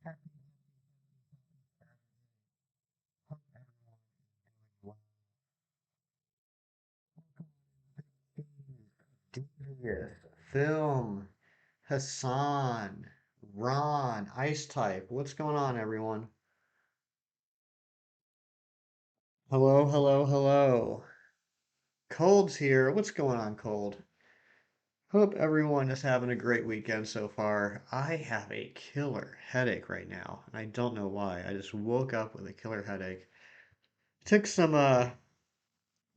Happy Hope everyone is doing well. Devious, Film, Hassan, Ron, Ice Type. What's going on, everyone? Hello, hello, hello. Cold's here. What's going on, Cold? Hope everyone is having a great weekend so far. I have a killer headache right now, and I don't know why. I just woke up with a killer headache. Took some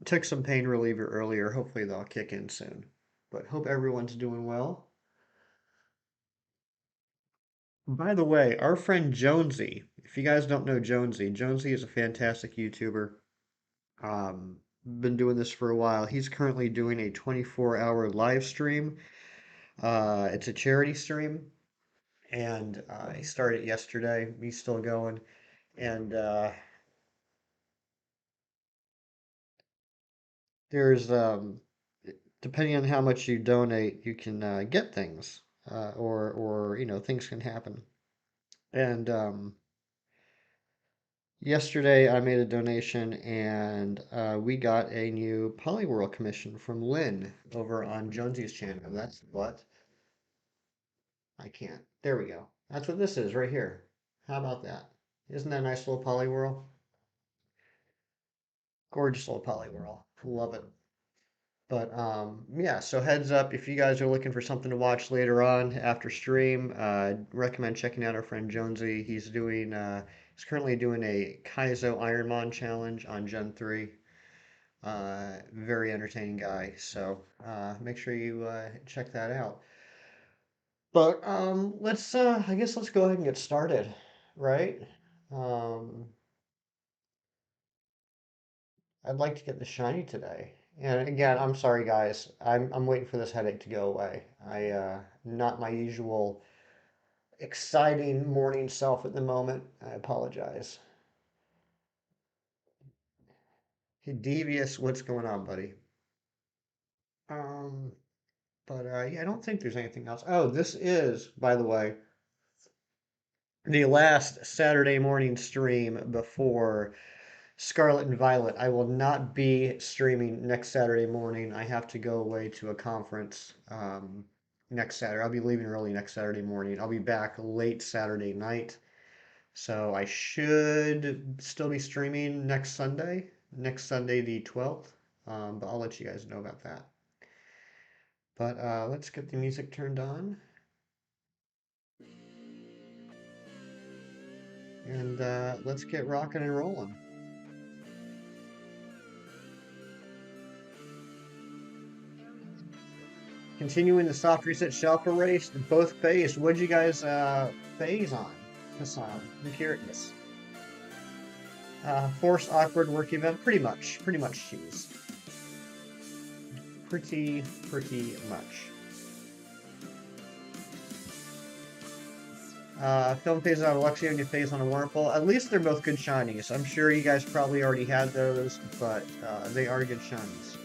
took some pain reliever earlier. Hopefully they'll kick in soon. But hope everyone's doing well. By the way, our friend Jonesy, if you guys don't know Jonesy, Jonesy is a fantastic YouTuber. Been doing this for a while. He's currently doing a 24-hour live stream. It's a charity stream, and he started yesterday. He's still going, and there's depending on how much you donate, you can get things, or things can happen. And yesterday I made a donation, and we got a new Polyworld commission from Lynn over on Jonesy's channel. That's what I can't. There we go. That's what this is right here. How about that? Isn't that a nice little Polyworld? Gorgeous little Polyworld. Love it. But yeah, so heads up if you guys are looking for something to watch later on after stream, recommend checking out our friend Jonesy. He's currently doing a Kaizo Ironmon challenge on Gen 3. Very entertaining guy. So make sure you check that out. But I guess let's go ahead and get started, right? Um, I'd like to get the shiny today. And again, I'm sorry guys. I'm waiting for this headache to go away. Not my usual exciting morning self at the moment. I apologize. Hey, Devious, what's going on, buddy? Um, but yeah, I don't think there's anything else. Oh, this is, by the way, the last Saturday morning stream before Scarlet and Violet. I will not be streaming next Saturday morning. I have to go away to a conference next Saturday. I'll be leaving early next Saturday morning. I'll be back late Saturday night. So I should still be streaming next Sunday the 12th. But I'll let you guys know about that. But let's get the music turned on and let's get rocking and rolling. Continuing the soft reset shelf erase, both phased. What'd you guys phase on? Hassan, I'm curious. Forced awkward work event, pretty much cheese. Pretty much. Film phase on Alexia and you phase on a Wurmple. At least they're both good shinies. I'm sure you guys probably already had those, but they are good shinies.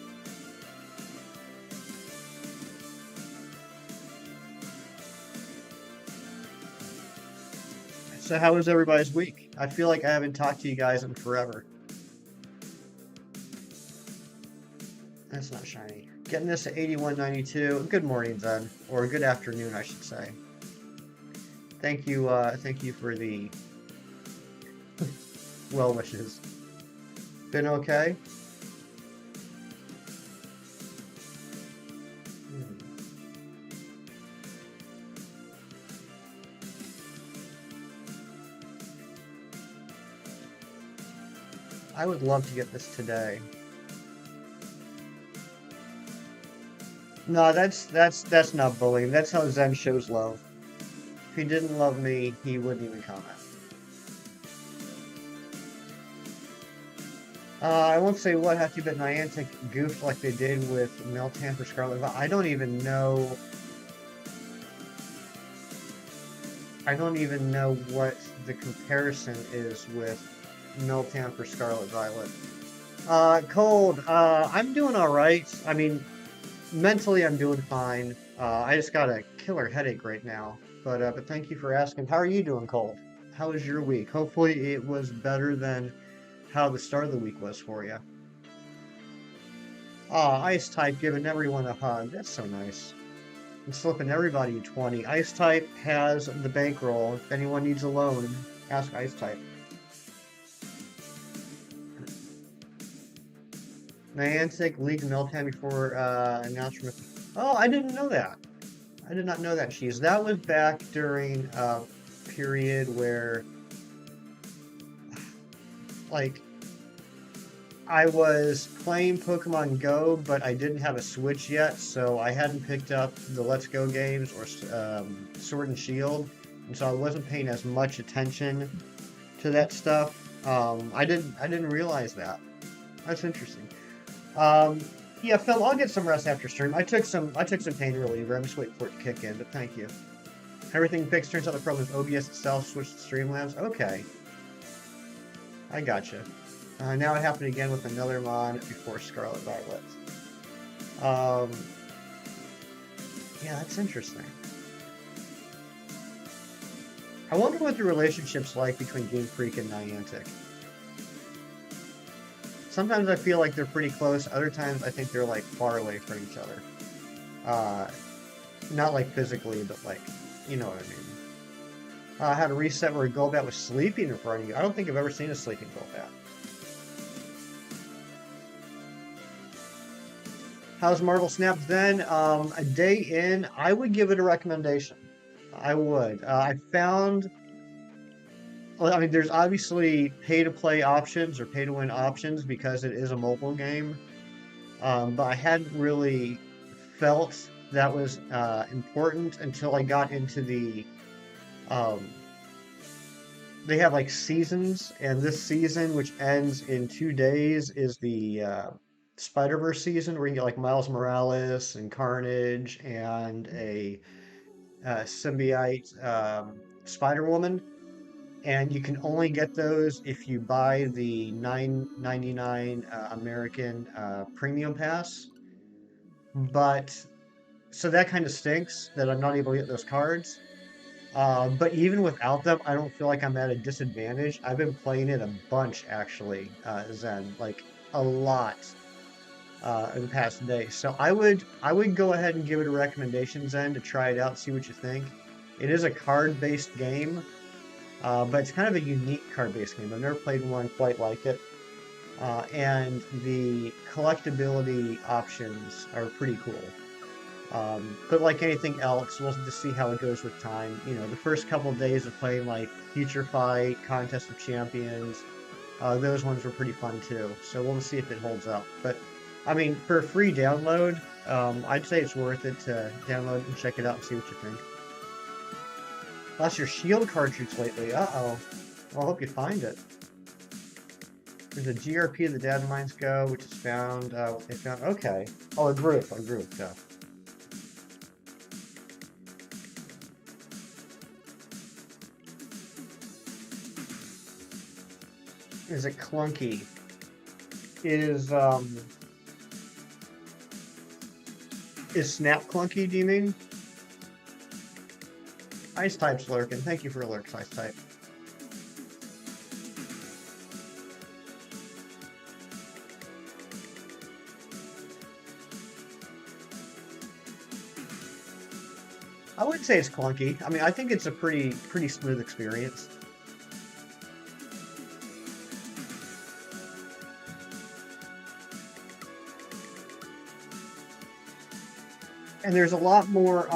So how was everybody's week? I feel like I haven't talked to you guys in forever. That's not shiny. Getting this at 81.92. Good morning, then, or good afternoon, I should say. Thank you for the well wishes. Been okay? Hmm. I would love to get this today. No, that's not bullying. That's how Zen shows love. If he didn't love me, he wouldn't even comment. I won't say what have you, but Niantic goofed like they did with Meltan for Scarlet. I don't even know. I don't even know what the comparison is with Meltan for Scarlet Violet. Cold. I'm doing all right. I mean, mentally, I'm doing fine. I just got a killer headache right now. But thank you for asking. How are you doing, Cold? How was your week? Hopefully it was better than how the start of the week was for you. Ah, Ice Type giving everyone a hug. That's so nice. And slipping everybody a 20. Ice Type has the bankroll. If anyone needs a loan, ask Ice Type. Niantic League Meltdown before announcement. Oh, I didn't know that. I did not know that, Cheese. That was back during a period where, like, I was playing Pokemon Go, but I didn't have a Switch yet, so I hadn't picked up the Let's Go games or Sword and Shield, and so I wasn't paying as much attention to that stuff. I didn't realize that. That's interesting. Um, yeah, Phil, I'll get some rest after stream. I took some pain reliever. I'm just waiting for it to kick in, but thank you. Everything fixed. Turns out the problem is OBS itself. Switched to Streamlabs. Okay, I gotcha. Now it happened again with another mod before Scarlet Violet. Um, yeah, that's interesting. I wonder what the relationship's like between Game Freak and Niantic. Sometimes I feel like they're pretty close. Other times I think they're like far away from each other. Uh, Not like physically, but like, you know what I mean. How to reset where a Golbat was sleeping in front of you. I don't think I've ever seen a sleeping Golbat. How's Marvel Snap then? A day in, I would give it a recommendation. I would. I found, well, I mean, there's obviously pay to play options or pay to win options because it is a mobile game. But I hadn't really felt that was important until I got into um, they have like seasons, and this season, which ends in 2 days, is the Spider-Verse season where you get like Miles Morales and Carnage and a symbiote Spider-Woman, and you can only get those if you buy the 9.99 American premium pass. But so that kind of stinks that I'm not able to get those cards. But even without them, I don't feel like I'm at a disadvantage. I've been playing it a bunch actually, Zen, like a lot in the past day. So I would go ahead and give it a recommendation, Zen, to try it out, see what you think. It is a card-based game, but it's kind of a unique card-based game. I've never played one quite like it. And the collectability options are pretty cool. But like anything else, we'll just see how it goes with time. You know, the first couple of days of playing like Future Fight, Contest of Champions, those ones were pretty fun too. So we'll see if it holds up. But I mean, for a free download, I'd say it's worth it to download and check it out and see what you think. Lost your shield cartridge lately. Uh-oh. Well, I hope you find it. There's a GRP of the Data Mines Go, which is found, what they found. Okay. Oh, a group, yeah. Is it clunky? Is Snap clunky, do you mean? Ice Type's lurking. Thank you for alerts, Ice Type. I wouldn't say it's clunky. I mean, I think it's a pretty smooth experience. And there's a lot more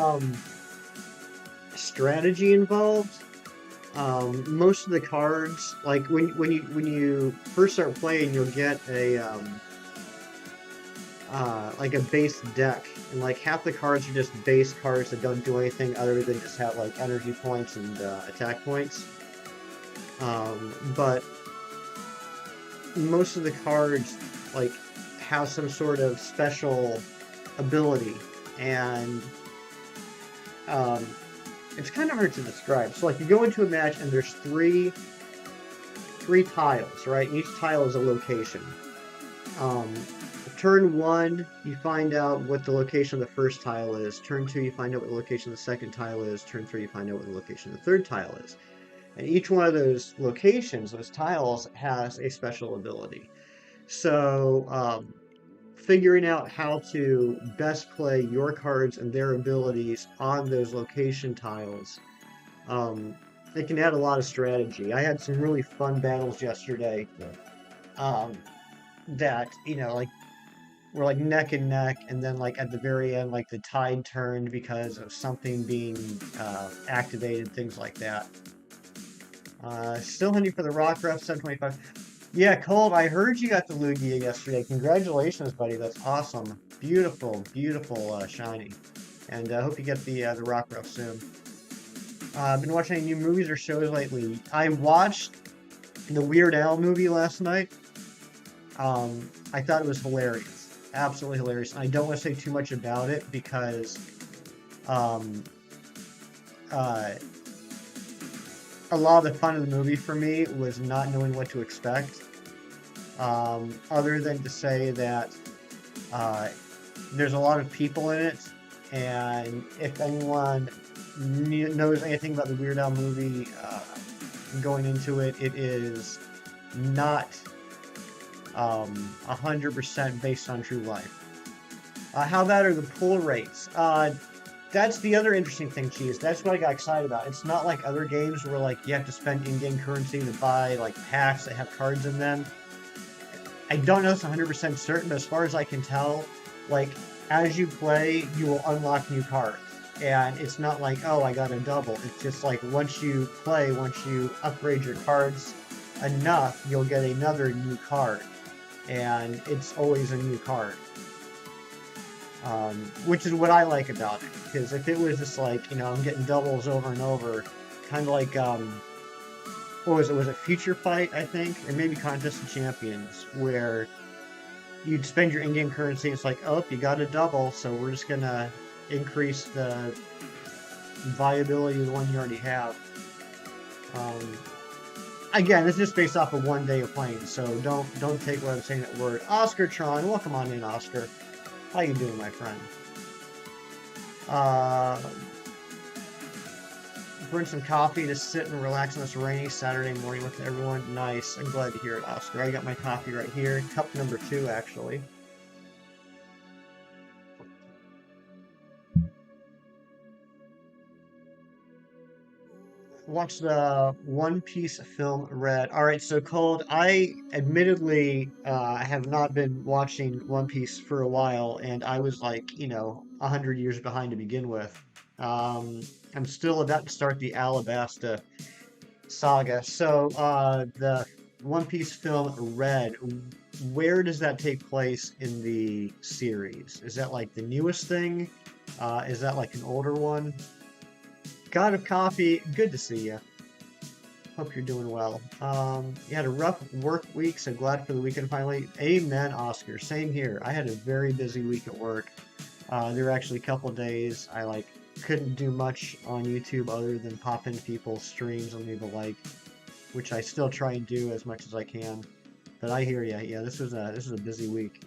strategy involved. Most of the cards, like when you first start playing, you'll get a like a base deck, and like half the cards are just base cards that don't do anything other than just have like energy points and attack points. But most of the cards like have some sort of special ability, and um, it's kind of hard to describe. So like you go into a match and there's three tiles, right? Each tile is a location. Um, Turn 1, you find out what the location of the first tile is. Turn 2, you find out what the location of the second tile is. Turn 3, you find out what the location of the third tile is. And each one of those locations, those tiles, has a special ability. So, figuring out how to best play your cards and their abilities on those location tiles, um, it can add a lot of strategy. I had some really fun battles yesterday, um, that, like were like neck and neck, and then like at the very end, like the tide turned because of something being activated, things like that. Still hunting for the rock rep 725. Yeah, Colt, I heard you got the Lugia yesterday. Congratulations, buddy. That's awesome. Beautiful, beautiful shiny. And I hope you get the rock rep soon. Been watching any new movies or shows lately? I watched the Weird Al movie last night. I thought it was hilarious. Absolutely hilarious. And I don't want to say too much about it because um, uh, a lot of the fun of the movie for me was not knowing what to expect. Other than to say that uh, there's a lot of people in it, and if anyone knows anything about the Weird Al movie, going into it, it is not 100% based on true life. How bad are the pull rates? That's the other interesting thing, Cheese. That's what I got excited about. It's not like other games where like you have to spend in-game currency to buy like packs that have cards in them. I don't know if it's 100% certain, but as far as I can tell, like as you play, you will unlock new cards. And it's not like, oh, I got a double. It's just like once you play, once you upgrade your cards enough, you'll get another new card. And it's always a new card. Which is what I like about it. Because if it was just like, I'm getting doubles over and over, kind of like, what was it? Was it Future Fight, I think? Or maybe Contest of Champions, where you'd spend your in-game currency. It's like, oh, you got a double, so we're just going to increase the viability of the one you already have. Again, it's just based off of one day of playing, so don't take what I'm saying at word. Oscar Tron, welcome on in, Oscar. How you doing, my friend? Bring some coffee to sit and relax on this rainy Saturday morning with everyone. Nice. I'm glad to hear it, Oscar. I got my coffee right here. Cup number 2, actually. Watch the One Piece film Red. All right, so Cold, I admittedly have not been watching One Piece for a while, and I was like, 100 years behind to begin with. Um, I'm still about to start the Alabasta saga. So, the One Piece film Red, where does that take place in the series? Is that like the newest thing? Is that like an older one? God of Coffee, good to see you. Hope you're doing well. You had a rough work week, so glad for the weekend finally. Amen, Oscar. Same here. I had a very busy week at work. There were actually a couple of days I like couldn't do much on YouTube other than pop into people's streams and leave a like, which I still try and do as much as I can. But I hear you. Yeah, this was a busy week.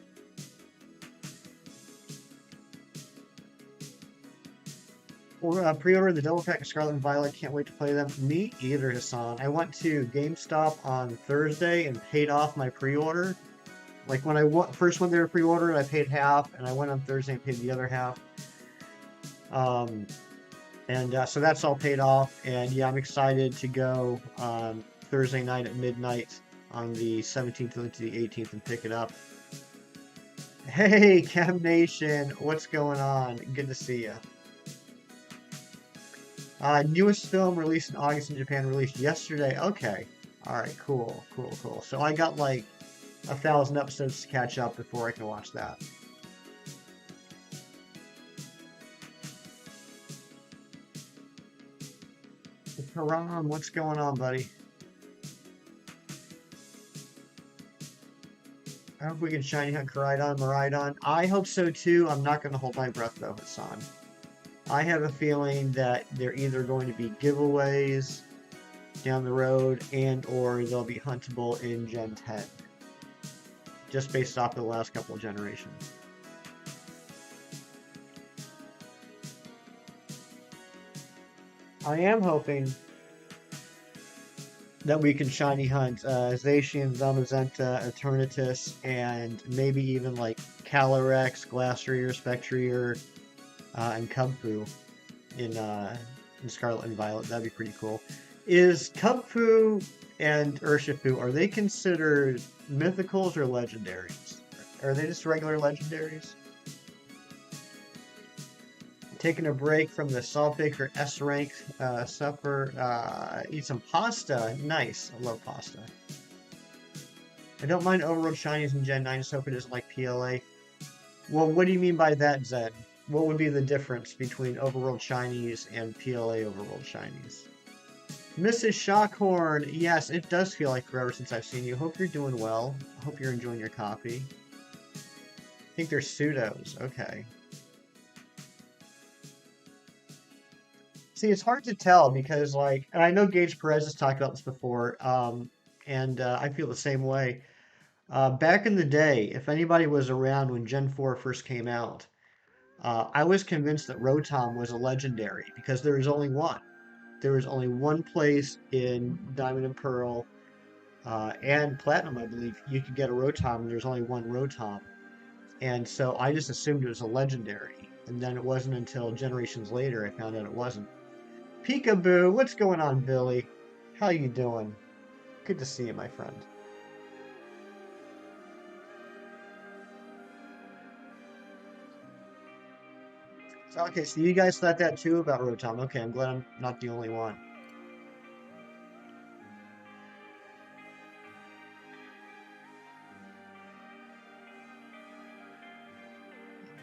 Or pre-order the double pack of Scarlet and Violet. Can't wait to play them. Me either, Hassan. I went to GameStop on Thursday and paid off my pre-order. Like when I first went there to pre-order, I paid half, and I went on Thursday and paid the other half. So that's all paid off. And yeah, I'm excited to go Thursday night at midnight on the 17th to the 18th and pick it up. Hey, Chem Nation, what's going on? Good to see you. Newest film released in August in Japan, released yesterday. Okay. All right, cool. So I got like 1,000 episodes to catch up before I can watch that. Haram, what's going on, buddy? I hope we can shiny hunt Maridon. I hope so too. I'm not going to hold my breath though, Hassan. I have a feeling that they're either going to be giveaways down the road or they'll be huntable in Gen 10. Just based off the last couple of generations. I am hoping. that we can shiny hunt. Zacian, Zamazenta, Eternatus, and maybe even like Calyrex, Glastrier, Spectrier, and Kubfu in Scarlet and Violet. That'd be pretty cool. Is Kubfu and Urshifu, are they considered mythicals or legendaries? Are they just regular legendaries? Taking a break from the Saltbaker S rank supper. Eat some pasta. Nice. I love pasta. I don't mind Overworld Shinies in Gen 9, so it doesn't like PLA. Well, what do you mean by that, Zed? What would be the difference between Overworld Shinies and PLA Overworld Shinies? Mrs. Shockhorn, yes, it does feel like forever since I've seen you. Hope you're doing well. Hope you're enjoying your coffee. I think they're pseudos. Okay. See, it's hard to tell because, like, and I know Gage Perez has talked about this before, and I feel the same way. Back in the day, if anybody was around when Gen 4 first came out, I was convinced that Rotom was a legendary because there was only one. There was only one place in Diamond and Pearl and Platinum, I believe, you could get a Rotom, and there's only one Rotom. And so I just assumed it was a legendary. And then it wasn't until generations later I found out it wasn't. Peekaboo, what's going on, Billy? How you doing? Good to see you, my friend. Okay, so you guys thought that too about Rotom. Okay, I'm glad I'm not the only one.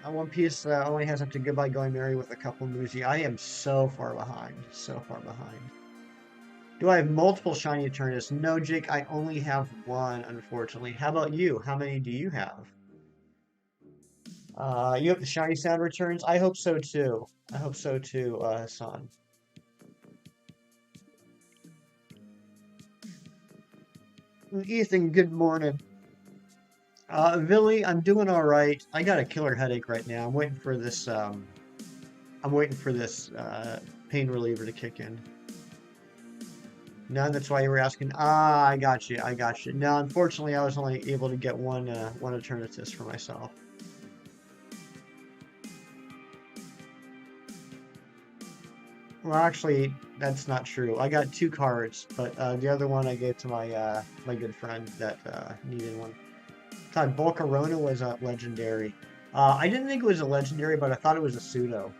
One Piece only has up to Goodbye Going Merry with a couple moves. Yeah, I am so far behind. So far behind. Do I have multiple shiny Eternatus? No, Jake, I only have one, unfortunately. How about you? How many do you have? You have the shiny sound returns? I hope so too. I hope so too, Hassan. Ethan, good morning. Billy, I'm doing all right. I got a killer headache right now. I'm waiting for this. I'm waiting for this pain reliever to kick in. No, that's why you were asking. Ah, I got you. I got you. No, unfortunately, I was only able to get one Eternatus for myself. Well, actually, that's not true. I got two cards, but the other one I gave to my good friend that needed one. I thought Volcarona was a legendary. I didn't think it was a legendary, but I thought it was a pseudo.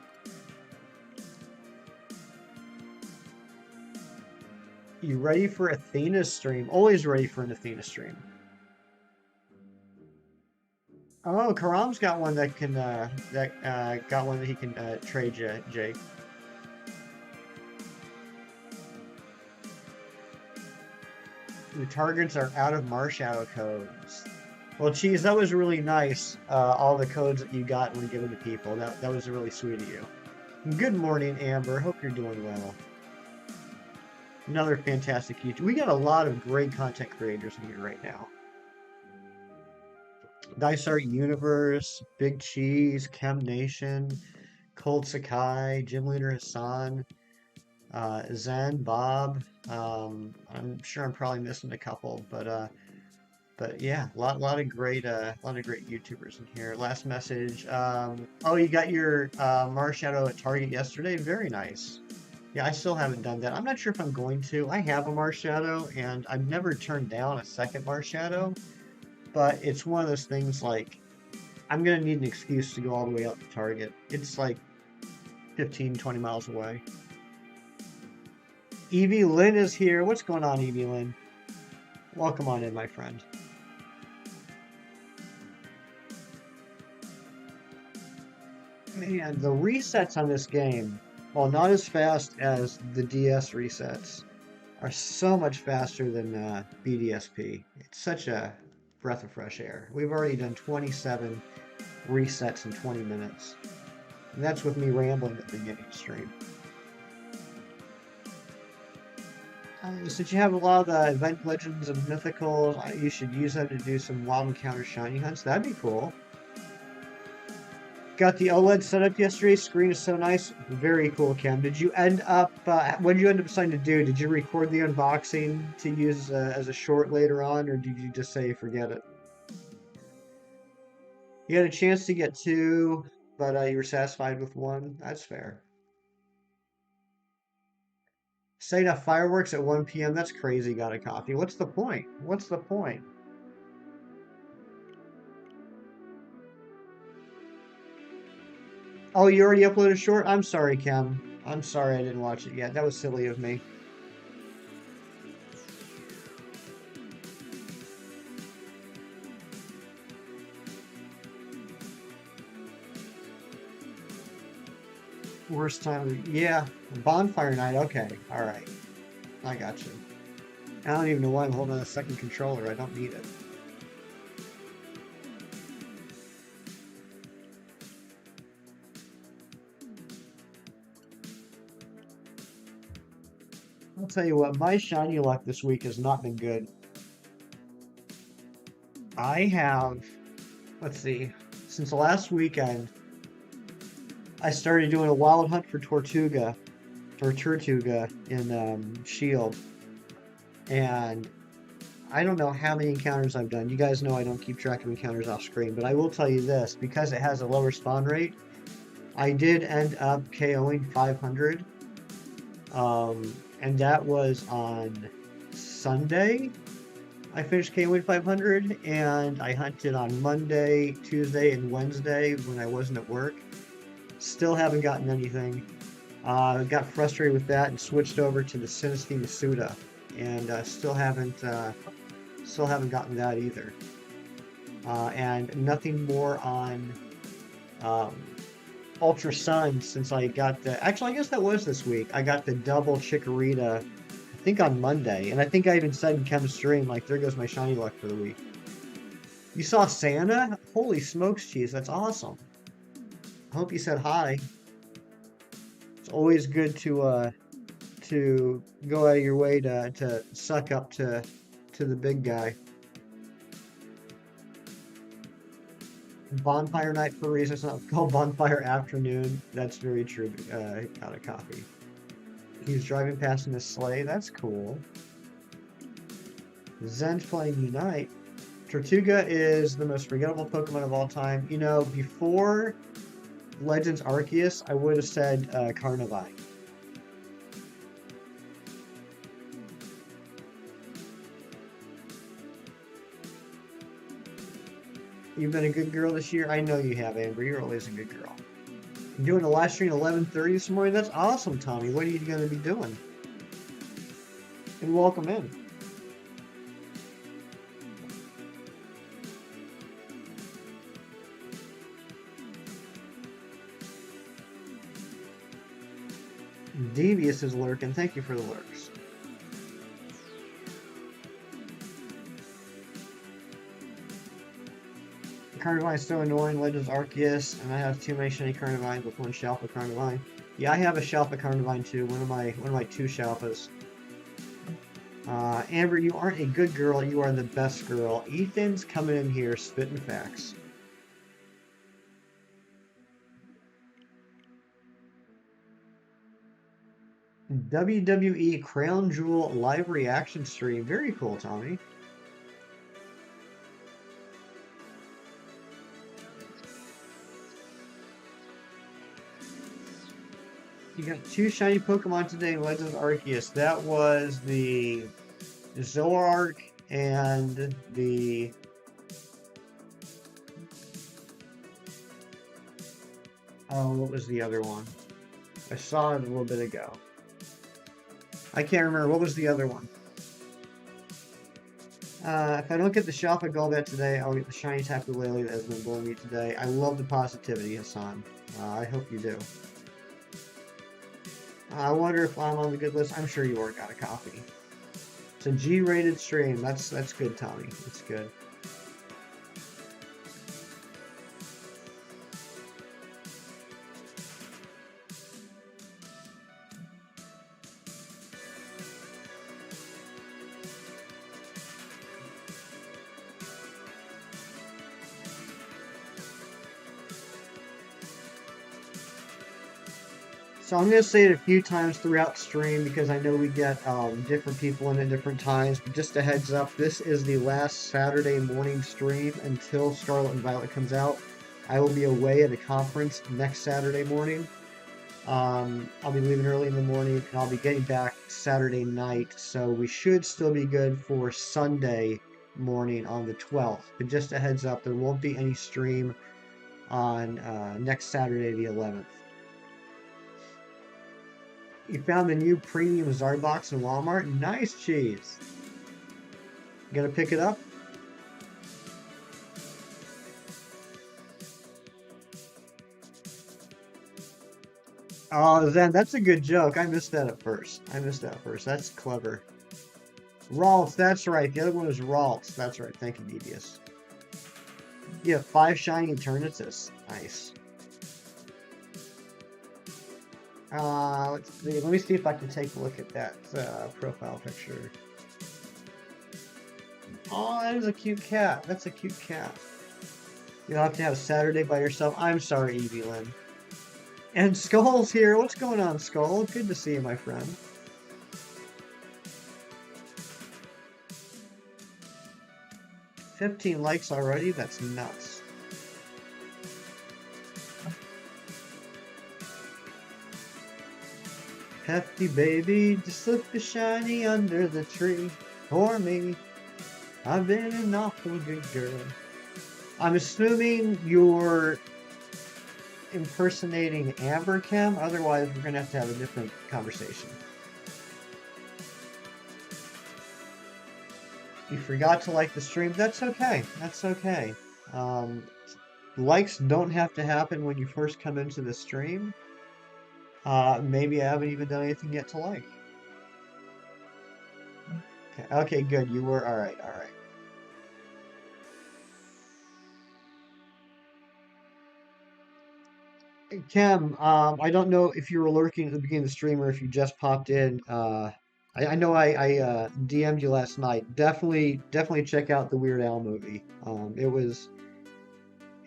You ready for Athena's stream? Always ready for an Athena stream. Oh, Karam's got one that can got one that he can trade Jake. The targets are out of Marshadow codes. Well, Cheese, that was really nice. All the codes that you got when given to people. That was really sweet of you. Good morning, Amber. Hope you're doing well. Another fantastic YouTube. We got a lot of great content creators in here right now. Dice Art Universe, Big Cheese, Chem Nation, Cold Sakai, Gym Leader Hassan, Zen, Bob. I'm sure I'm probably missing a couple, but yeah, lot of great YouTubers in here. Last message. Oh, you got your Marshadow at Target yesterday. Very nice. Yeah, I still haven't done that. I'm not sure if I'm going to. I have a Marshadow, and I've never turned down a second Marshadow. But it's one of those things like, I'm going to need an excuse to go all the way out to Target. It's like 15, 20 miles away. Evie Lynn is here. What's going on, Evie Lynn? Welcome on in, my friend. Man, the resets on this game, while not as fast as the DS resets, are so much faster than BDSP. It's such a breath of fresh air. We've already done 27 resets in 20 minutes. And that's with me rambling at the beginning of the stream. Since you have a lot of the event legends and mythicals, you should use them to do some wild encounter shiny hunts. That'd be cool. Got the OLED set up yesterday. Screen is so nice. Very cool, Cam. Did you end up, what did you end up deciding to do? Did you record the unboxing to use as a short later on, or did you just say forget it? You had a chance to get two, but you were satisfied with one. That's fair. Setting up fireworks at 1 p.m. That's crazy. Got a coffee. What's the point? What's the point? Oh, you already uploaded a short? I'm sorry, Cam. I'm sorry I didn't watch it yet. That was silly of me. Worst time of the, yeah, bonfire night. Okay, all right. I got you. I don't even know why I'm holding a second controller. I don't need it. I'll tell you what, my shiny luck this week has not been good. I have, let's see, since last weekend, I started doing a wild hunt for Tortuga in Shield, and I don't know how many encounters I've done. You guys know I don't keep track of encounters off screen, but I will tell you this, because it has a lower spawn rate, I did end up KOing 500, and that was on Sunday. I finished KOing 500, and I hunted on Monday, Tuesday, and Wednesday when I wasn't at work. Still haven't gotten anything. Got frustrated with that and switched over to the Sinistea Masuda, and still haven't gotten that either. And nothing more on um, Ultra Sun since I got the. Actually, I guess that was this week. I got the double Chikorita, I think on Monday, and I think I even said in Kem's stream, like, there goes my shiny luck for the week. You saw Santa? Holy smokes, cheese! That's awesome. I hope you said hi. It's always good to go out of your way to suck up to the big guy. Bonfire night for a reason. It's not called bonfire afternoon. That's very true. Got a copy. He's driving past in his sleigh. That's cool. Zen's playing Unite. Tortuga is the most forgettable Pokemon of all time. You know, before Legends Arceus, I would have said Carnivine. You've been a good girl this year. I know you have, Amber. You're always a good girl. You're doing a live stream at 11:30 this morning. That's awesome, Tommy. What are you going to be doing? And welcome in. Devious is lurking. Thank you for the lurks. Carnivine is so annoying. Legends Arceus, and I have too many shiny Carnivines with one Shalpa Carnivine. Yeah, I have a Shalpa Carnivine too. One of my two Shalpas. Amber, you aren't a good girl. You are the best girl. Ethan's coming in here spitting facts. WWE Crown Jewel live reaction stream. Very cool, Tommy. You got two shiny Pokemon today in Legends Arceus. That was the Zoroark and the... Oh, what was the other one? I saw it a little bit ago. I can't remember. What was the other one? If I don't get the Shalpa Golbat today, I'll get the shiny Tapu Lele that has been blowing me today. I love the positivity, Hassan. I hope you do. I wonder if I'm on the good list. I'm sure you are. Got a copy. It's a G-rated stream. That's good, Tommy. That's good. So I'm going to say it a few times throughout stream because I know we get different people in at different times. But just a heads up, this is the last Saturday morning stream until Scarlet and Violet comes out. I will be away at a conference next Saturday morning. I'll be leaving early in the morning and I'll be getting back Saturday night. So we should still be good for Sunday morning on the 12th. But just a heads up, there won't be any stream on next Saturday, the 11th. You found the new premium Zard box in Walmart? Nice, cheese. You gonna pick it up? Oh, Zen, that's a good joke. I missed that at first. That's clever. Ralts, that's right. The other one is Ralts. That's right. Thank you, Devious. You have 5 shiny Eternatus. Nice. Let's see. Let me see if I can take a look at that profile picture. Oh, that is a cute cat. That's a cute cat. You'll have to have a Saturday by yourself. I'm sorry, Evie Lynn. And Skull's here. What's going on, Skull? Good to see you, my friend. $15 likes already? That's nuts. Hefty baby, just look the shiny under the tree for me. I've been an awful good girl. I'm assuming you're impersonating Amber Kim, otherwise we're gonna have to have a different conversation. You forgot to like the stream. That's okay. That's okay. Likes don't have to happen when you first come into the stream. Maybe I haven't even done anything yet to like. Okay, good. You were all right. All right. Kim, I don't know if you were lurking at the beginning of the stream or if you just popped in. I know I DM'd you last night. Definitely check out the Weird Al movie. It was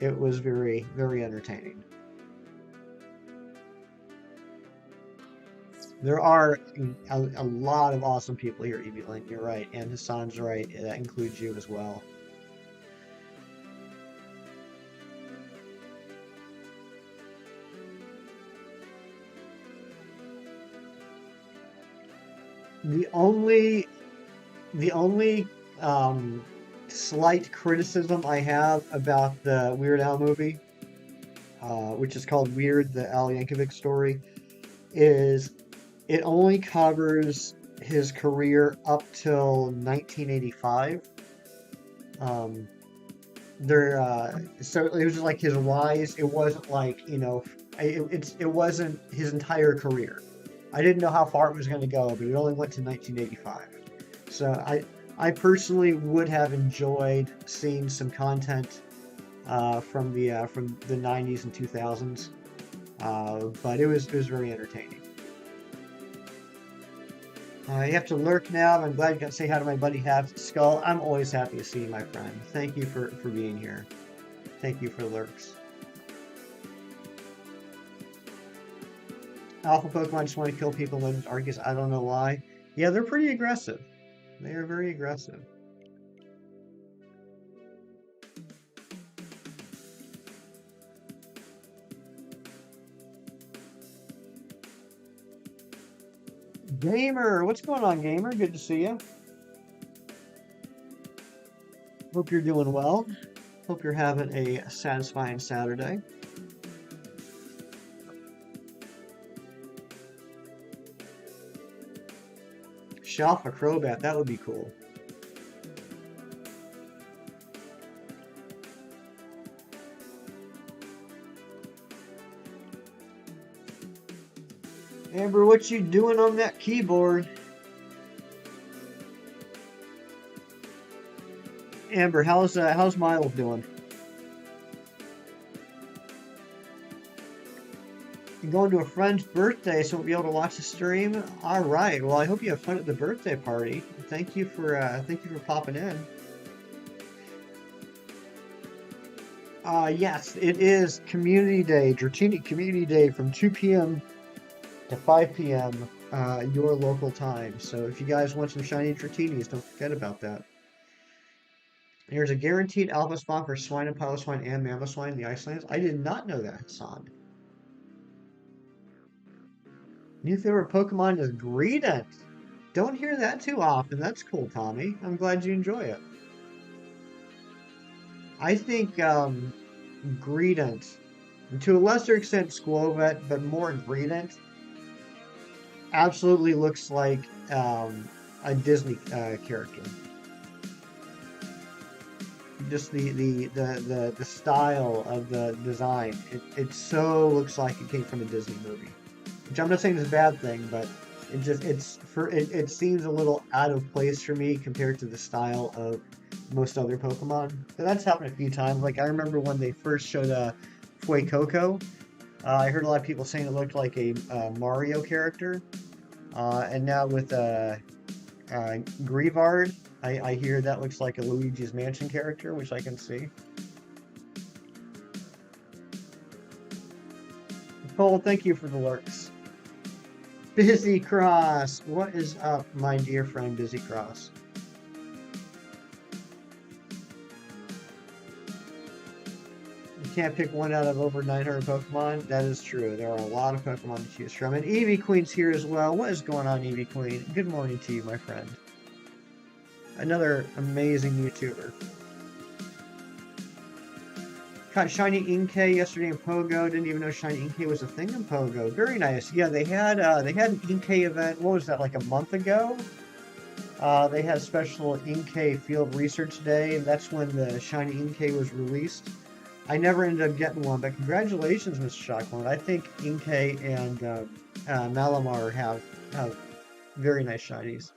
very, very entertaining. There are a lot of awesome people here, Evie Lynn. You're right, and Hassan's right. That includes you as well. The only slight criticism I have about the Weird Al movie, which is called Weird, the Al Yankovic story, is it only covers his career up till 1985. So it was just like his rise. It wasn't like, it wasn't his entire career. I didn't know how far it was going to go, but it only went to 1985. So I personally would have enjoyed seeing some content from the 90s and 2000s, but it was very entertaining. You have to lurk now. I'm glad you got to say hi to my buddy Habs Skull. I'm always happy to see you, my friend. Thank you for being here. Thank you for the lurks. Alpha Pokemon just want to kill people in Arceus. I don't know why. Yeah, they're pretty aggressive. They are very aggressive. Gamer, what's going on, Gamer? Good to see you. Hope you're doing well. Hope you're having a satisfying Saturday. Shelf a Crobat, that would be cool. Amber, what you doing on that keyboard? Amber, how's Miles doing? You're going to a friend's birthday, so we'll be able to watch the stream. All right. Well, I hope you have fun at the birthday party. Thank you for popping in. Yes, it is Community Day, Dratini Community Day from 2 p.m. to 5 p.m. Your local time. So if you guys want some shiny Dratini's, don't forget about that. There's a guaranteed alpha spawn for swine and piloswine and mamoswine in the Icelands. I did not know that, Hassan. New favorite Pokemon is Greedent. Don't hear that too often. That's cool, Tommy. I'm glad you enjoy it. I think Greedent, to a lesser extent Squovet, but more Greedent, absolutely looks like a Disney character. Just the style of the design, it so looks like it came from a Disney movie. Which I'm not saying is a bad thing, but it seems a little out of place for me compared to the style of most other Pokemon. And that's happened a few times. Like I remember when they first showed Fuecoco, I heard a lot of people saying it looked like a Mario character, and now with Greavard, I hear that looks like a Luigi's Mansion character, which I can see. Cole, thank you for the lurks. Busy Cross, what is up, my dear friend Busy Cross? You can't pick one out of over 900 Pokemon. That is true. There are a lot of Pokemon to choose from. And Eevee Queen's here as well. What is going on, Eevee Queen? Good morning to you, my friend. Another amazing YouTuber. Caught Shiny Inkay yesterday in Pogo. Didn't even know Shiny Inkay was a thing in Pogo. Very nice. Yeah, they had an Inkay event. What was that, like a month ago? They had a special Inkay Field Research Day, and that's when the Shiny Inkay was released. I never ended up getting one, but congratulations, Mr. Shockland. I think Inkay and Malamar have very nice shinies.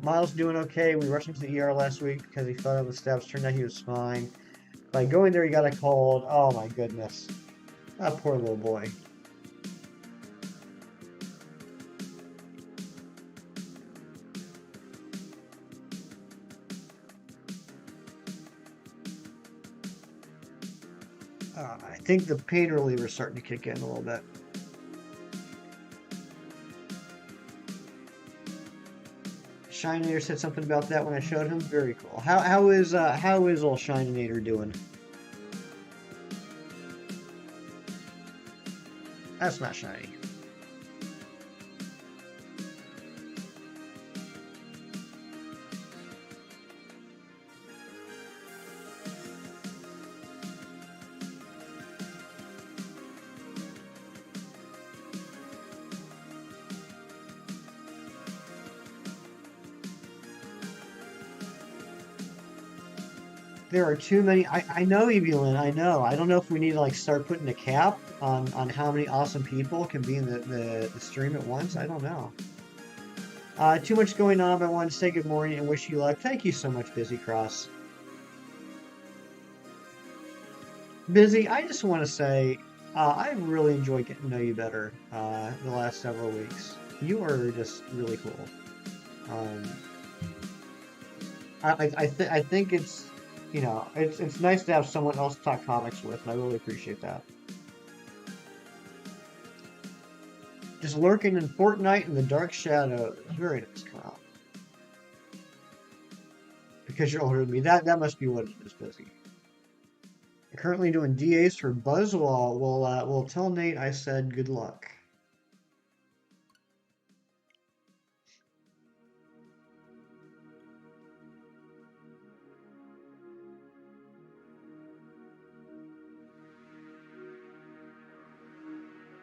Miles doing okay. We rushed him to the ER last week because he fell out with steps. Turned out he was fine. By going there, he got a cold. Oh my goodness. That poor little boy. I think the pain reliever is starting to kick in a little bit. Shininator said something about that when I showed him. Very cool. How is old Shininator doing? That's not shiny. There are too many. I know, Evelyn. I know. I don't know if we need to like start putting a cap on how many awesome people can be in the stream at once. I don't know. Too much going on, but I want to say good morning and wish you luck. Thank you so much, Busy Cross. Busy, I just want to say I really enjoyed getting to know you better the last several weeks. You are just really cool. Um, I think it's it's nice to have someone else to talk comics with, and I really appreciate that. Just lurking in Fortnite in the dark shadows. Very nice, Kyle. Because you're older than me. That must be what it is, Busy. Currently doing DAs for Buzzwall. We'll tell Nate I said good luck.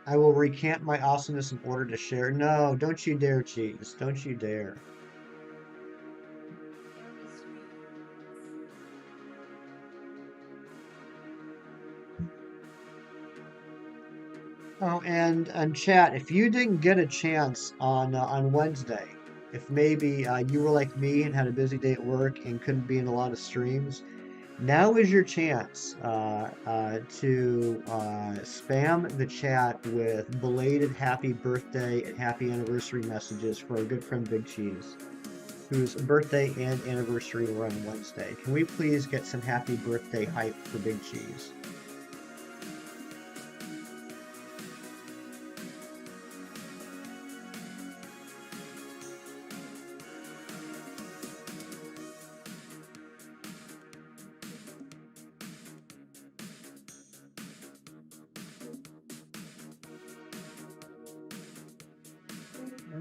I will recant my awesomeness in order to share. No, don't you dare, Cheese. Don't you dare. Oh, and chat, if you didn't get a chance on Wednesday, if maybe you were like me and had a busy day at work and couldn't be in a lot of streams, now is your chance to spam the chat with belated happy birthday and happy anniversary messages for our good friend Big Cheese, whose birthday and anniversary were on Wednesday. Can we please get some happy birthday hype for Big Cheese?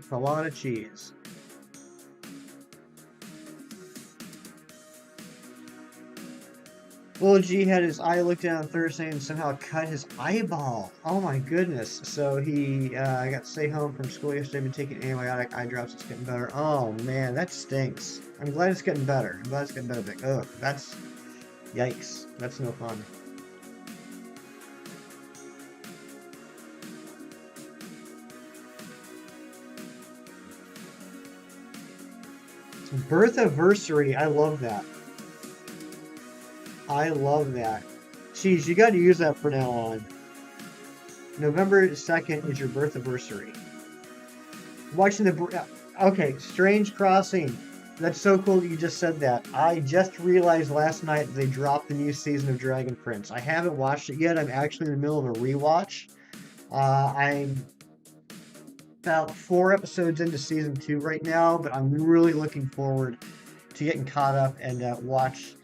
a lot of cheese. Little G had his eye looked at on Thursday and somehow cut his eyeball. Oh my goodness. So he got to stay home from school yesterday, been taking antibiotic, eye drops, it's getting better. Oh man, that stinks. I'm glad it's getting better. I'm glad it's getting better. But, ugh, that's, yikes. That's no fun. Birth anniversary, I love that. I love that. Jeez, you got to use that from now on. November 2nd is your birth anniversary. Watching the... Okay, Strange Crossing. That's so cool that you just said that. I just realized last night they dropped the new season of Dragon Prince. I haven't watched it yet. I'm actually in the middle of a rewatch. I'm about 4 episodes into season 2 right now, but I'm really looking forward to getting caught up and watch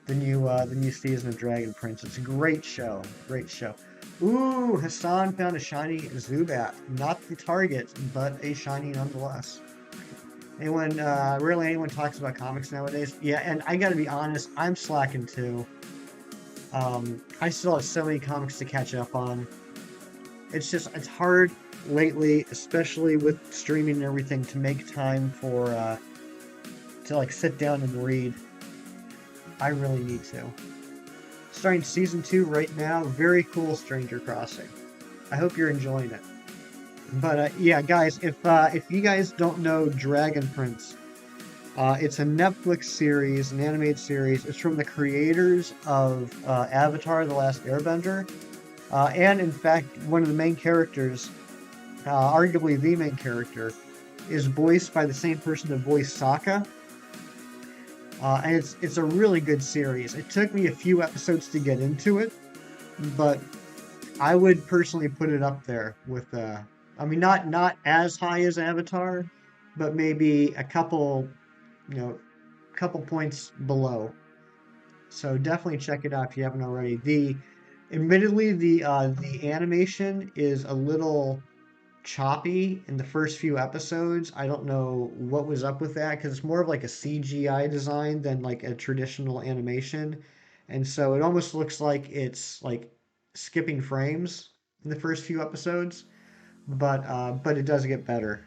the new season of Dragon Prince. It's a great show. Great show. Ooh, Hassan found a shiny Zubat. Not the target, but a shiny nonetheless. Rarely anyone talks about comics nowadays. Yeah, and I gotta be honest, I'm slacking too. I still have so many comics to catch up on. It's hard lately, especially with streaming and everything, to make time to like sit down and read. I really need to. Starting season 2 right now. Very cool, Stranger Crossing. I hope you're enjoying it. But yeah, guys, if you guys don't know Dragon Prince, it's a Netflix series, an animated series. It's from the creators of Avatar: The Last Airbender, and in fact, one of the main characters, arguably the main character, is voiced by the same person that voiced Sokka. And it's a really good series. It took me a few episodes to get into it, but I would personally put it up there with I mean, not as high as Avatar, but maybe a couple, couple points below. So definitely check it out if you haven't already. Admittedly, the animation is a little choppy in the first few episodes. I don't know what was up with that because it's more of like a CGI design than like a traditional animation. And so it almost looks like it's like skipping frames in the first few episodes, but it does get better.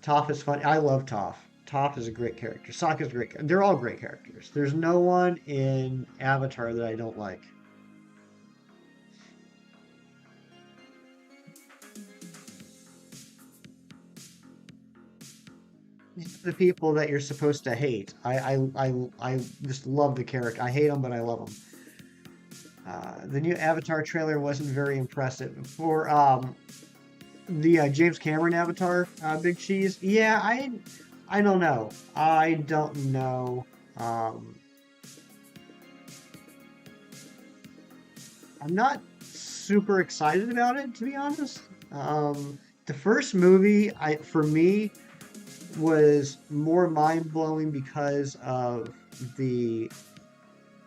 Toph is fun. I love Toph. Toph is a great character. Sokka's a great. They're all great characters. There's no one in Avatar that I don't like. The people that you're supposed to hate. I just love the character. I hate them, but I love them. The new Avatar trailer wasn't very impressive. For the James Cameron Avatar, Big Cheese. Yeah, I don't know. I don't know. I'm not super excited about it, to be honest. The first movie, for me, was more mind blowing because of the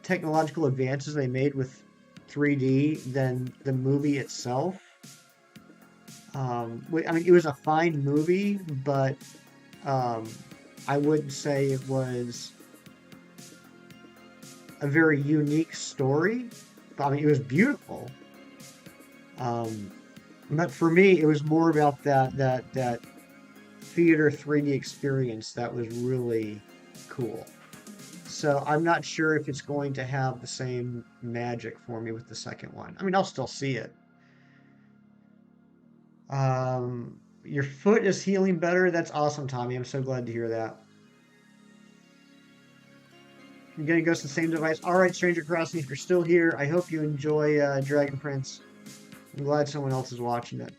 technological advances they made with 3D than the movie itself. I mean, it was a fine movie, but um, I wouldn't say it was a very unique story. I mean, it was beautiful. Um, but for me, it was more about that theater 3D experience that was really cool. So I'm not sure if it's going to have the same magic for me with the second one. I mean, I'll still see it. Your foot is healing better. That's awesome, Tommy. I'm so glad to hear that. You're gonna go to the same device. All right, Stranger Crossing, if you're still here, I hope you enjoy Dragon Prince. I'm glad someone else is watching it.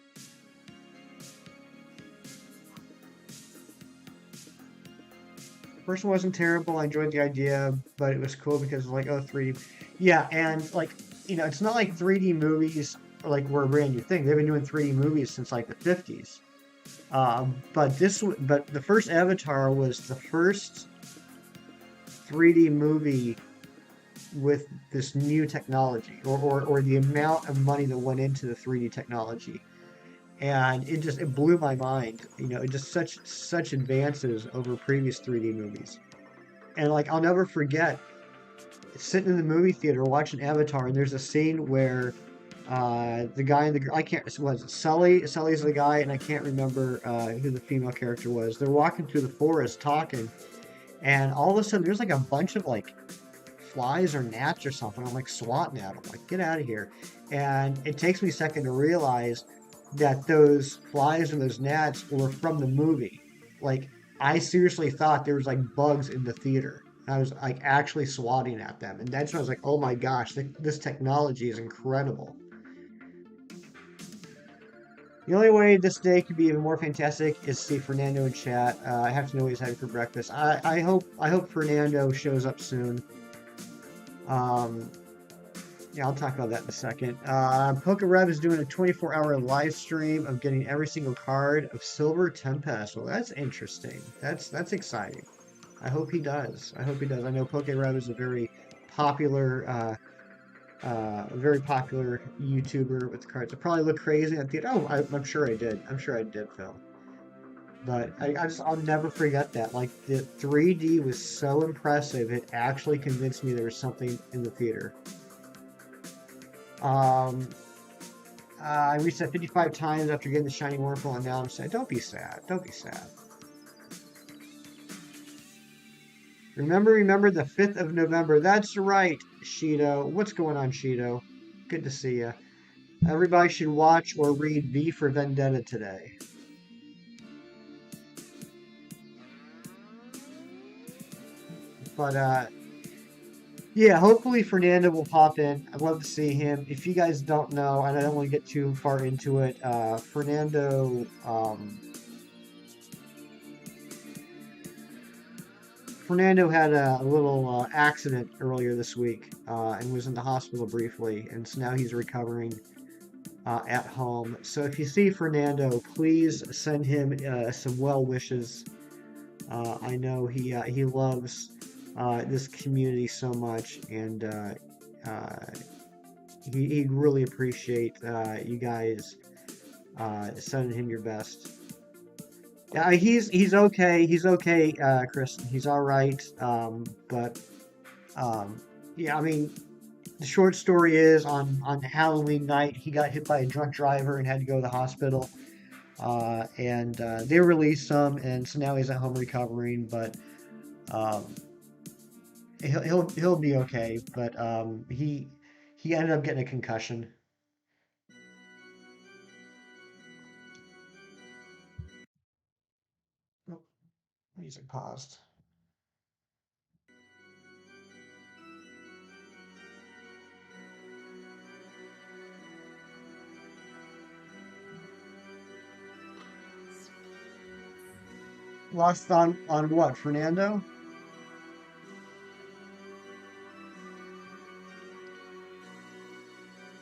First one wasn't terrible. I enjoyed the idea, but it was cool because like, oh, 3D. Yeah, and like, it's not like 3D movies like were a brand new thing. They've been doing 3D movies since like the 50s. But the first Avatar was the first 3D movie with this new technology, or the amount of money that went into the 3D technology. and it blew my mind. It just such advances over previous 3D movies. And like I'll never forget sitting in the movie theater watching Avatar, and there's a scene where the guy and the girl, I can't, was it Sully? Sully's the guy, and I can't remember who the female character was. They're walking through the forest talking, and all of a sudden there's like a bunch of like flies or gnats or something. I'm like swatting at them, like get out of here. And it takes me a second to realize that those flies and those gnats were from the movie. Like I seriously thought there was like bugs in the theater. I was like actually swatting at them, and that's when I was like, "Oh my gosh, this technology is incredible." The only way this day could be even more fantastic is to see Fernando in chat. I have to know what he's having for breakfast. I hope Fernando shows up soon. Um, yeah, I'll talk about that in a second. PokeRev is doing a 24-hour live stream of getting every single card of Silver Tempest. Well, that's interesting. That's exciting. I hope he does. I hope he does. I know PokeRev is a very popular YouTuber with cards. I probably look crazy at the oh, I'm sure I did. I'm sure I did, Phil. But I'll never forget that. Like the 3D was so impressive, it actually convinced me there was something in the theater. Um, I reset 55 times after getting the shiny Wurmple, and now I'm sad. Don't be sad. Don't be sad. Remember the 5th of November. That's right, Shido. What's going on, Shido? Good to see you. Everybody should watch or read V for Vendetta today. But yeah, hopefully Fernando will pop in. I'd love to see him. If you guys don't know, and I don't want to get too far into it, Fernando had a little accident earlier this week and was in the hospital briefly, and so now he's recovering at home. So if you see Fernando, please send him some well wishes. I know he loves this community so much, and he'd really appreciate you guys sending him your best. Yeah, he's okay. He's okay, Chris. He's all right. But yeah, I mean, the short story is on Halloween night he got hit by a drunk driver and had to go to the hospital. And they released him, and so now he's at home recovering. But um, he'll be okay. But he ended up getting a concussion. Oh, music paused. Lost on what? Fernando?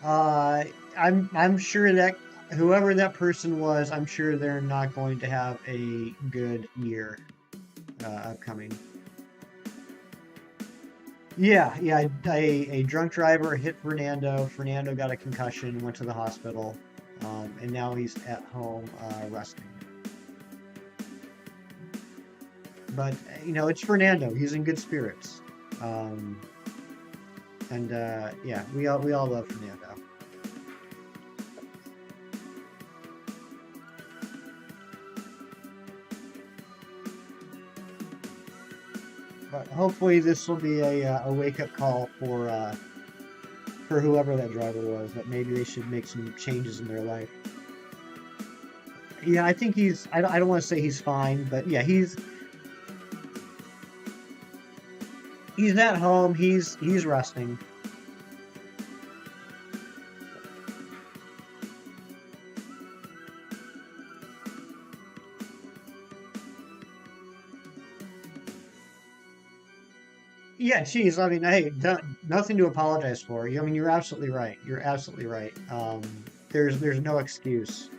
Uh, I'm sure that whoever that person was, I'm sure they're not going to have a good year upcoming. Yeah, yeah. A drunk driver hit Fernando. Fernando got a concussion, went to the hospital, and now he's at home resting. But it's Fernando. He's in good spirits, um, and yeah, we all love Fernando. But hopefully this will be a wake up call for whoever that driver was. That maybe they should make some changes in their life. Yeah, I think he's. I don't want to say he's fine, but yeah, he's at home. He's resting. Yeah, geez. I mean, hey, nothing to apologize for. I mean, you're absolutely right. You're absolutely right. There's no excuse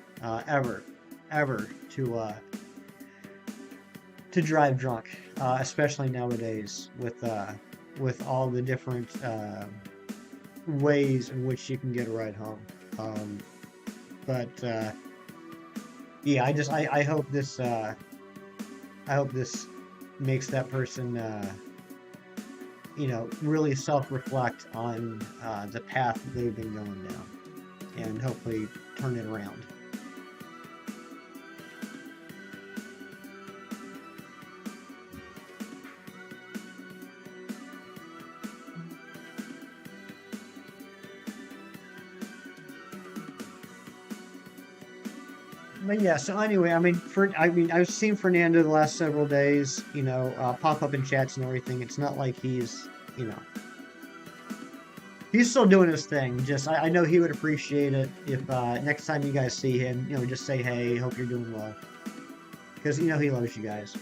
ever, ever to drive drunk, especially nowadays with all the different ways in which you can get a ride home. But yeah, I hope this I hope this makes that person really self-reflect on the path that they've been going down and hopefully turn it around. But yeah, so anyway, I mean, I've seen Fernando the last several days, pop up in chats and everything. It's not like you know, he's still doing his thing. Just, I know he would appreciate it if next time you guys see him, just say, hey, hope you're doing well. Because, he loves you guys.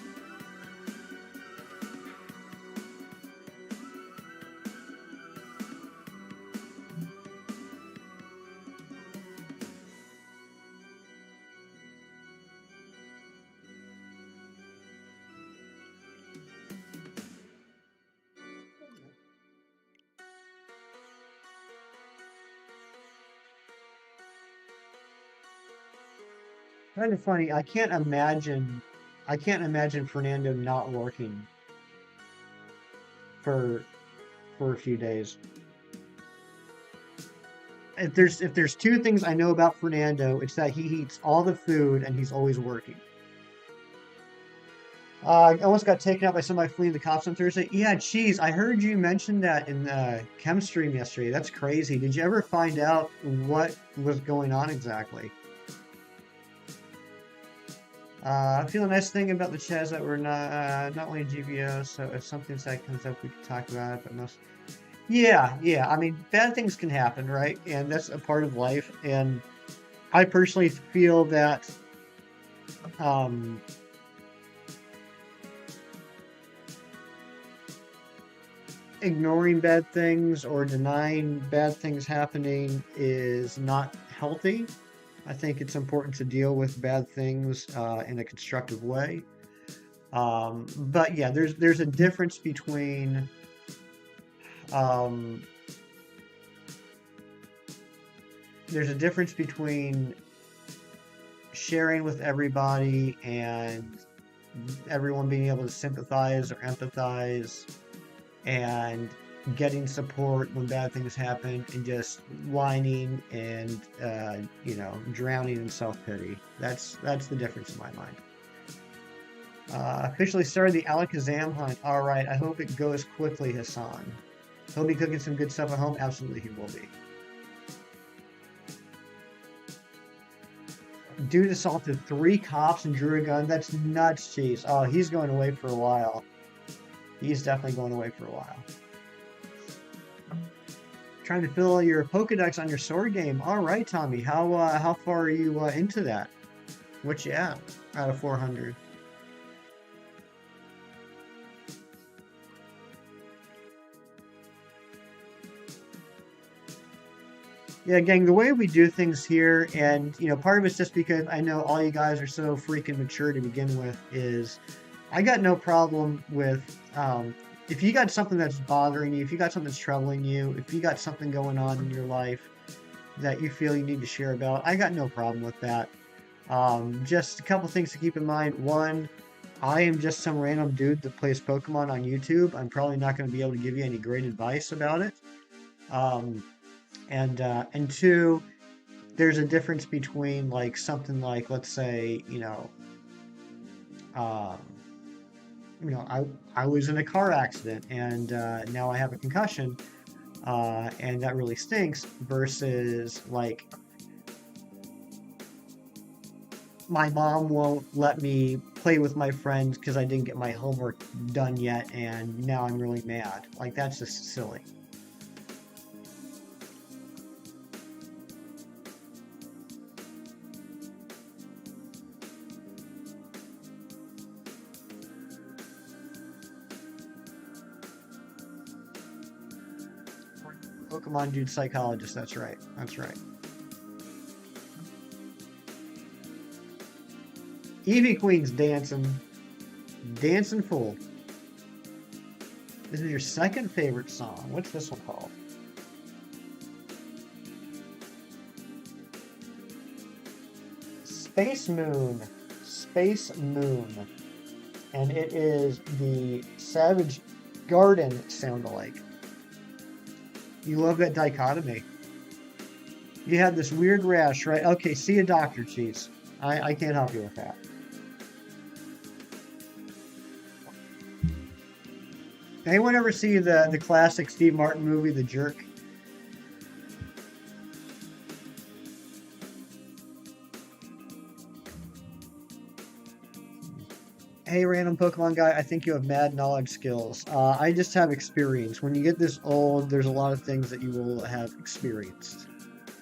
Kind of funny. I can't imagine Fernando not working for a few days. If there's two things I know about Fernando, it's that he eats all the food and he's always working. I almost got taken out by somebody fleeing the cops on Thursday. Yeah, geez, I heard you mention that in the chem stream yesterday. That's crazy. Did you ever find out what was going on exactly? I feel a nice thing about the Chaz that we're not only GBO, so if something sad comes up, we can talk about it. But most, yeah, yeah. I mean, bad things can happen, right? And that's a part of life. And I personally feel that um, ignoring bad things or denying bad things happening is not healthy. I think it's important to deal with bad things in a constructive way. But yeah, there's a difference between um, there's a difference between sharing with everybody and everyone being able to sympathize or empathize and getting support when bad things happen and just whining and drowning in self-pity. That's the difference in my mind. Officially started the Alakazam hunt. All right, I hope it goes quickly, Hassan. He'll be cooking some good stuff at home. Absolutely, he will be. Dude assaulted 3 cops and drew a gun. That's nuts, jeez. Oh, he's going away for a while. He's definitely going away for a while. Trying to fill your Pokedex on your sword game. All right, Tommy. How far are you into that? What you at out of 400? Yeah, gang, the way we do things here, and part of it's just because I know all you guys are so freaking mature to begin with, is I got no problem with if you got something that's bothering you, if you got something that's troubling you, if you got something going on in your life that you feel you need to share about, I got no problem with that. Just a couple things to keep in mind. One, I am just some random dude that plays Pokemon on YouTube. I'm probably not going to be able to give you any great advice about it. Um, and two, there's a difference between like something like, let's say, um, I was in a car accident and now I have a concussion, and that really stinks. Versus like my mom won't let me play with my friends because I didn't get my homework done yet, and now I'm really mad. Like that's just silly. Pokemon dude psychologist. That's right. That's right. Eevee Queen's dancing, dancing full. This is your second favorite song. What's this one called? Space Moon. Space Moon. And it is the Savage Garden sound-alike. You love that dichotomy. You had this weird rash, right? Okay, see a doctor, Cheese. I can't help you with that. Anyone ever see the classic Steve Martin movie, The Jerk? Hey, random Pokemon guy, I think you have mad knowledge skills. I just have experience. When you get this old, there's a lot of things that you will have experienced.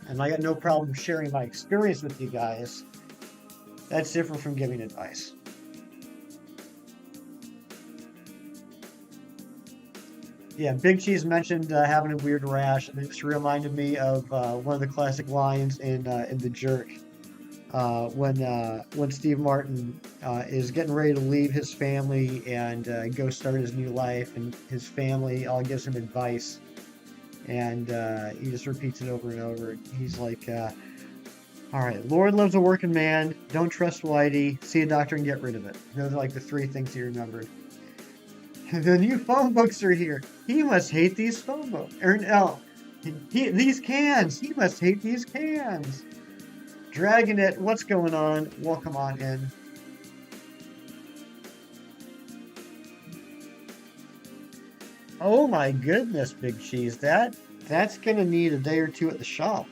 And I got no problem sharing my experience with you guys. That's different from giving advice. Yeah, Big Cheese mentioned having a weird rash, and it just reminded me of one of the classic lines in The Jerk, when Steve Martin is getting ready to leave his family and go start his new life, and his family all gives him advice, and he just repeats it over and over. He's like, "All right, Lord loves a working man. Don't trust Whitey. See a doctor and get rid of it." Those are like the three things he remembered. The new phone books are here. He must hate these phone books. Or no, these cans. He must hate these cans. Dragonet, what's going on? Welcome on in. Oh my goodness, Big Cheese. That's gonna need a day or two at the shop.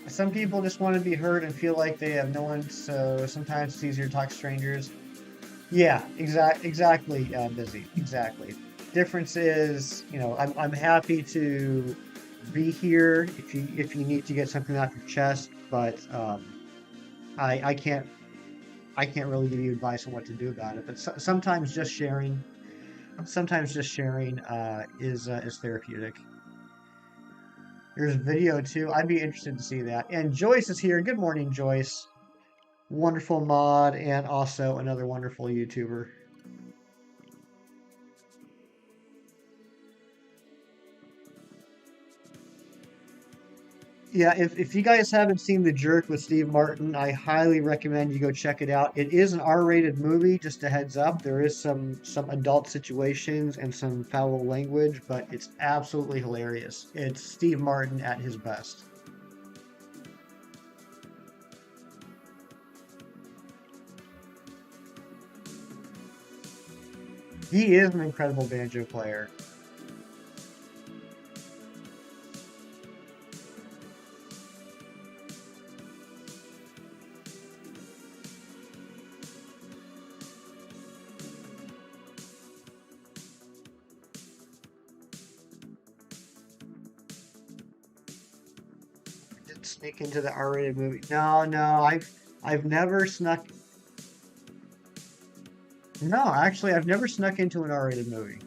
Some people just want to be heard and feel like they have no one, so sometimes it's easier to talk to strangers. Yeah, exactly, Busy. Exactly. Difference is, I'm happy to be here if you need to get something off your chest, but I can't really give you advice on what to do about it. But sometimes just sharing is therapeutic. There's video too. I'd be interested to see that. And Joyce is here. Good morning, Joyce. Wonderful mod and also another wonderful YouTuber. Yeah, if you guys haven't seen The Jerk with Steve Martin, I highly recommend you go check it out. It is an R-rated movie, just a heads up. There is some adult situations and some foul language, but it's absolutely hilarious. It's Steve Martin at his best. He is an incredible banjo player. Didn't sneak into the R-rated movie. No, I've never snuck. No, actually, I've never snuck into an R-rated movie.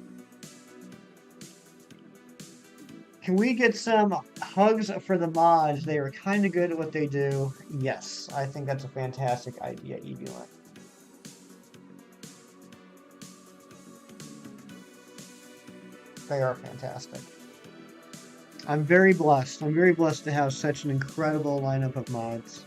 Can we get some hugs for the mods? They are kind of good at what they do. Yes, I think that's a fantastic idea, Evie. They are fantastic. I'm very blessed. I'm very blessed to have such an incredible lineup of mods.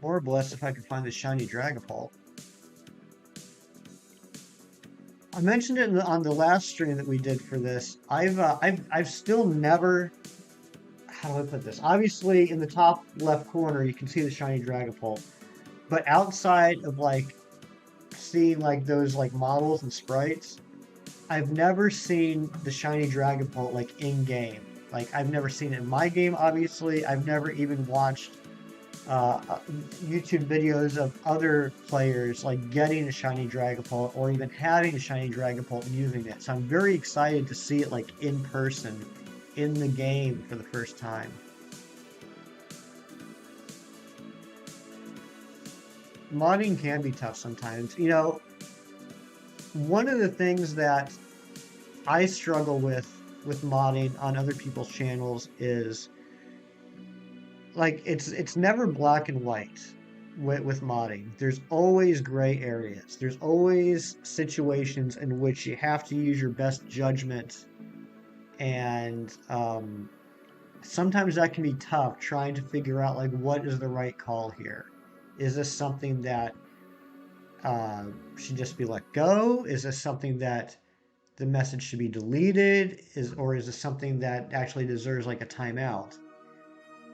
More blessed if I could find the shiny Dragapult. I mentioned it on the last stream that we did for this. I've still never. How do I put this? Obviously, in the top left corner, you can see the shiny Dragapult, but outside of like seeing like those like models and sprites, I've never seen the shiny Dragapult like in game. Like I've never seen it in my game. Obviously, I've never even watched YouTube videos of other players like getting a shiny Dragapult or even having a shiny Dragapult and using it. So I'm very excited to see it like in person in the game for the first time. Modding can be tough sometimes. One of the things that I struggle with modding on other people's channels is like it's never black and white with modding. There's always gray areas. There's always situations in which you have to use your best judgment, and sometimes that can be tough trying to figure out like what is the right call here. Is this something that uh, should just be let go? Is this something that the message should be deleted? Or is this something that actually deserves like a timeout?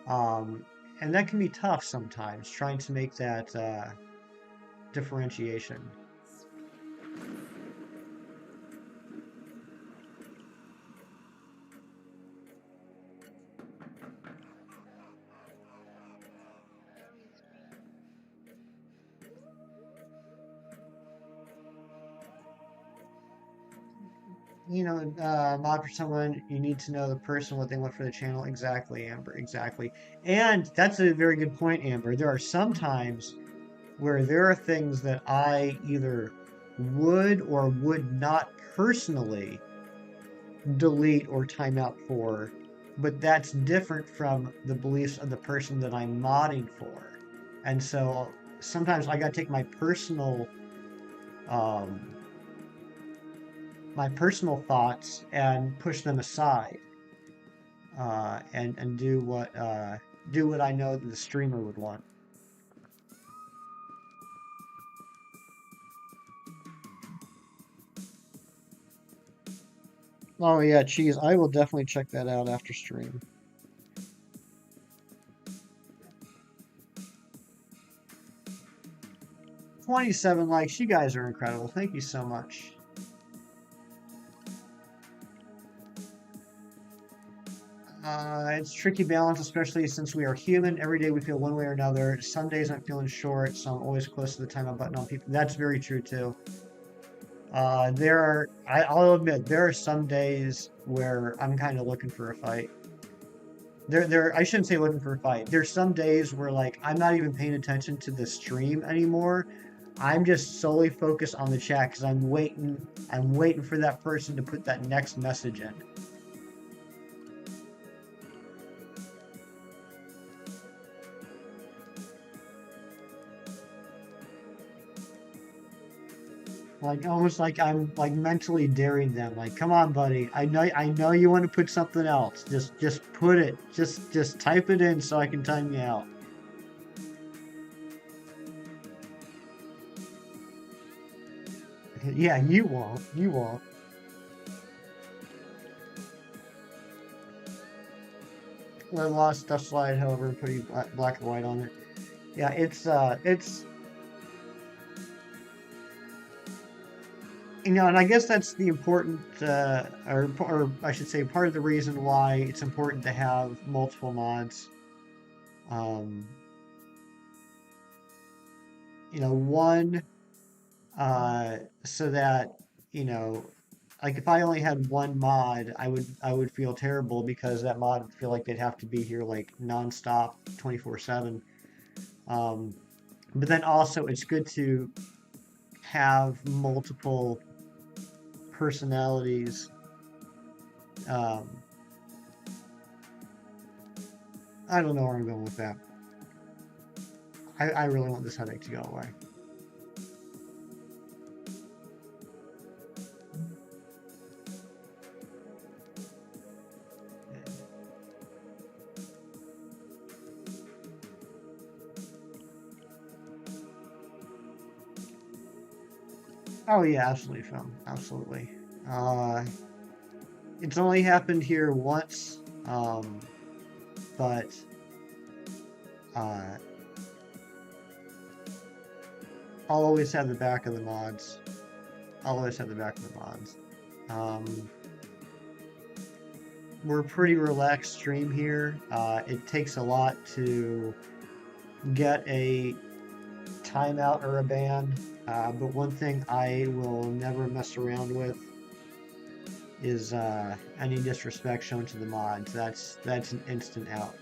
Um, and that can be tough sometimes, trying to make that differentiation. Mod for someone, you need to know the person, what they want for the channel. Exactly, Amber, exactly. And that's a very good point, Amber. There are some times where there are things that I either would or would not personally delete or timeout for, but that's different from the beliefs of the person that I'm modding for. And so sometimes I got to take um, my personal thoughts and push them aside, and do what I know that the streamer would want. Oh yeah, cheese. I will definitely check that out after stream. 27 likes. You guys are incredible. Thank you so much. It's tricky balance, especially since we are human. Every day we feel one way or another. Some days I'm feeling short, so I'm always close to the timeout button on people. That's very true too. I'll admit, there are some days where I'm kind of looking for a fight. I shouldn't say looking for a fight. There's some days where like I'm not even paying attention to the stream anymore. I'm just solely focused on the chat because I'm waiting for that person to put that next message in. Like almost like I'm like mentally daring them. Like, come on, buddy. I know you want to put something else. Just put it. Just type it in so I can time you out. Yeah, you won't. You won't. I lost stuff slide, however, putting black and white on it. Yeah, it's and I guess that's the important, or I should say, part of the reason why it's important to have multiple mods. Um, one, so that you know, like if I only had one mod, I would feel terrible because that mod would feel like they'd have to be here like nonstop, 24/7. Um, but then also, it's good to have multiple personalities. Um, I don't know where I'm going with that. I really want this headache to go away. Oh yeah, absolutely, film, absolutely. Uh, it's only happened here once, but uh, I'll always have the back of the mods. I'll always have the back of the mods. Um, we're a pretty relaxed stream here. It takes a lot to get a timeout or a ban, but one thing I will never mess around with is any disrespect shown to the mods. That's an instant out.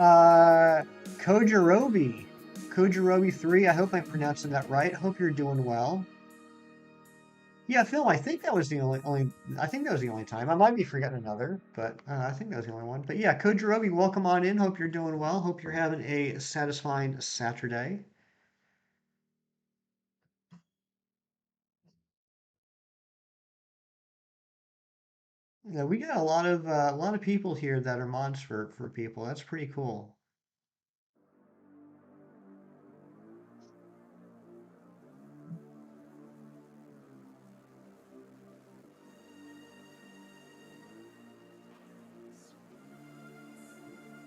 Uh, Kojirobi. Kojirobi 3. I hope I'm pronouncing that right. Hope you're doing well. Yeah, Phil, I think that was the only I think that was the only time. I might be forgetting another, but I think that was the only one. But yeah, Kojirobi, welcome on in. Hope you're doing well. Hope you're having a satisfying Saturday. Yeah, we got a lot of people here that are mods for people. That's pretty cool.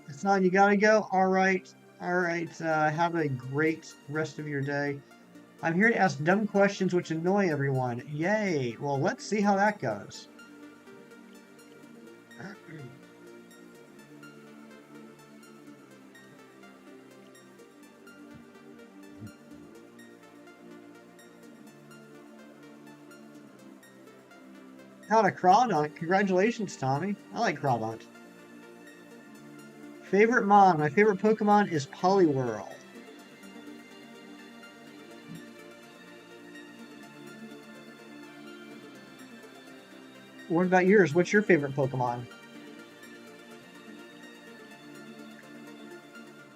It's not you gotta go. All right, all right. Have a great rest of your day. I'm here to ask dumb questions which annoy everyone. Yay! Well, let's see how that goes. Not a Crawdaunt. Congratulations, Tommy. I like Crawdaunt. Favorite mon. My favorite Pokemon is Poliwhirl. What about yours? What's your favorite Pokemon?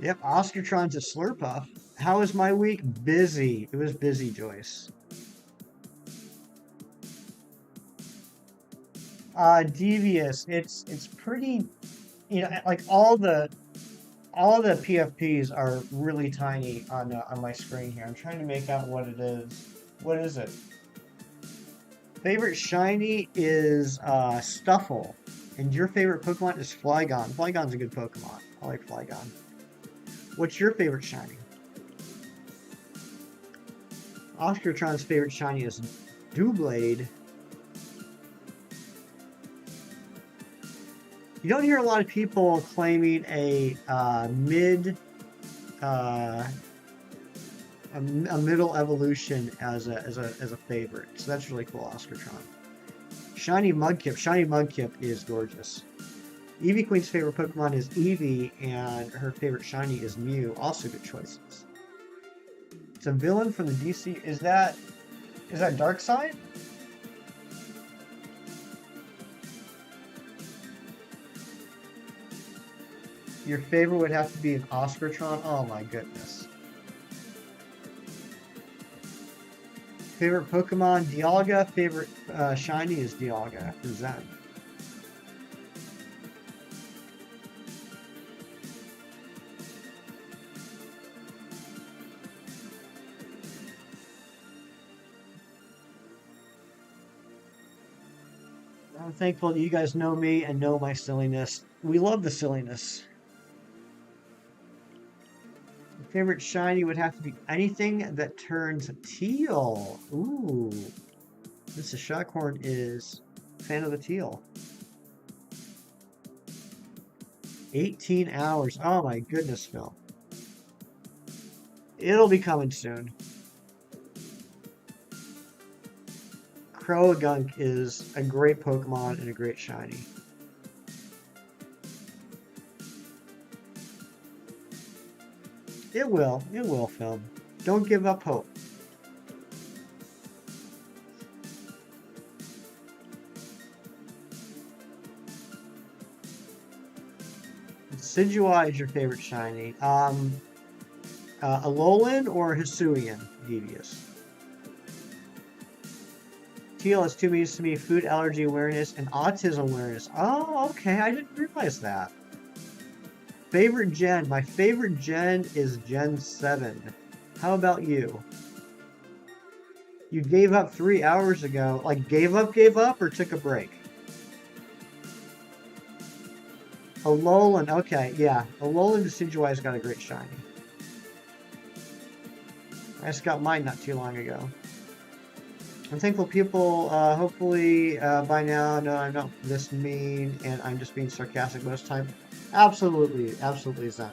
Yep, Oscartron's a Slurpuff. How was my week? Busy. It was busy, Joyce. Devious. It's pretty. You know, like all the PFPs are really tiny on my screen here. I'm trying to make out what it is. What is it? Favorite shiny is Stuffle, and your favorite Pokemon is Flygon. Flygon's a good Pokemon. I like Flygon. What's your favorite shiny? Oscartron's favorite shiny is Doublade. You don't hear a lot of people claiming uh, a middle evolution as a favorite. So that's really cool, Oscartron. Shiny Mudkip. Shiny Mudkip is gorgeous. Eevee Queen's favorite Pokemon is Eevee, and her favorite shiny is Mew. Also good choices. It's a villain from the DC. Is that Darkseid? Your favorite would have to be an Oscartron? Oh my goodness. Favorite Pokemon, Dialga. Favorite shiny is Dialga for Zen. I'm thankful that you guys know me and know my silliness. We love the silliness. Favorite shiny would have to be anything that turns teal. Ooh, Mr. Shockhorn is a fan of the teal. 18 hours. Oh my goodness, Phil. It'll be coming soon. Croagunk is a great Pokemon and a great shiny. It will, Phil. Don't give up hope. Decidueye is your favorite shiny. Alolan or Hisuian, Devious? Teal has two meanings to me: food allergy awareness and autism awareness. Oh, okay. I didn't realize that. Favorite gen. My favorite gen is Gen 7. How about you? You gave up 3 hours ago. Like, gave up, or took a break? Alolan. Okay, yeah. Alolan Decidueye's got a great shiny. I just got mine not too long ago. I'm thankful people, hopefully, by now know I'm not this mean and I'm just being sarcastic most time. Absolutely, absolutely, Zen.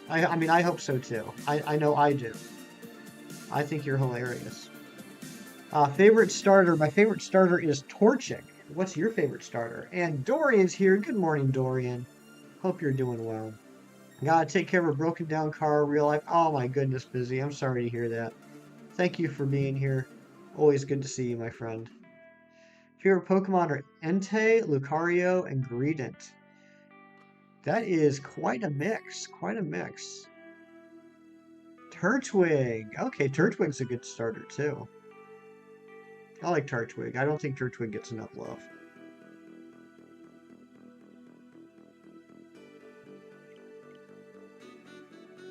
I mean, I hope so too. I know I do. I think you're hilarious. Favorite starter. My favorite starter is Torchic. What's your favorite starter? And Dorian's here. Good morning, Dorian. Hope you're doing well. Gotta take care of a broken down car, real life. Oh my goodness, Busy. I'm sorry to hear that. Thank you for being here. Always good to see you, my friend. Favorite Pokemon are Entei, Lucario, and Greedent. That is quite a mix. Quite a mix. Turtwig. Okay, Turtwig's a good starter too. I like Turtwig. I don't think Turtwig gets enough love.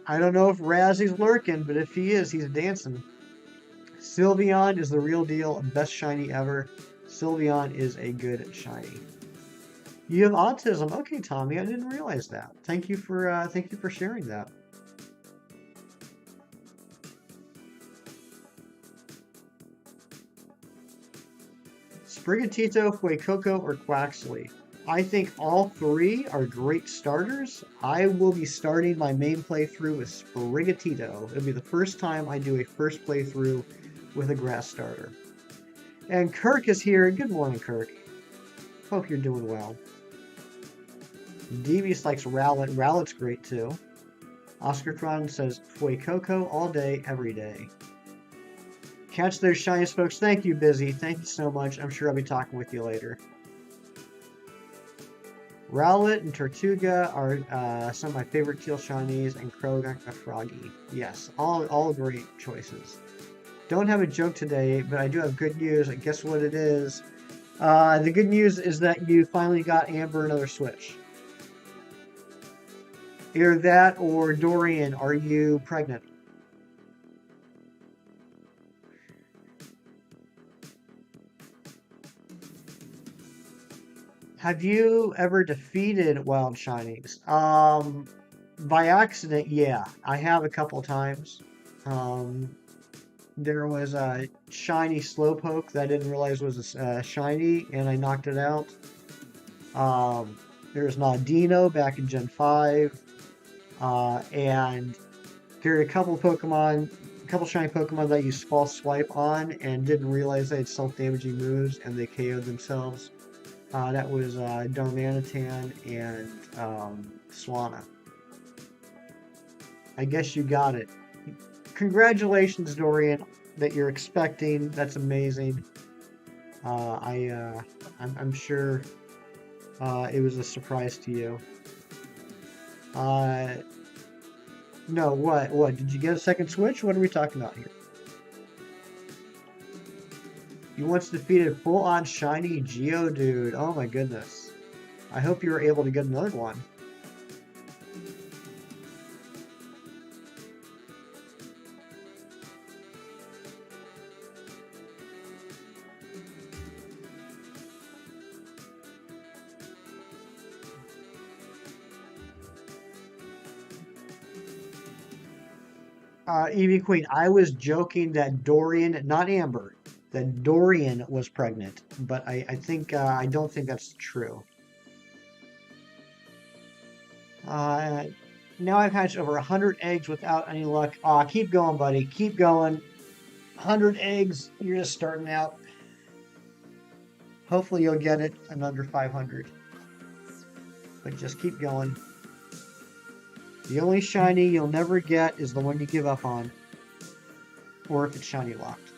I don't know if Razzy's lurking, but if he is, he's dancing. Sylveon is the real deal, best shiny ever. Sylveon is a good shiny. You have autism. Okay, Tommy, I didn't realize that. Thank you for sharing that. Sprigatito, Fuecoco, or Quaxley. I think all three are great starters. I will be starting my main playthrough with Sprigatito. It'll be the first time I do a first playthrough with a grass starter. And Kirk is here. Good morning, Kirk. Hope you're doing well. Devious likes Rowlet. Rowlet's great too. Oscartron says Fuecoco all day, every day. Catch those shiniest folks. Thank you, Busy. Thank you so much. I'm sure I'll be talking with you later. Rowlet and Tortuga are some of my favorite teal shinies, and Croagunk and Froggy. Yes, all great choices. Don't have a joke today, but I do have good news. And guess what it is? The good news is that you finally got Amber another Switch. Either that or Dorian, are you pregnant? Have you ever defeated Wild Shinies? By accident, yeah. I have a couple times. Um, there was a shiny Slowpoke that I didn't realize was a shiny, and I knocked it out. There's Naudino back in Gen 5. And there are a couple Pokemon, a couple shiny Pokemon that I used False Swipe on and didn't realize they had self-damaging moves and they KO'd themselves. That was Darmanitan and Swanna. I guess you got it. Congratulations, Dorian, that you're expecting. That's amazing. I'm sure it was a surprise to you. No, what? What? Did you get a second Switch? What are we talking about here? You once defeated full-on shiny Geodude. Oh my goodness. I hope you were able to get another one. Evie Queen, I was joking that Dorian, not Amber, that Dorian was pregnant, but I don't think that's true. Uh, Now I've hatched over 100 eggs without any luck. Aw, keep going, buddy. Keep going. 100 eggs. You're just starting out. Hopefully you'll get it in under 500. But just keep going. The only shiny you'll never get is the one you give up on. Or if it's shiny locked.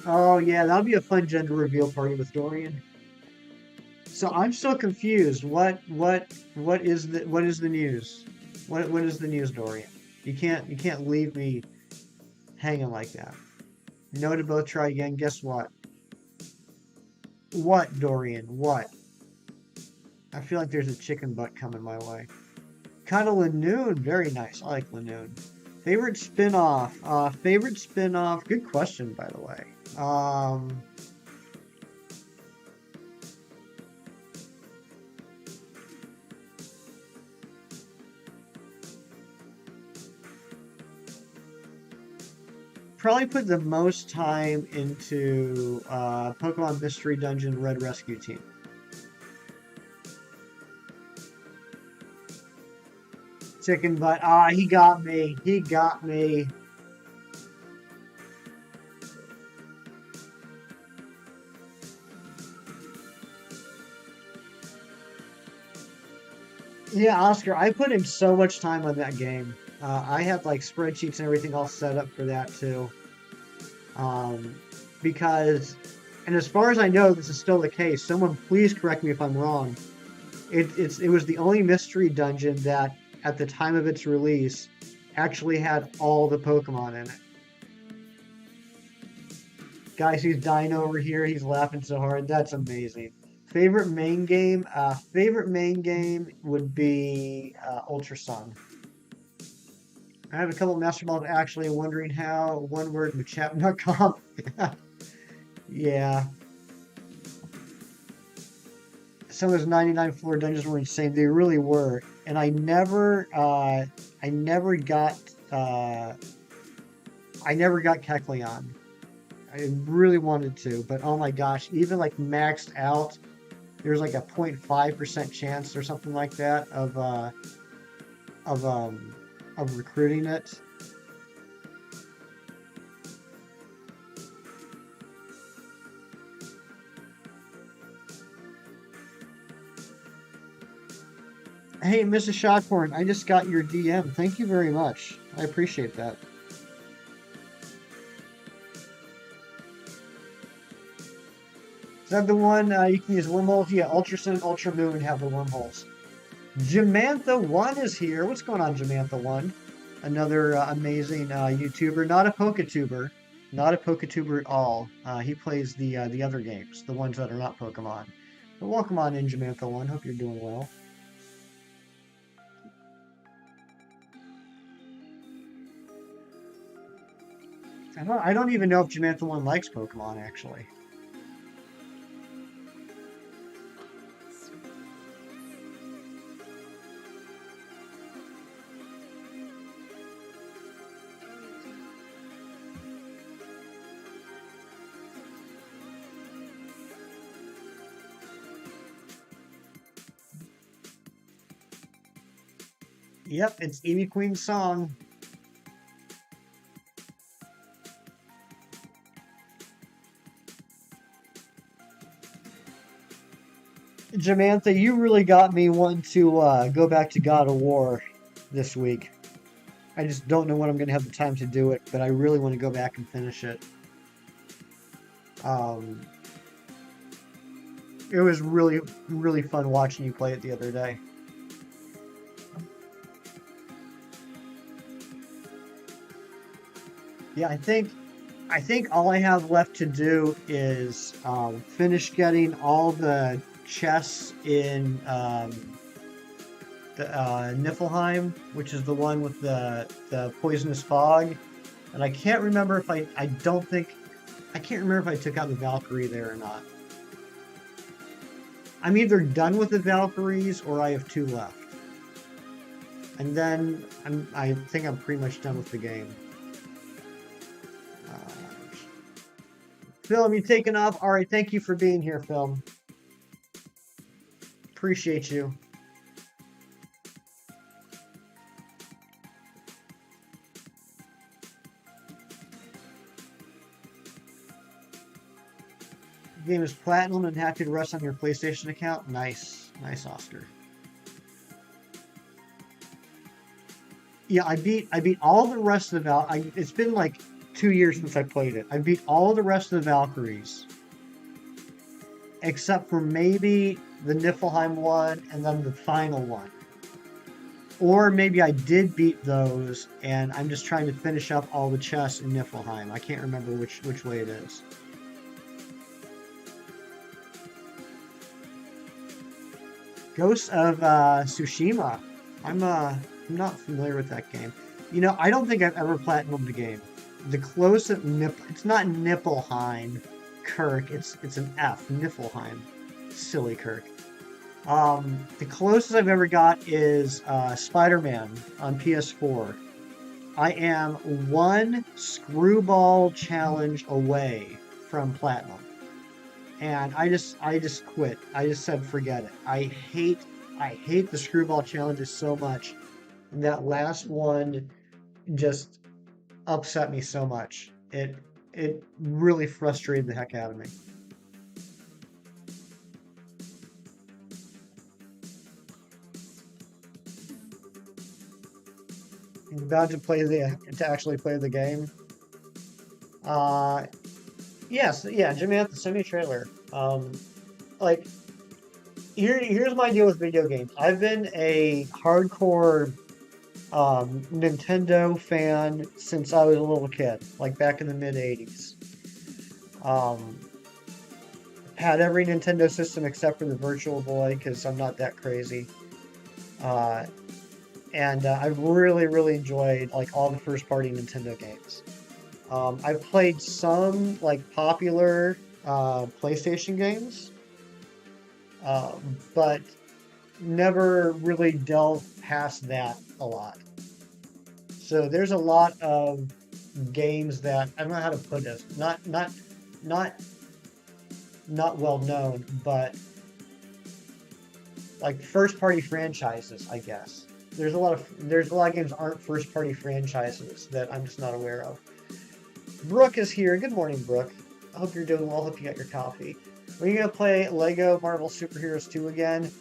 Oh yeah, that'll be a fun gender reveal party with Dorian. So I'm still confused. What is the news? What is the news, Dorian? You can't leave me hanging like that. No to both try again. Guess what? What, Dorian? What? I feel like there's a chicken butt coming my way. Kind of Lanoon. Very nice. I like Lanoon. Favorite spin-off? Favorite spin-off? Good question, by the way. Probably put the most time into Pokemon Mystery Dungeon Red Rescue Team. Chicken butt. Ah, he got me. He got me. Yeah, Oscar, I put in so much time on that game. I had like spreadsheets and everything all set up for that too. Um, because, and as far as I know, this is still the case. Someone please correct me if I'm wrong. It was the only mystery dungeon that, at the time of its release, actually had all the Pokemon in it. Guys, he's dying over here. He's laughing so hard. That's amazing. Favorite main game? Favorite main game would be Ultra Sun. I have a couple of Master Balls actually wondering how one word Machamp.com. Yeah, some of those 99 floor dungeons were insane. They really were, and I never got, uh, I never got Kecleon. I really wanted to, but oh my gosh, even like maxed out, there's like a 0.5% chance or something like that of um of recruiting it. Hey, Mrs. Shockhorn, I just got your DM. Thank you very much. I appreciate that. Is that the one you can use wormholes? Yeah, Ultra Sun, Ultra Moon have the wormholes. Jamantha1 is here. What's going on, Jamantha1? Another amazing YouTuber, not a Poketuber, not a Poketuber at all. He plays the other games, the ones that are not Pokemon. But welcome on in, Jamantha1. Hope you're doing well. I don't even know if Jamantha1 likes Pokemon actually. Yep, it's Eevee Queen's song. Jamantha, you really got me wanting to go back to God of War this week. I just don't know when I'm going to have the time to do it, but I really want to go back and finish it. Um, it was really, really fun watching you play it the other day. Yeah, I think all I have left to do is finish getting all the chests in the Niflheim, which is the one with the poisonous fog. And I can't remember if I don't think I can't remember if I took out the Valkyrie there or not. I'm either done with the Valkyries or I have two left. And then I think I'm pretty much done with the game. Uh, Film, you taking off? All right, thank you for being here, Film. Appreciate you. The game is platinum and happy to rest on your PlayStation account. Nice, nice, Oscar. Yeah, I beat all the rest of the it's been like 2 years since I played it. I beat all the rest of the Valkyries, except for maybe the Niflheim one and then the final one. Or maybe I did beat those and I'm just trying to finish up all the chests in Niflheim. I can't remember which way it is. Ghost of Tsushima. I'm not familiar with that game. You know, I don't think I've ever platinumed a game. The closest it's not Niflheim, Kirk. It's an F, Niflheim. Silly Kirk. The closest I've ever got is Spider-Man on PS4. I am one screwball challenge away from platinum, and I just quit. I just said forget it. I hate the screwball challenges so much. And that last one just upset me so much. It really frustrated the heck out of me. about to actually play the game. Uh, yes, yeah, Jamantha, send me a trailer. Like here's my deal with video games. I've been a hardcore Nintendo fan since I was a little kid, like back in the mid '80s. Um, had every Nintendo system except for the Virtual Boy because I'm not that crazy. Uh, and I've really enjoyed like all the first party Nintendo games. I've played some like popular PlayStation games, but never really delved past that a lot. So there's a lot of games that I don't know how to put this. Not not well known, but like first party franchises, I guess. There's a lot of games that aren't first party franchises that I'm just not aware of. Brooke is here. Good morning, Brooke. I hope you're doing well. Hope you got your coffee. Are you gonna play Lego Marvel Superheroes 2 again?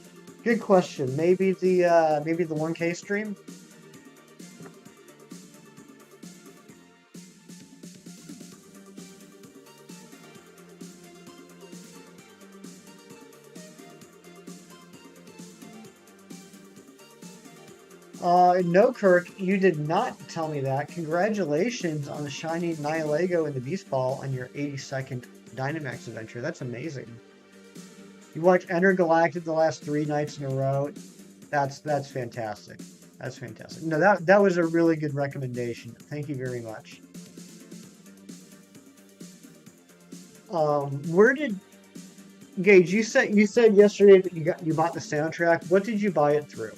Good question. Maybe the 1K stream. No, Kirk, you did not tell me that. Congratulations on the shiny Nihilego and the Beast Ball on your 82nd Dynamax adventure. That's amazing. You watched Enter Galactic the last 3 nights in a row. That's fantastic. That's fantastic. No, that was a really good recommendation. Thank you very much. Where did Gage? You said yesterday that you bought the soundtrack. What did you buy it through?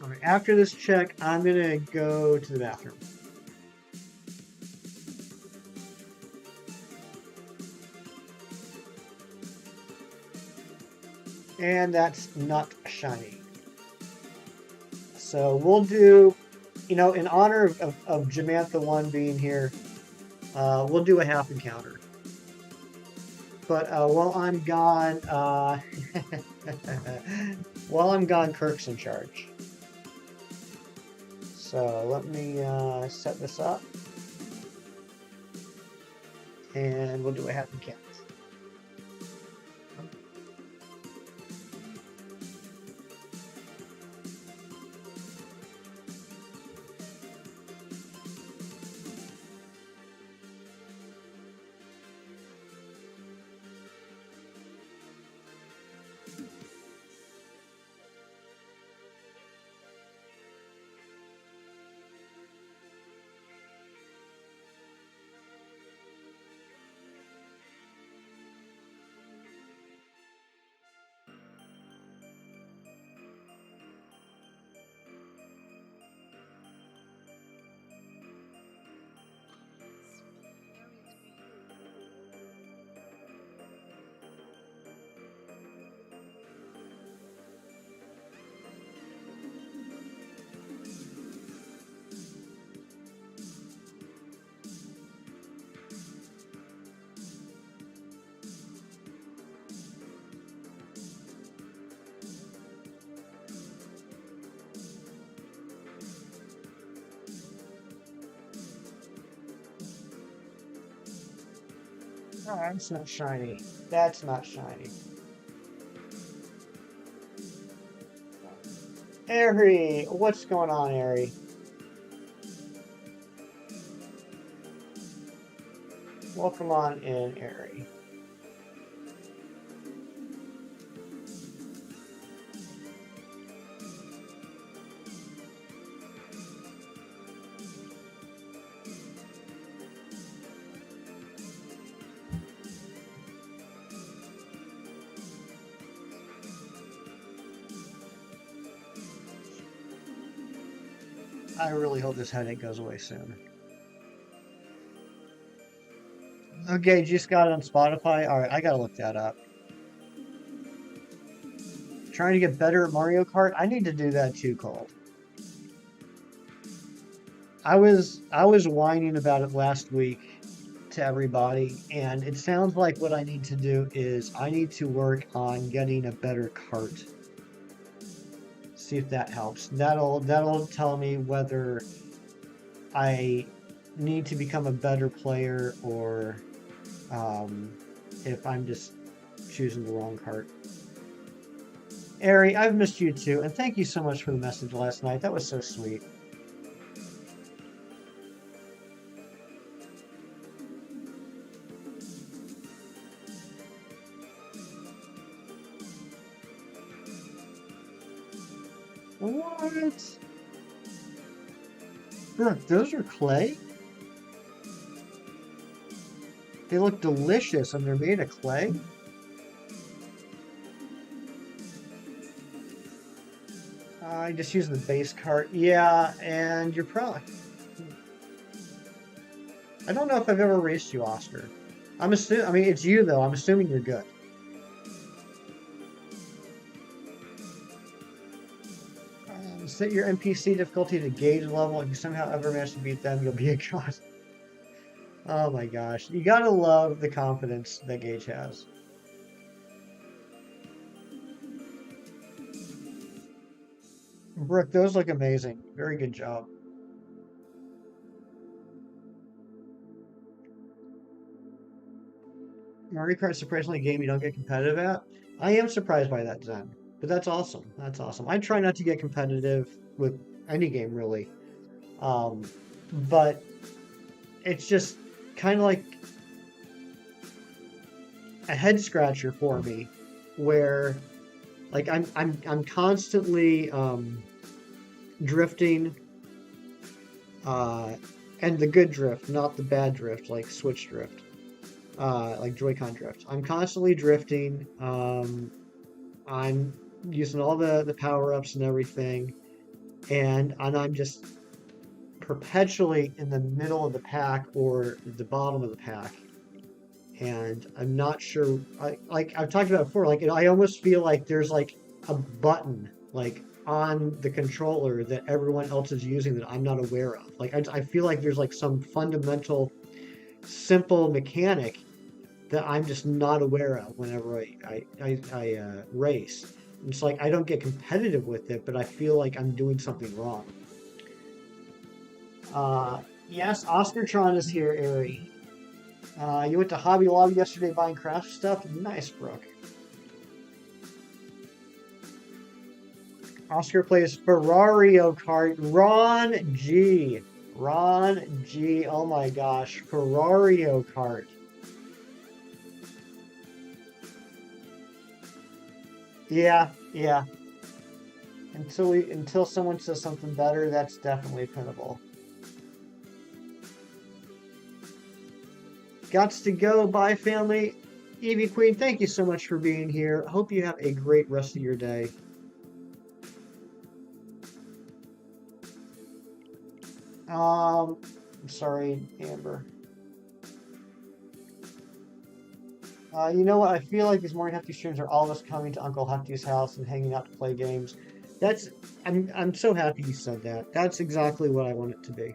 All right, after this check, I'm gonna go to the bathroom. And that's not shiny. So we'll do, in honor of Jamantha 1 being here, we'll do a half encounter. But while I'm gone, while I'm gone, Kirk's in charge. So let me set this up. And we'll do a half encounter. Oh, that's not shiny. That's not shiny. Ari, what's going on, Ari? Welcome on in, Ari. I really hope this headache goes away soon. Okay, just got it on Spotify. All right, I gotta look that up. Trying to get better at Mario Kart. I need to do that too, Cole. I was whining about it last week to everybody, and it sounds like what I need to do is I need to work on getting a better cart. See if that helps. That'll tell me whether I need to become a better player or um, if I'm just choosing the wrong cart. Ari, I've missed you too, and thank you so much for the message last night. That was so sweet. What? Look, those are clay? They look delicious and they're made of clay? I just using the base cart. Yeah, and you're probably. I don't know if I've ever raced you, Oscar. I'm assuming. I mean, it's you though. I'm assuming you're good. Set your NPC difficulty to gauge level. If you somehow ever manage to beat them, you'll be a god. Oh my gosh, you gotta love the confidence that Gage has. Brooke, those look amazing. Very good job. Mario Kart surprisingly a game you don't get competitive at. I am surprised by that, Zen. But that's awesome. That's awesome. I try not to get competitive with any game really. Um, but it's just kind of like a head scratcher for me where like I'm constantly drifting uh and the good drift, not the bad drift like Switch drift. Like Joy-Con drift. I'm constantly drifting. I'm using all the power-ups and everything, and I'm just perpetually in the middle of the pack or the bottom of the pack. And I'm not sure. Like I've talked about before. Like I almost feel like there's like a button like on the controller that everyone else is using that I'm not aware of. Like I feel like there's like some fundamental, simple mechanic that I'm just not aware of whenever I race. It's like I don't get competitive with it, but I feel like I'm doing something wrong. Yes, Oscartron is here, Ari. You went to Hobby Lobby yesterday buying craft stuff? Nice, Brooke. Oscar plays Ferrario Kart. Ron G. Ron G. Oh my gosh. Ferrario Kart. Yeah, yeah. Until someone says something better, that's definitely pinnable. Gots to go. Bye, family. Evie Queen, thank you so much for being here. Hope you have a great rest of your day. I'm sorry, Amber. You know what? I feel like these morning hefty streams are all of us coming to Uncle Hefty's house and hanging out to play games. That's I'm so happy you said that. That's exactly what I want it to be.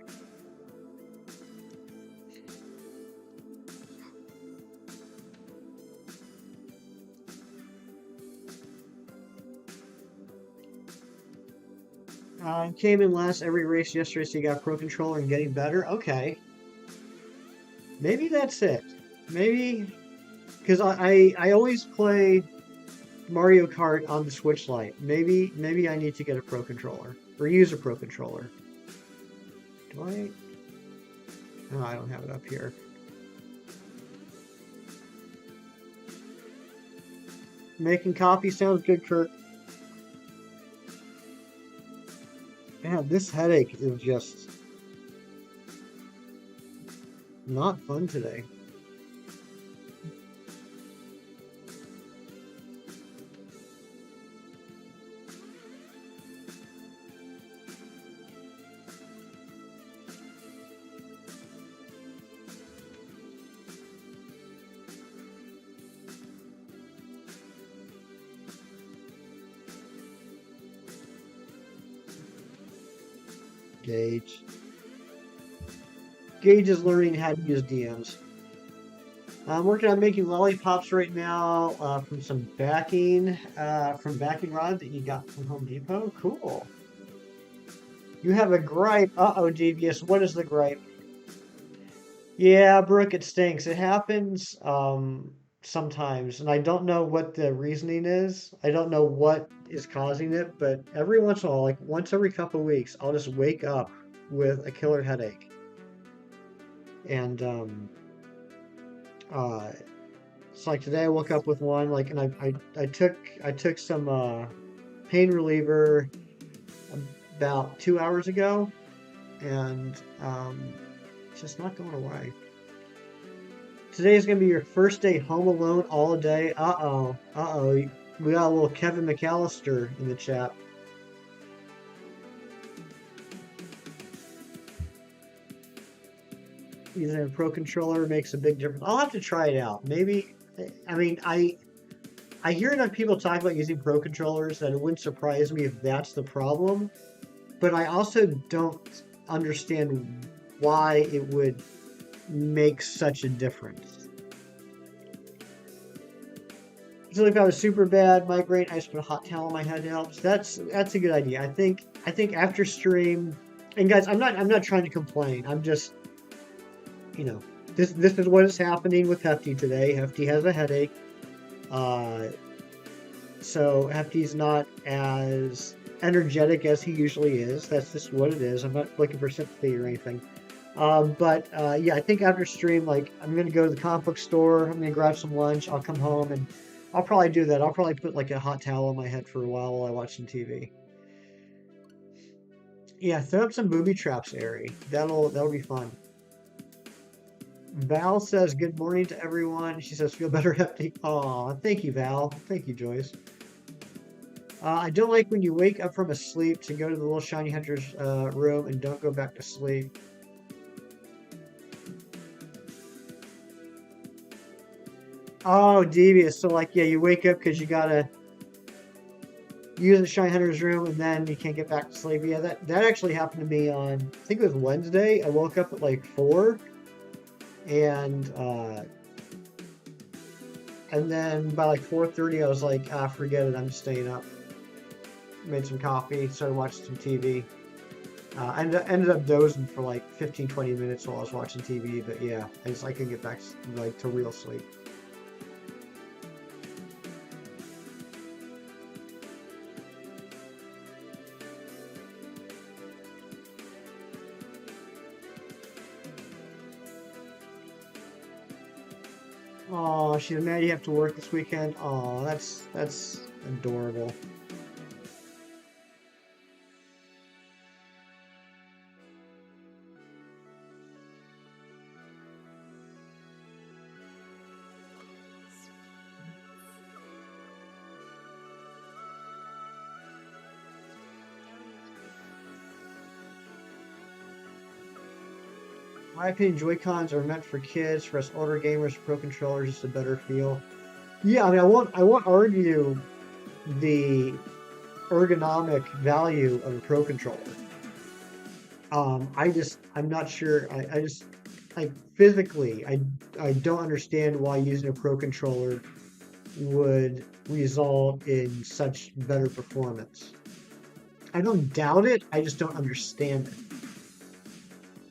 Came in last every race yesterday, so you got Pro Controller and getting better. Okay, maybe that's it. Maybe because I always play Mario Kart on the Switch Lite. Maybe I need to get a Pro Controller or use a Pro Controller. Do I? Oh, I don't have it up here. Making coffee sounds good, Kurt. Man, this headache is just not fun today. Gage. Gage is learning how to use DMs. I'm working on making lollipops right now from backing rod that you got from Home Depot. Cool. You have a gripe. Uh-oh, Devious. What is the gripe? Yeah, Brooke, it stinks. It happens sometimes, and I don't know what the reasoning is. I don't know what is causing it, but every once in a while, like once every couple of weeks, I'll just wake up with a killer headache. And uh, it's like today I woke up with one, like, and I took some pain reliever about 2 hours ago, and it's just not going away. Today is gonna be your first day home alone all day. Uh-oh. Uh-oh. We got a little Kevin McAllister in the chat. Using a Pro controller makes a big difference. I'll have to try it out. Maybe, I mean, I hear enough people talk about using Pro controllers that it wouldn't surprise me if that's the problem. But I also don't understand why it would make such a difference. So if I was super bad migraine, I just put a hot towel on my head. Helps. That's a good idea. I think after stream, and guys, I'm not trying to complain. I'm just, you know, this is what is happening with Hefty today. Hefty has a headache. Uh, so Hefty's not as energetic as he usually is. That's just what it is. I'm not looking for sympathy or anything. But yeah, I think after stream, like I'm gonna go to the comic book store. I'm gonna grab some lunch. I'll come home and I'll probably do that. I'll probably put like a hot towel on my head for a while I watch some TV. Yeah, throw up some booby traps, Ari. That'll be fun. Val says good morning to everyone. She says feel better, Hefty. Aw, thank you, Val. Thank you, Joyce. I don't like when you wake up from a sleep to go to the little shiny hunter's room and don't go back to sleep. Oh, devious. So like, yeah, you wake up because you gotta use the shiny hunter's room and then you can't get back to sleep. Yeah, that actually happened to me on, I think it was Wednesday. I woke up at like 4 and then by like 4:30 I was like, forget it, I'm just staying up. Made some coffee, started watching some TV. I ended up dozing for like 15-20 minutes while I was watching TV, but yeah, I couldn't get back like to real sleep. Oh, she's mad you have to work this weekend. Oh, that's adorable. My opinion, Joy-Cons are meant for kids. For us older gamers, Pro controllers just a better feel. Yeah, I mean, I won't argue the ergonomic value of a Pro controller. I'm not sure. I physically, I don't understand why using a Pro controller would result in such better performance. I don't doubt it. I just don't understand it.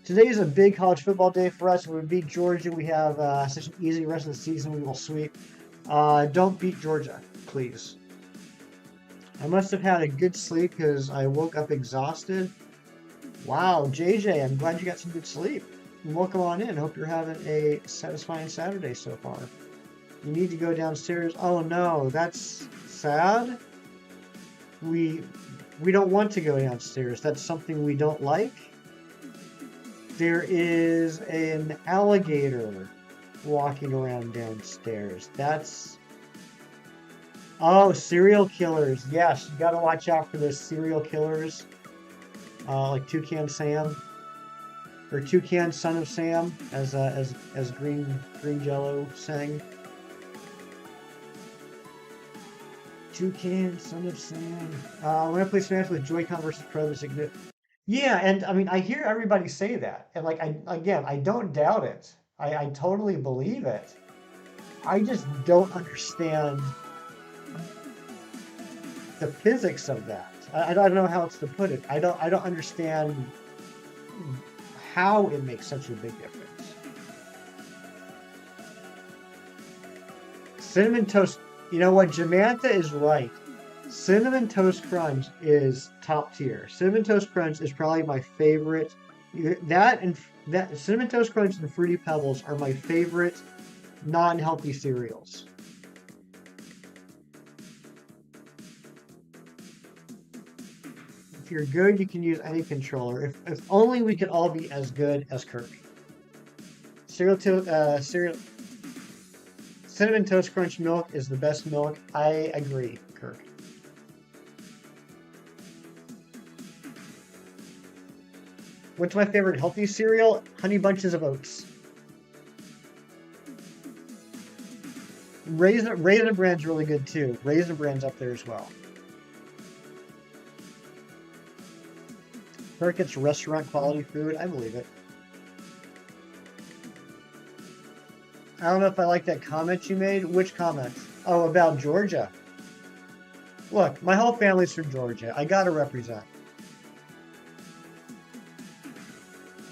Today is a big college football day for us. When we beat Georgia, we have such an easy rest of the season. We will sweep. Don't beat Georgia, please. I must have had a good sleep because I woke up exhausted. Wow, JJ, I'm glad you got some good sleep. Welcome on in. Hope you're having a satisfying Saturday so far. You need to go downstairs. Oh no, that's sad. We don't want to go downstairs. That's something we don't like. There is an alligator walking around downstairs. That's... Oh, serial killers. Yes, you gotta watch out for those serial killers. Like Toucan Sam. Or Toucan Son of Sam, as Green Jello sang. Toucan Son of Sam. When I play Smash with Joy-Con versus Pro, Yeah, and I mean, I hear everybody say that, and like, I don't doubt it. I totally believe it. I just don't understand the physics of that. I don't know how else to put it. I don't understand how it makes such a big difference. Cinnamon toast. You know what? Jamantha is right. Cinnamon Toast Crunch is top tier. Cinnamon Toast Crunch is probably my favorite. That and that Cinnamon Toast Crunch and Fruity Pebbles are my favorite non-healthy cereals. If you're good, you can use any controller. If only we could all be as good as Kirby. Cereal Cinnamon Toast Crunch milk is the best milk. I agree, Kirk. What's my favorite healthy cereal? Honey Bunches of Oats. Raisin Bran's really good too. Raisin Bran's up there as well. Kirk gets restaurant quality food. I believe it. I don't know if I like that comment you made. Which comment? Oh, about Georgia. Look, my whole family's from Georgia. I gotta represent.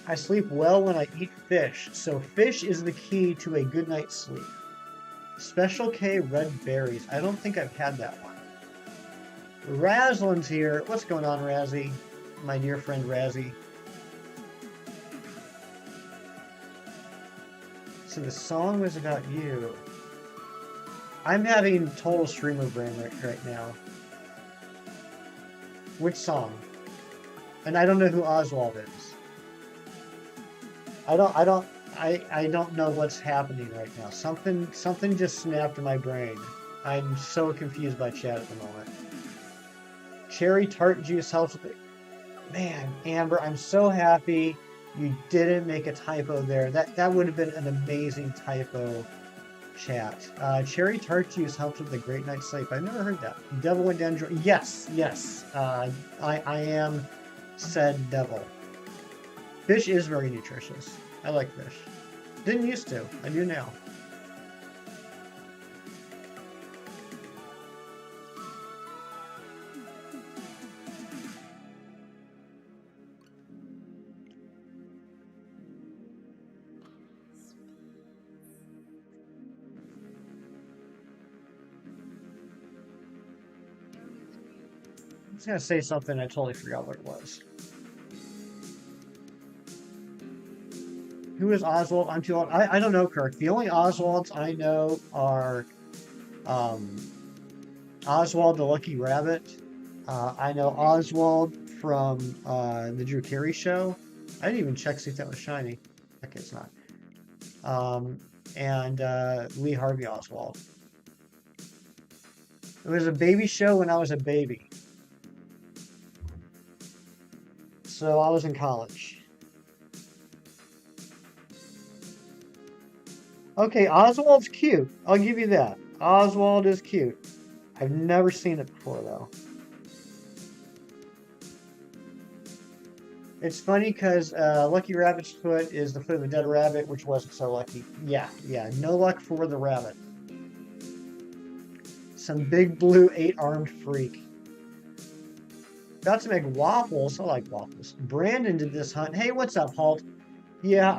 I sleep well when I eat fish, so fish is the key to a good night's sleep. Special K red berries. I don't think I've had that one. Razlin's here. What's going on, Razzie? My dear friend Razzie. So the song was about you. I'm having total streamer brain right now. Which song? And I don't know who Oswald is. I don't know what's happening right now. Something just snapped in my brain. I'm so confused by chat at the moment. Cherry tart juice helps with it. Man, Amber, I'm so happy you didn't make a typo there. That would have been an amazing typo, chat. Cherry tart juice helps with a great night's sleep. I've never heard that. Devil and Dendron. Yes. I am said devil. Fish is very nutritious. I like fish. Didn't used to. I do now. I was gonna say something. I totally forgot what it was. Who is Oswald? I'm too old. I don't know, Kirk. The only Oswalds I know are um, Oswald the Lucky Rabbit. I know Oswald from the Drew Carey Show. I didn't even check to see if that was shiny. Okay, it's not. And Lee Harvey Oswald. It was a baby show when I was a baby. So I was in college. Okay, Oswald's cute. I'll give you that. Oswald is cute. I've never seen it before, though. It's funny because Lucky Rabbit's foot is the foot of a dead rabbit, which wasn't so lucky. Yeah, no luck for the rabbit. Some big blue 8-armed freak. About to make waffles. I like waffles. Brandon did this hunt. Hey, what's up, Halt? Yeah,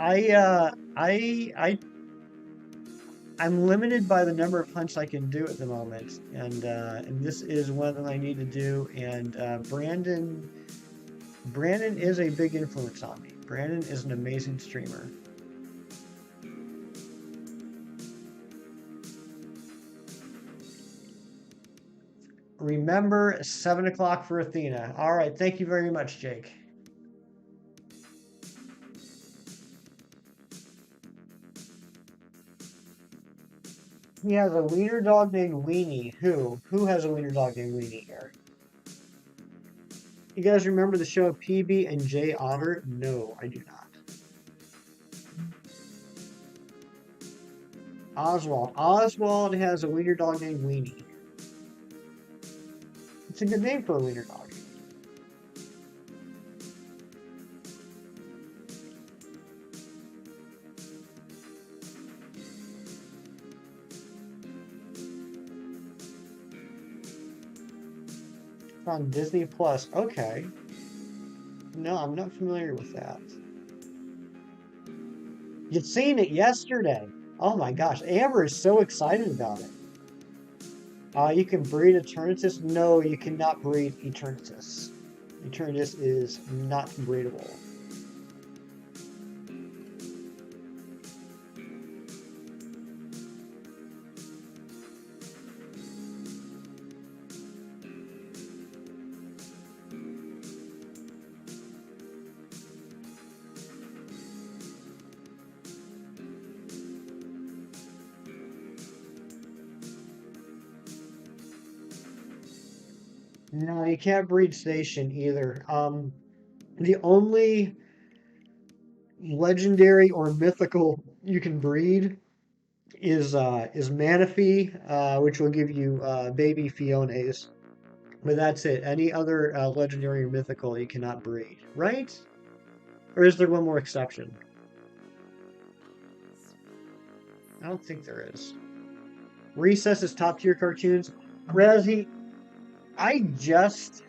I'm limited by the number of hunts I can do at the moment, and this is one of them I need to do. And Brandon is a big influence on me. Brandon is an amazing streamer. Remember 7 o'clock for Athena. All right, thank you very much, Jake. He has a wiener dog named Weenie. Who has a wiener dog named Weenie here? You guys remember the show PB and J Otter? No, I do not. Oswald. Oswald has a wiener dog named Weenie. It's a good name for a wiener dog. It's on Disney Plus. Okay. No, I'm not familiar with that. You'd seen it yesterday. Oh my gosh, Amber is so excited about it. You can breed Eternatus. No, you cannot breed Eternatus. Eternatus is not breedable. No, you can't breed Station either. The only legendary or mythical you can breed is Manaphy, which will give you baby Fiones. But that's it. Any other legendary or mythical you cannot breed, right? Or is there one more exception? I don't think there is. Recess is top tier cartoons. Razzie, I just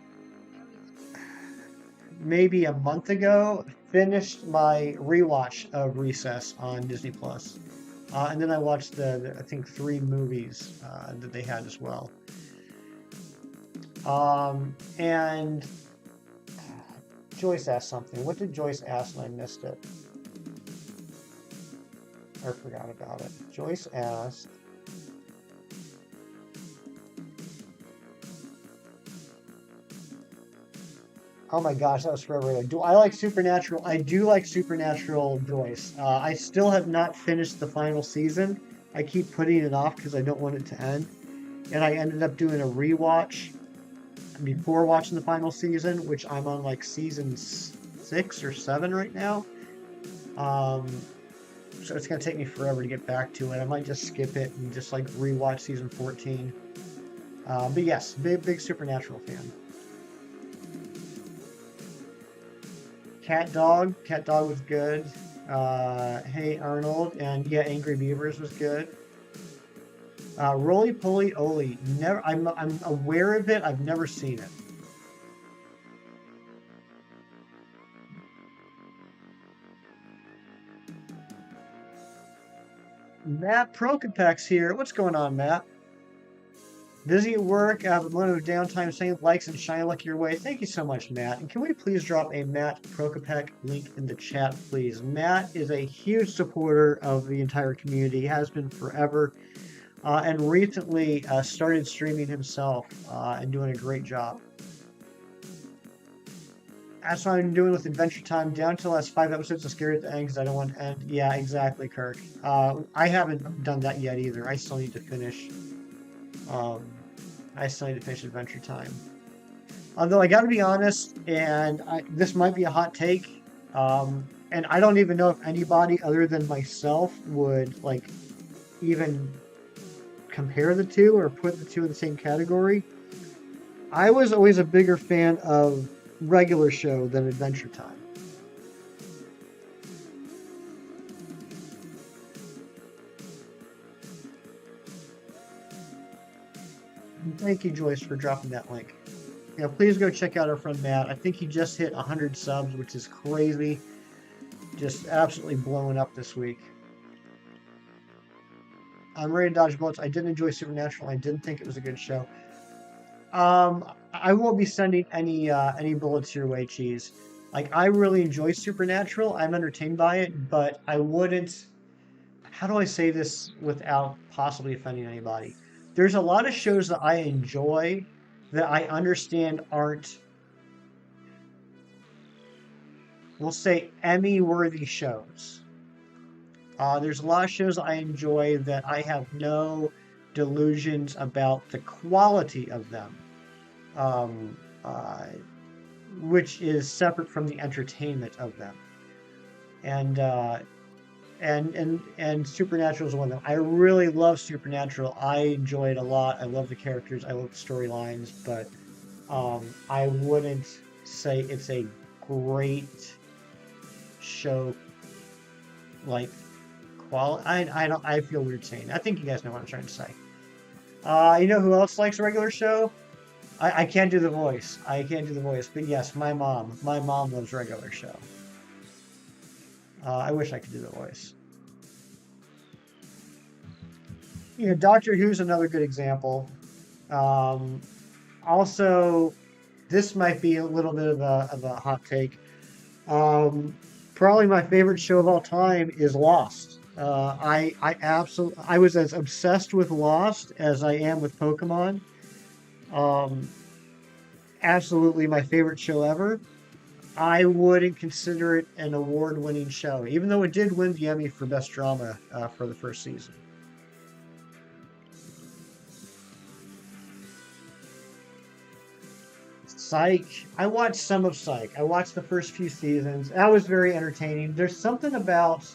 maybe a month ago finished my rewatch of Recess on Disney Plus, and then I watched I think 3 movies that they had as well. And Joyce asked something. What did Joyce ask and I missed it? Or forgot about it. Joyce asked. Oh my gosh, that was forever ago. Do I like Supernatural? I do like Supernatural, Joyce. I still have not finished the final season. I keep putting it off because I don't want it to end. And I ended up doing a rewatch before watching the final season, which I'm on like season 6 or 7 right now. Um, so it's gonna take me forever to get back to it. I might just skip it and just like rewatch season 14. But yes, big Supernatural fan. Cat Dog was good. Hey Arnold, and yeah, Angry Beavers was good. Roly Poly Oly, never. I'm aware of it. I've never seen it. Matt Prokopex here. What's going on, Matt? Busy at work, but one of downtime, saying likes and shine luck your way. Thank you so much, Matt. And can we please drop a Matt Prokopek link in the chat, please? Matt is a huge supporter of the entire community, has been forever, and recently started streaming himself and doing a great job. That's what I'm doing with Adventure Time. Down to the last 5 episodes. I'm scared at the end because I don't want to end. Yeah, exactly, Kirk. I haven't done that yet either. I still need to finish. Um, I still need to finish Adventure Time. Although I got to be honest, and this might be a hot take, and I don't even know if anybody other than myself would like even compare the two or put the two in the same category. I was always a bigger fan of regular show than Adventure Time. And thank you, Joyce, for dropping that link. Yeah, please go check out our friend Matt. I think he just hit 100 subs, which is crazy. Just absolutely blowing up this week. I'm ready to dodge bullets. I did enjoy Supernatural. I didn't think it was a good show. I won't be sending any bullets your way, Cheese. Like I really enjoy Supernatural. I'm entertained by it, but I wouldn't. How do I say this without possibly offending anybody? There's a lot of shows that I enjoy that I understand aren't, we'll say, Emmy-worthy shows. There's a lot of shows I enjoy that I have no delusions about the quality of them, um, uh, which is separate from the entertainment of them. And and Supernatural is one of them. I really love Supernatural. I enjoy it a lot. I love the characters. I love the storylines, but I wouldn't say it's a great show. Like quality. I don't. I feel weird saying. I think you guys know what I'm trying to say. You know who else likes a regular show? I can't do the voice. I can't do the voice. But yes, my mom loves regular show. I wish I could do the voice. You know, Doctor Who's another good example. Um, Also, this might be a little bit of a hot take. Um, Probably my favorite show of all time is Lost. I was as obsessed with Lost as I am with Pokemon. Um, Absolutely my favorite show ever. I wouldn't consider it an award-winning show, even though it did win the Emmy for Best Drama for the first season. Psych. I watched some of Psych. I watched the first few seasons. That was very entertaining. There's something about,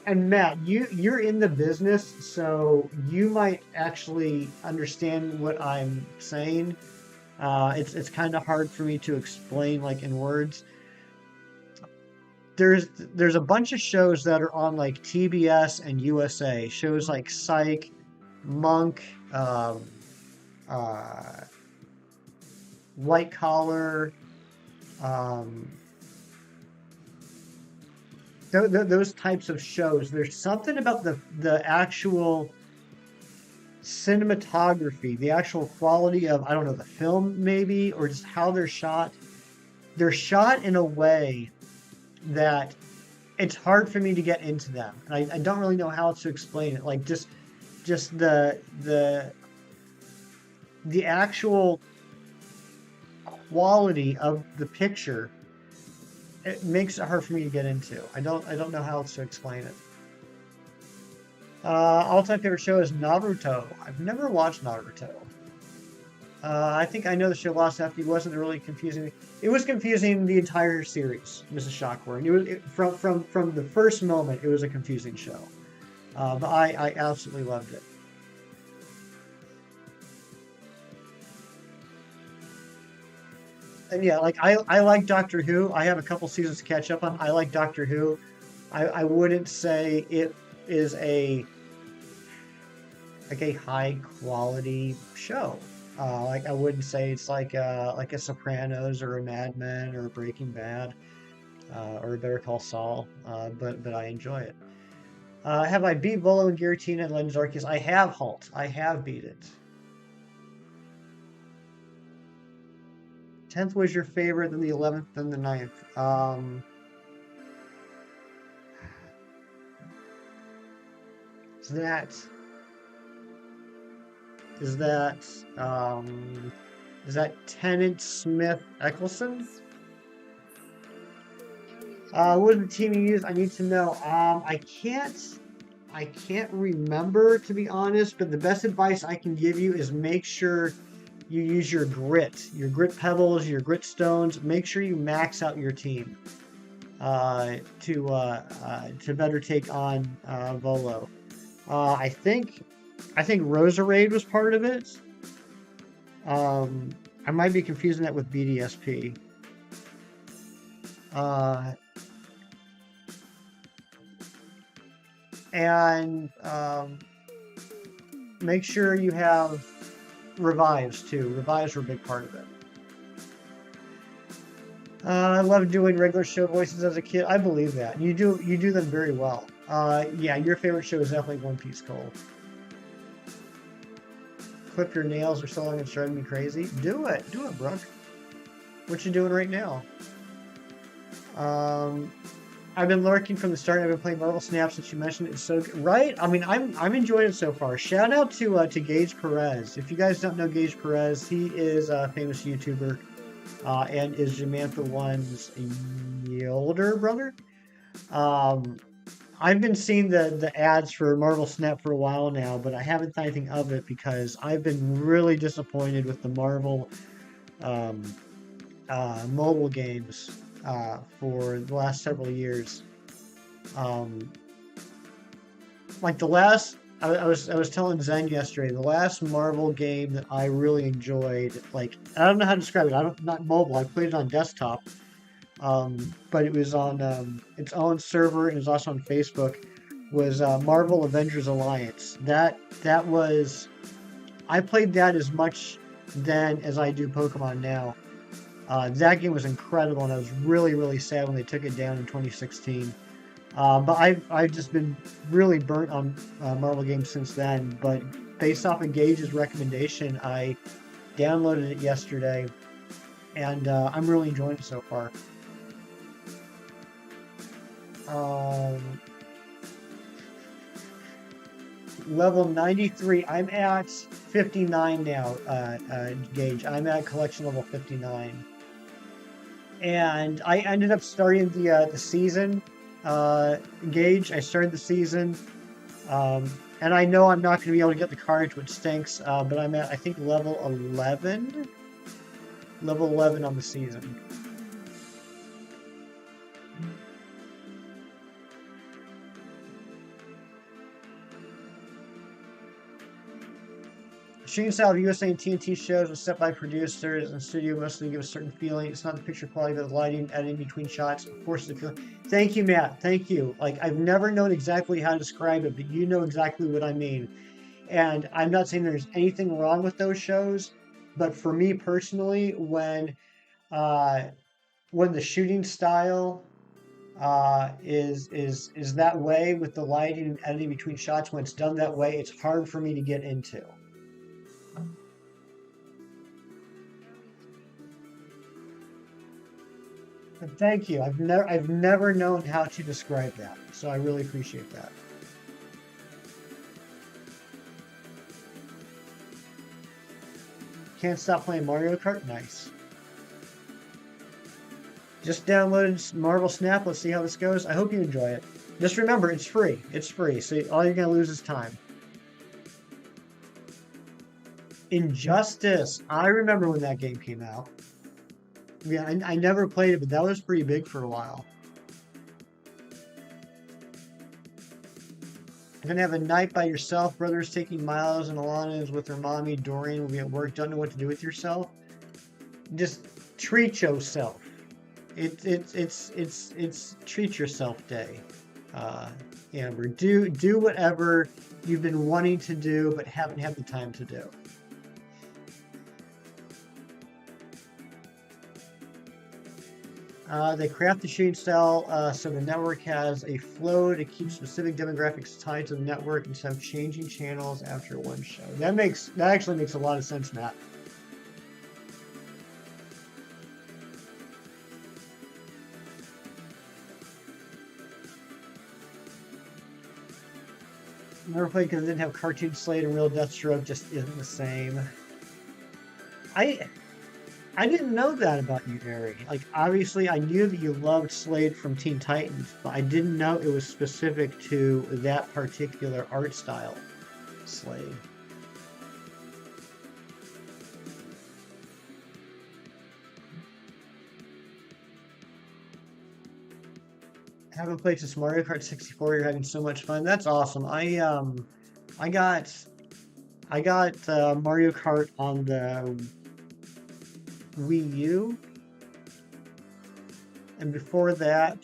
and Matt, you're in the business, so you might actually understand what I'm saying. It's kind of hard for me to explain like in words. There's a bunch of shows that are on like TBS and USA. Shows like Psych, Monk, uh, White Collar, um, those types of shows. There's something about the actual cinematography, the actual quality of, I don't know, the film maybe, or just how they're shot. They're shot in a way that it's hard for me to get into them. And I don't really know how to explain it. Like just the actual quality of the picture, it makes it hard for me to get into. I don't know how else to explain it. All-time favorite show is Naruto. I've never watched Naruto. I think I know the show Lost after. It wasn't really confusing. It was confusing the entire series, Mrs. Shockworth. From the first moment, it was a confusing show. But I absolutely loved it. And yeah, like I like Doctor Who. I have a couple seasons to catch up on. I like Doctor Who. I wouldn't say it is a high quality show. Like I wouldn't say it's like a Sopranos or a Mad Men or a Breaking Bad or a Better Call Saul. But I enjoy it. Have I beat Volo and Giratina and Legends Arceus? I have Halt. I have beat it. 10th was your favorite, then the 11th, then the 9th. Is that is that um, is that Tennant Smith Eccleston? What was the team you used? I need to know. I can't remember to be honest, but the best advice I can give you is make sure you use your grit pebbles, your grit stones. Make sure you max out your team to better take on Volo. I think Roserade was part of it. I might be confusing that with BDSP. Uh, and Make sure you have revives too. Revives were a big part of it. I loved doing regular show voices as a kid. I believe that. You do them very well. Yeah, your favorite show is definitely One Piece Cole. Clip your nails are so long it's driving me crazy. Do it, Brooke. What you doing right now? I've been lurking from the start. I've been playing Marvel Snap since you mentioned it. It's so good. Right? I mean, I'm enjoying it so far. Shout out to Gage Perez. If you guys don't know Gage Perez, he is a famous YouTuber and is Jamantha One's older brother. I've been seeing the ads for Marvel Snap for a while now, but I haven't thought anything of it because I've been really disappointed with the Marvel um, mobile games for the last several years. Um, like the last, I was telling Zen yesterday, the last Marvel game that I really enjoyed, like I don't know how to describe it. I don't Not mobile. I played it on desktop, but it was on its own server and it was also on Facebook. Was Marvel Avengers Alliance. That was I played that as much then as I do Pokemon now. That game was incredible, and I was really, really sad when they took it down in 2016. But I've just been really burnt on Marvel games since then. But based off of Gage's recommendation, I downloaded it yesterday, and I'm really enjoying it so far. Um, Level 93. I'm at 59 now, Gage. I'm at collection level 59. And I ended up starting the season, Gage. I started the season, um, and I know I'm not going to be able to get the cards, which stinks. But I'm at, I think, level 11 on the season. Shooting style of USA and TNT shows was set by producers and studio mostly give a certain feeling. It's not the picture quality, but the lighting, editing between shots forces the feeling. Thank you, Matt. Thank you. Like, I've never known exactly how to describe it, but you know exactly what I mean. And I'm not saying there's anything wrong with those shows, but for me personally, uh, when the shooting style is that way with the lighting and editing between shots, when it's done that way, it's hard for me to get into. But thank you. I've never known how to describe that, so I really appreciate that. Can't stop playing Mario Kart. Nice. Just downloaded Marvel Snap. Let's see how this goes. I hope you enjoy it. Just remember, it's free. It's free, so all you're gonna lose is time. Injustice. I remember when that game came out. Yeah, I never played it, but that was pretty big for a while. You're gonna have a night by yourself. Brother's taking Miles, and Alana is with her mommy. Dorian will be at work. Don't know what to do with yourself. Just treat yourself. It's treat yourself day. Uh, Amber, do whatever you've been wanting to do but haven't had the time to do. They craft the shooting style so the network has a flow to keep specific demographics tied to the network instead of changing channels after one show. That actually makes a lot of sense, Matt. Never played because it didn't have Cartoon Slade, and Real Deathstroke just isn't the same. I I didn't know that about you, Harry. Like, obviously, I knew that you loved Slade from Teen Titans, but I didn't know it was specific to that particular art style, Slade. Haven't played since Mario Kart 64. You're having so much fun. That's awesome. I got Mario Kart on the Wii U, and before that,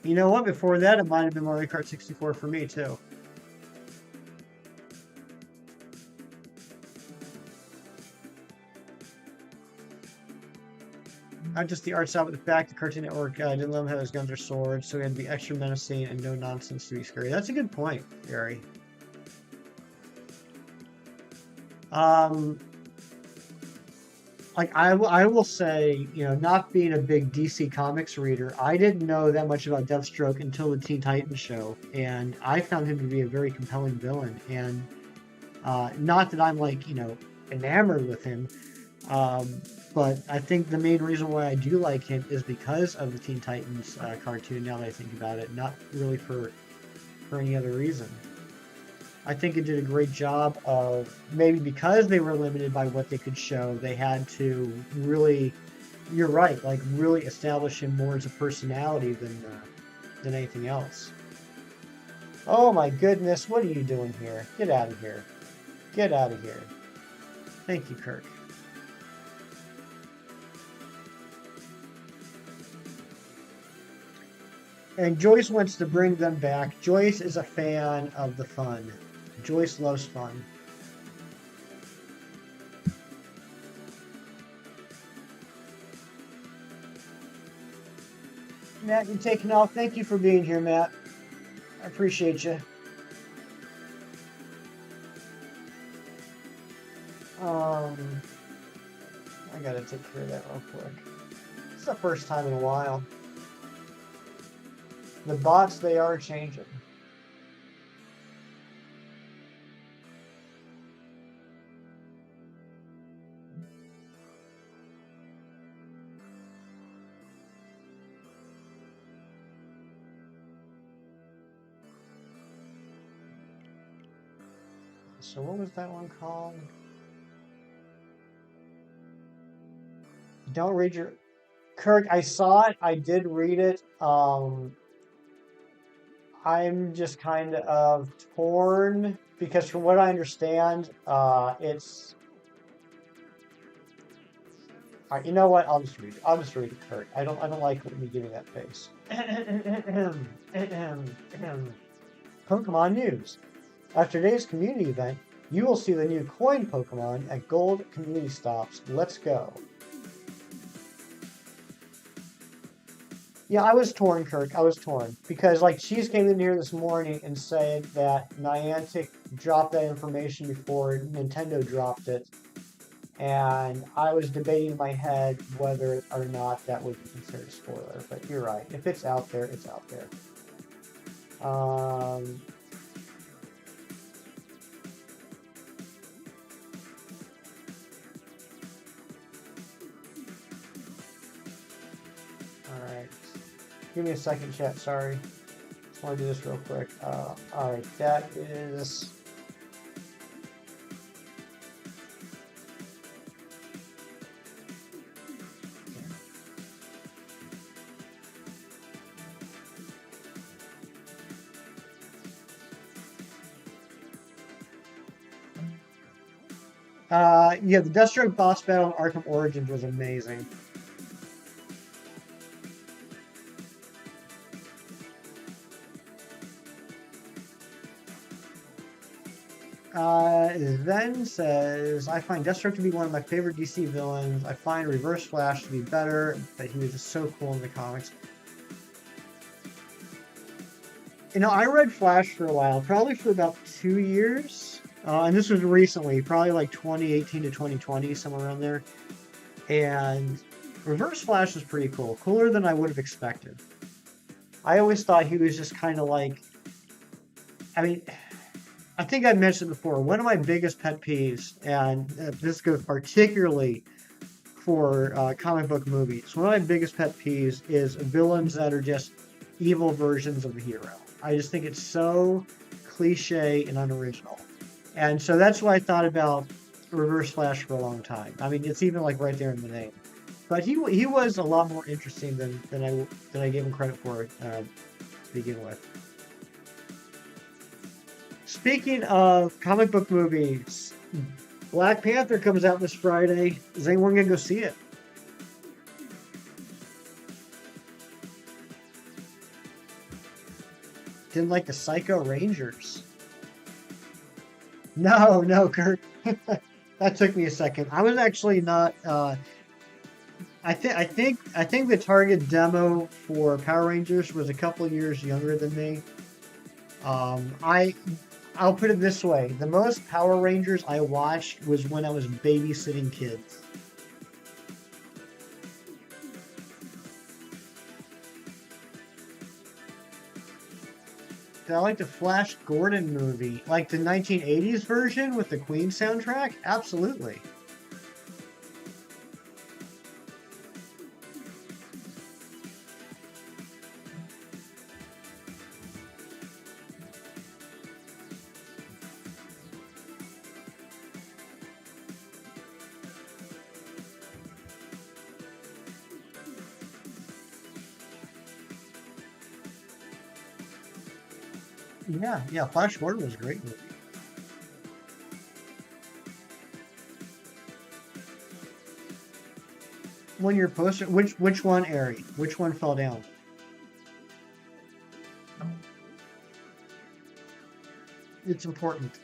you know what? Before that, it might have been Mario Kart 64 for me too. Not just the art style, but the fact the Cartoon Network didn't let him have his guns or swords, so he had to be extra menacing and no nonsense to be scary. That's a good point, Gary. Um, like I will say, not being a big DC Comics reader, I didn't know that much about Deathstroke until the Teen Titans show, and I found him to be a very compelling villain. And not that I'm like enamored with him, um, but I think the main reason why I do like him is because of the Teen Titans cartoon. Now that I think about it, not really for any other reason. I think it did a great job of, maybe because they were limited by what they could show, they had to really, you're right, like really establish him more as a personality than anything else. Oh my goodness, what are you doing here? Get out of here. Get out of here. Thank you, Kirk. And Joyce wants to bring them back. Joyce is a fan of the fun. Joyce loves fun. Matt, you're taking off. Thank you for being here, Matt. I appreciate you. Um, I gotta take care of that real quick. It's the first time in a while. The bots, they are changing. So what was that one called? Don't read your... Kirk, I saw it. I did read it. I'm just kind of torn because from what I understand, it's... All right, you know what? I'll just read it. I'll just read it, Kirk. I don't like me giving that face. Pokemon news. After today's community event, you will see the new coin Pokemon at Gold community stops. Let's go. Yeah, I was torn, Kirk. I was torn because like Cheese came in here this morning and said that Niantic dropped that information before Nintendo dropped it, and I was debating in my head whether or not that would be considered a spoiler. But you're right. If it's out there, it's out there. Alright. Give me a second, chat. Sorry. Just want to do this real quick. Alright, that is... yeah, the Deathstroke boss battle in Arkham Origins was amazing. Then says, I find Deathstroke to be one of my favorite DC villains. I find Reverse Flash to be better, but he was just so cool in the comics. You know, I read Flash for a while, probably for about 2 years. And this was recently, probably like 2018 to 2020, somewhere around there. And Reverse Flash was pretty cool, cooler than I would have expected. I always thought he was just kind of like, I mean, I think I mentioned before, one of my biggest pet peeves, and this goes particularly for comic book movies, one of my biggest pet peeves is villains that are just evil versions of the hero. I just think it's so cliche and unoriginal. And so that's why I thought about Reverse Flash for a long time. I mean, it's even like right there in the name. But he was a lot more interesting than I gave him credit for to begin with. Speaking of comic book movies, Black Panther comes out this Friday. Is anyone gonna go see it? Didn't like the Psycho Rangers. No, Kurt. That took me a second. I was actually not. I think the target demo for Power Rangers was a couple years younger than me. I'll put it this way: the most Power Rangers I watched was when I was babysitting kids. I like the Flash Gordon movie, like the 1980s version with the Queen soundtrack. Absolutely. Yeah, Flash Gordon was a great movie. When you're posting, which one, Ari? Which one fell down? It's important.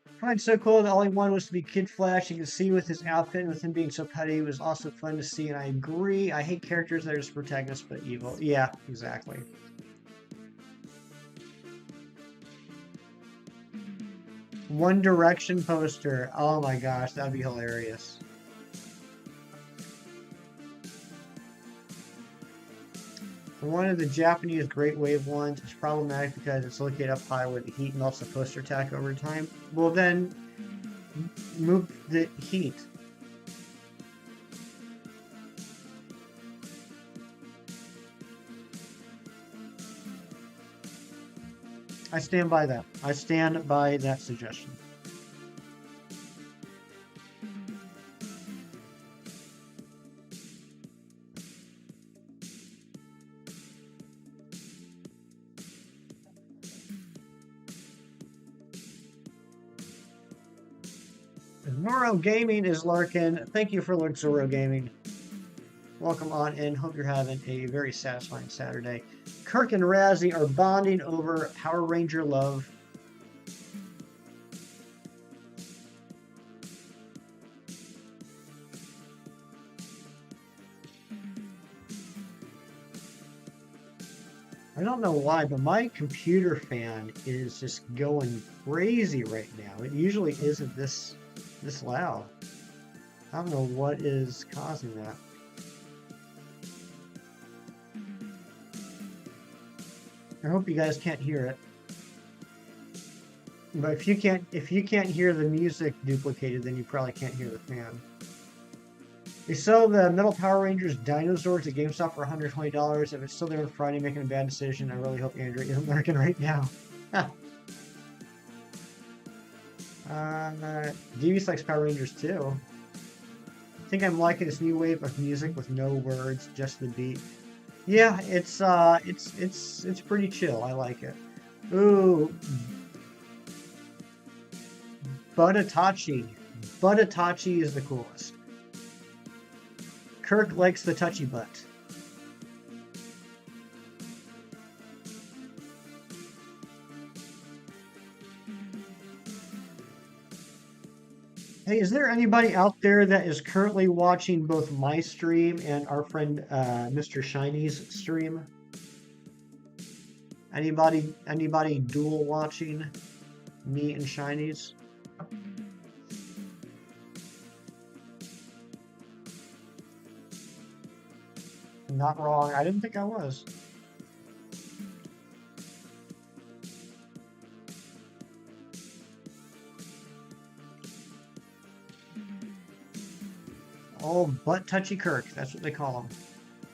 I find it so cool that all he wanted was to be Kid Flash. You can see with his outfit and with him being so petty, it was also fun to see. And I agree. I hate characters that are just protagonists but evil. Yeah, exactly. One Direction poster. Oh my gosh, that'd be hilarious. One of the Japanese Great Wave ones is problematic because it's located up high where the heat melts the poster tack over time. Well, then move the heat. I stand by that. I stand by that suggestion. Zoro Gaming is lurking. Thank you for lurking, Zoro Gaming. Welcome on in. Hope you're having a very satisfying Saturday. Kirk and Razzie are bonding over Power Ranger love. I don't know why, but my computer fan is just going crazy right now. It usually isn't this loud. I don't know what is causing that. I hope you guys can't hear it. But if you can't hear the music duplicated, then you probably can't hear the fan. They sell the Metal Power Rangers Dinosaurs at GameStop for $120. If it's still there on Friday making a bad decision, I really hope Andrew isn't lurking right now. Devious likes Power Rangers too. I think I'm liking this new wave of music with no words, just the beat. Yeah, it's pretty chill. I like it. Ooh, Buttatachi. Buttatachi is the coolest. Kirk likes the touchy butt. Hey, is there anybody out there that is currently watching both my stream and our friend Mr. Shiny's stream? Anybody dual watching me and Shiny's? Not wrong. I didn't think I was. Oh, butt touchy Kirk. That's what they call him.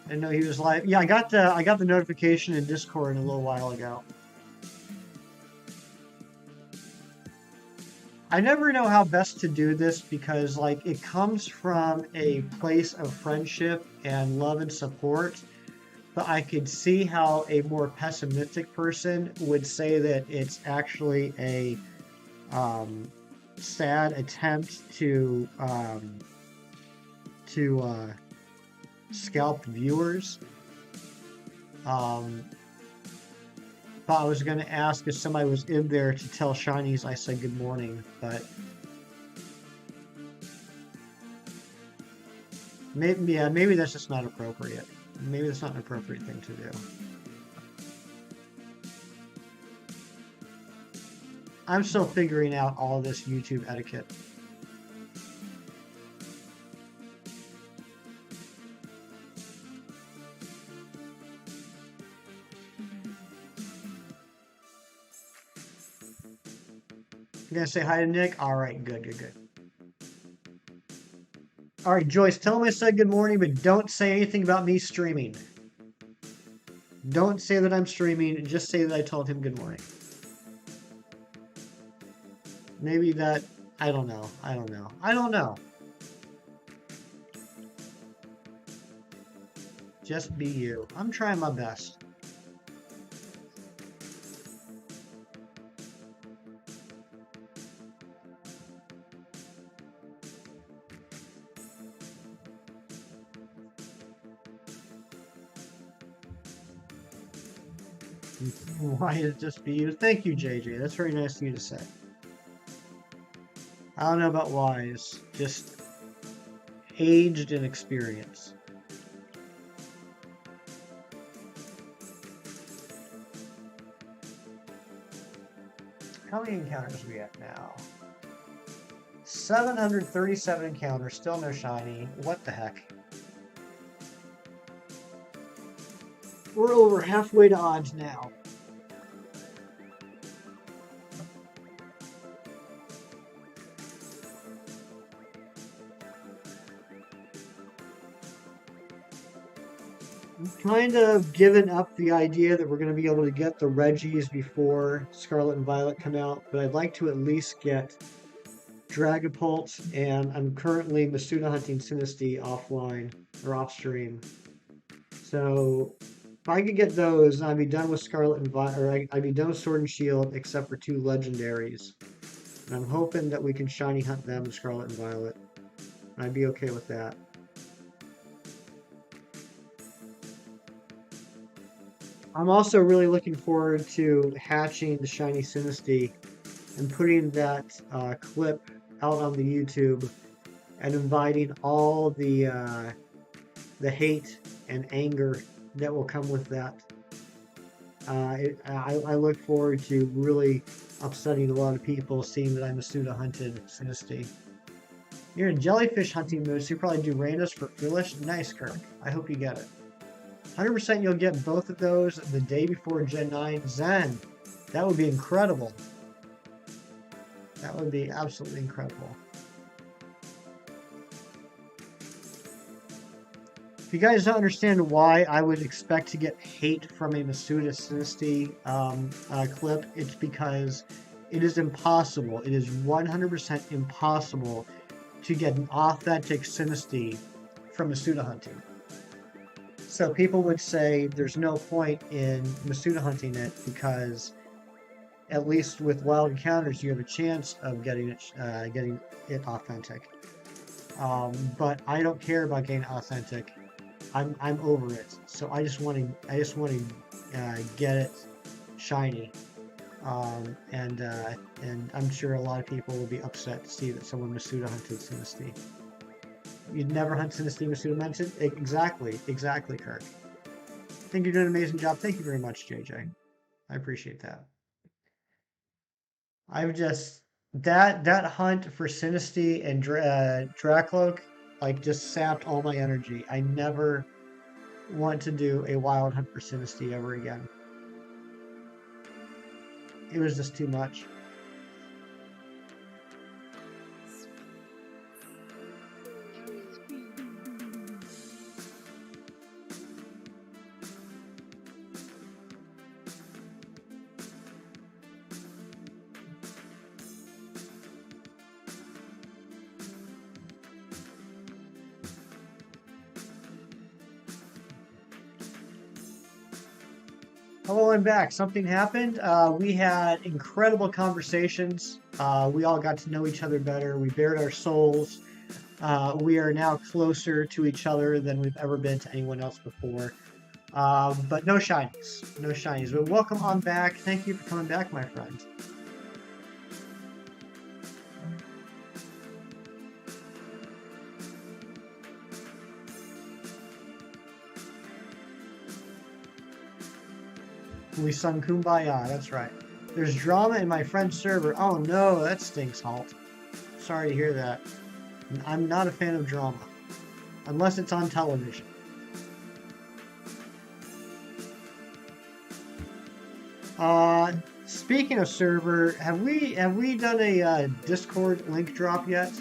I didn't know he was live. Yeah, I got the notification in Discord a little while ago. I never know how best to do this because like it comes from a place of friendship and love and support, but I could see how a more pessimistic person would say that it's actually a sad attempt to scalp viewers. Thought I was going to ask if somebody was in there to tell Shinies I said good morning, but maybe that's just not appropriate. Maybe that's not an appropriate thing to do. I'm still figuring out all this YouTube etiquette. You gonna say hi to Nick? All right, good. All right, Joyce, tell him I said good morning, but don't say anything about me streaming. Don't say that I'm streaming, just say that I told him good morning. Maybe that, I don't know. Just be you. I'm trying my best. Why is it just be you? Thank you, JJ. That's very nice of you to say. I don't know about wise, just aged in experience. How many encounters are we at now? 737 encounters, still no shiny. What the heck? We're over halfway to odds now. I'm kind of given up the idea that we're going to be able to get the Reggies before Scarlet and Violet come out, but I'd like to at least get Dragapult, and I'm currently Masuda hunting Sinistea offline or off stream. So if I could get those, I'd be done with Scarlet and Violet, or I'd be done with Sword and Shield, except for 2 legendaries. And I'm hoping that we can shiny hunt them in Scarlet and Violet. I'd be okay with that. I'm also really looking forward to hatching the shiny Sinistea and putting that clip out on the YouTube and inviting all the hate and anger that will come with that. I look forward to really upsetting a lot of people seeing that I'm a pseudo-hunted Sinistea. You're in jellyfish hunting mood, so you probably do randos for foolish. Nice, Kirk. I hope you get it. 100% you'll get both of those the day before Gen 9. Zen, that would be incredible. That would be absolutely incredible. If you guys don't understand why I would expect to get hate from a Masuda Sinistea clip, it's because it is impossible. It is 100% impossible to get an authentic Sinistea from Masuda hunting. So people would say there's no point in Masuda hunting it because at least with wild encounters you have a chance of getting it authentic. But I don't care about getting authentic. I'm over it. So I just want to get it shiny. And I'm sure a lot of people will be upset to see that someone Masuda hunted Sinistea. You'd never hunt Sinistea Masuda hunted? Exactly, Kirk. I think you're doing an amazing job. Thank you very much, JJ. I appreciate that. I've just that hunt for Sinistea and Dracloak like just sapped all my energy. I never want to do a wild hunt for Sinistea ever again. It was just too much. Hello, I'm back. Something happened. We had incredible conversations. We all got to know each other better. We bared our souls. We are now closer to each other than we've ever been to anyone else before. But no shinies. No shinies. But welcome on back. Thank you for coming back, my friend. We sung Kumbaya, that's right. There's drama in my friend's server. Oh no, that stinks, Halt. Sorry to hear that. I'm not a fan of drama. Unless it's on television. Speaking of server, have we done a Discord link drop yet?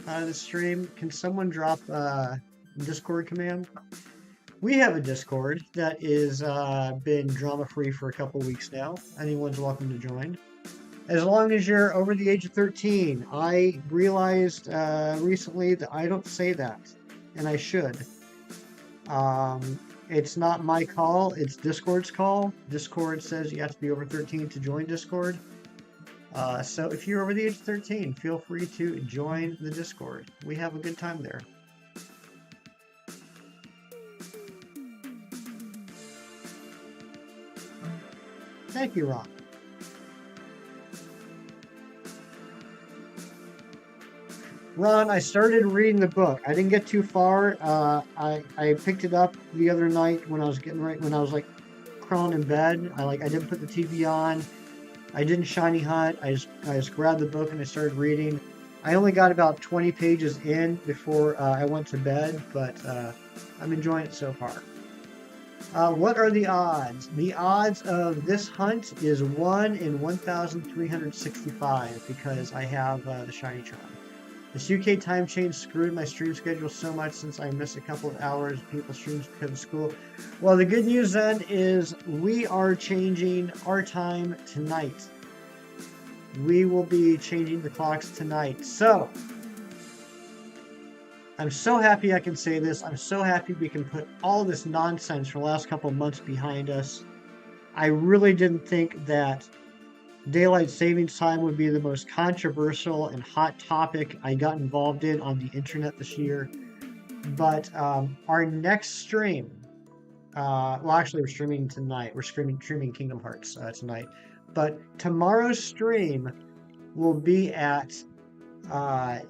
The stream? Can someone drop Discord command? We have a Discord that is been drama-free for a couple weeks now. Anyone's welcome to join. As long as you're over the age of 13. I realized recently that I don't say that, and I should. It's not my call, it's Discord's call. Discord says you have to be over 13 to join Discord. So if you're over the age of 13, feel free to join the Discord. We have a good time there. Thank you, Ron. Ron, I started reading the book. I didn't get too far. I picked it up the other night when I was when I was like crawling in bed. I didn't put the TV on. I didn't shiny hunt. I just grabbed the book and I started reading. I only got about 20 pages in before I went to bed, but I'm enjoying it so far. What are the odds? The odds of this hunt is 1 in 1,365 because I have the shiny charm. This UK time change screwed my stream schedule so much since I missed a couple of hours of people's streams because of school. Well, the good news then is we are changing our time tonight. We will be changing the clocks tonight. So, I'm so happy I can say this. I'm so happy we can put all this nonsense for the last couple of months behind us. I really didn't think that daylight savings time would be the most controversial and hot topic I got involved in on the internet this year. But our next stream, well, actually, we're streaming tonight. We're streaming Kingdom Hearts tonight. But tomorrow's stream will be at 10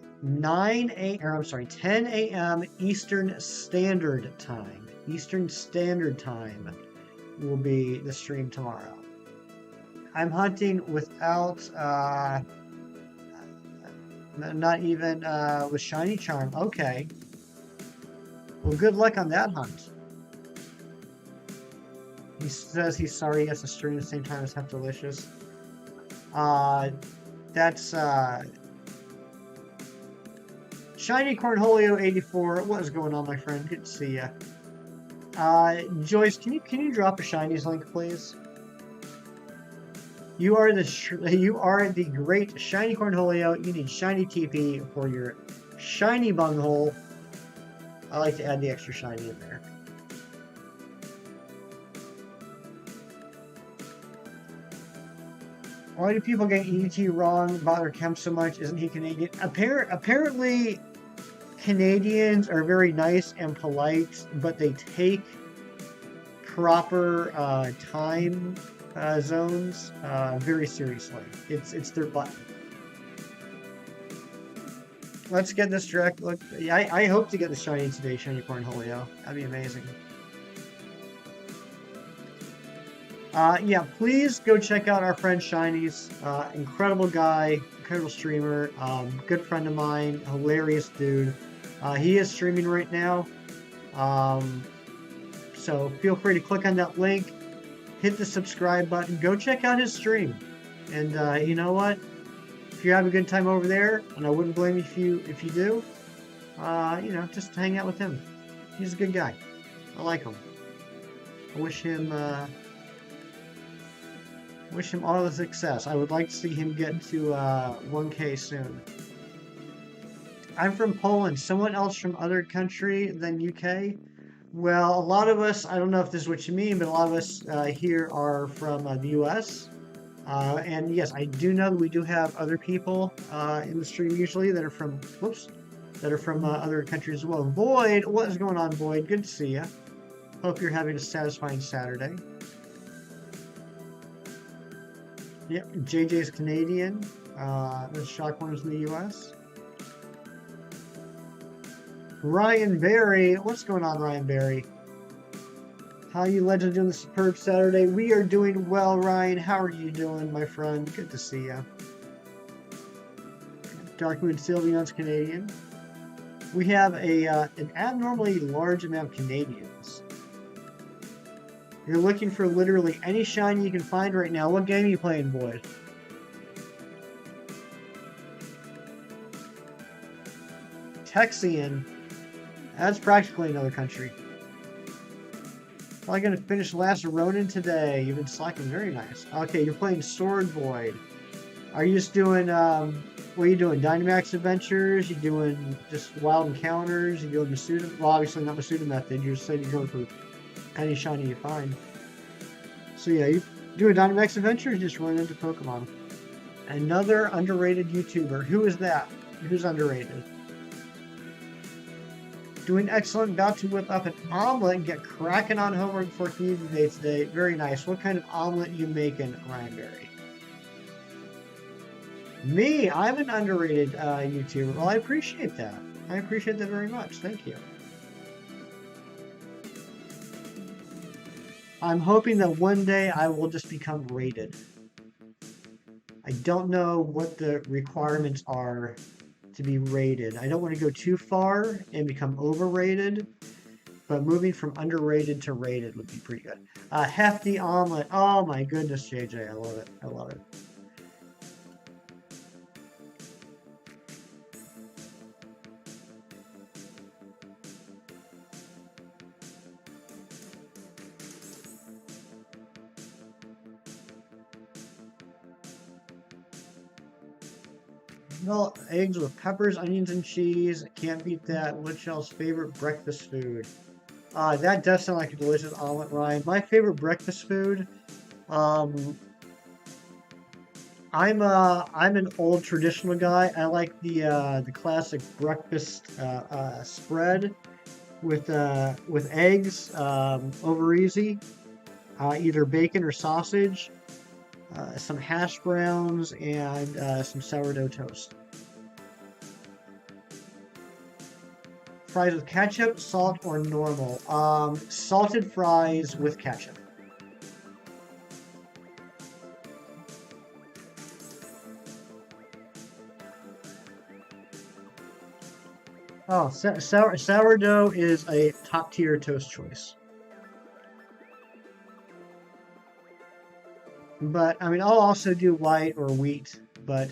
a.m. Eastern Standard Time. Eastern Standard Time will be the stream tomorrow. I'm hunting without, not even with Shiny Charm. Okay. Well, good luck on that hunt. He says he's sorry he has to stream at the same time as Hep Delicious. That's, Shiny Cornholio 84. What is going on, my friend? Good to see ya. Joyce, can you drop a Shinies link, please? You are the great Shiny Cornholio. You need Shiny TP for your Shiny Bunghole. I like to add the extra shiny in there. Why do people get ET wrong about their Kemp so much? Isn't he Canadian? Apparently, Canadians are very nice and polite, but they take proper time zones very seriously. It's their button. Let's get this direct look. I hope to get the shiny today, Shiny Cornholio. That'd be amazing. Yeah, please go check out our friend Shinies. Incredible guy, incredible streamer, good friend of mine, hilarious dude. He is streaming right now. So feel free to click on that link, hit the subscribe button, go check out his stream. And you know what? If you have a good time over there, and I wouldn't blame you if you do, you know, just hang out with him. He's a good guy. I like him. I wish him all the success. I would like to see him get to 1K soon. I'm from Poland. Someone else from other country than UK? Well, a lot of us, I don't know if this is what you mean, but a lot of us here are from the US. And yes, I do know that we do have other people in the stream usually that are from, other countries as well. Void, what is going on, Void? Good to see you. Hope you're having a satisfying Saturday. Yep, JJ's Canadian. There's Shockwinds in the US. Ryan Berry, what's going on, Ryan Berry? How you legend doing the superb Saturday? We are doing well, Ryan. How are you doing, my friend? Good to see you. Dark Moon Sylveon's Canadian. We have an abnormally large amount of Canadians. You're looking for literally any shiny you can find right now. What game are you playing, Void? Texian. That's practically another country. Probably going to finish last Ronin today. You've been slacking. Very nice. Okay, you're playing Sword Void. Are you just doing, what are you doing? Dynamax Adventures? You doing just Wild Encounters? You doing Masuda? Well, obviously not Masuda method. You just said you're going for any shiny you find. So yeah, you doing Dynamax Adventures? Just run into Pokemon. Another underrated YouTuber. Who is that? Who's underrated? Doing excellent. About to whip up an omelet and get cracking on homework before community day today. Very nice. What kind of omelet you making, Ryanberry? Me, I'm an underrated YouTuber. Well, I appreciate that. I appreciate that very much. Thank you. I'm hoping that one day I will just become rated. I don't know what the requirements are to be rated. I don't want to go too far and become overrated, but moving from underrated to rated would be pretty good. Hefty omelet. Oh my goodness, JJ. I love it. I love it. Well, eggs with peppers, onions, and cheese. Can't beat that. What's y'all's favorite breakfast food? That does sound like a delicious omelet, Ryan. My favorite breakfast food. Um, I'm an old traditional guy. I like the classic breakfast spread with eggs over easy, either bacon or sausage, some hash browns, and some sourdough toast. Fries with ketchup, salt, or normal? Salted fries with ketchup. Oh, sourdough is a top tier toast choice. But I mean, I'll also do white or wheat. But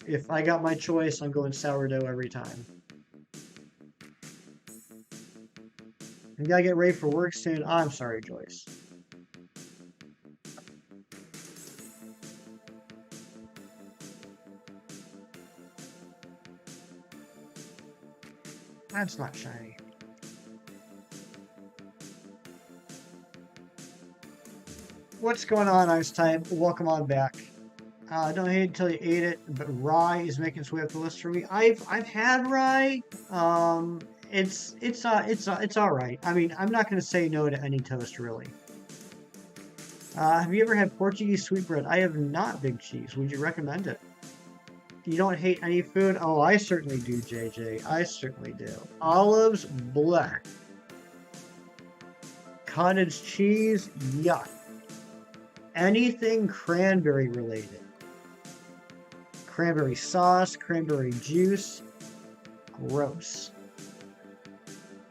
if I got my choice, I'm going sourdough every time. You gotta get ready for work soon. I'm sorry, Joyce. That's not shiny. What's going on, Ice Type? Welcome on back. Don't hate it until you ate it, but rye is making its way up the list for me. I've had rye. It's all right. I mean, I'm not gonna say no to any toast really. Have you ever had Portuguese sweetbread? I have not, Big Cheese. Would you recommend it? You don't hate any food? Oh, I certainly do, JJ. I certainly do. Olives, black. Cottage cheese, yuck. Anything cranberry related. Cranberry sauce, cranberry juice, gross.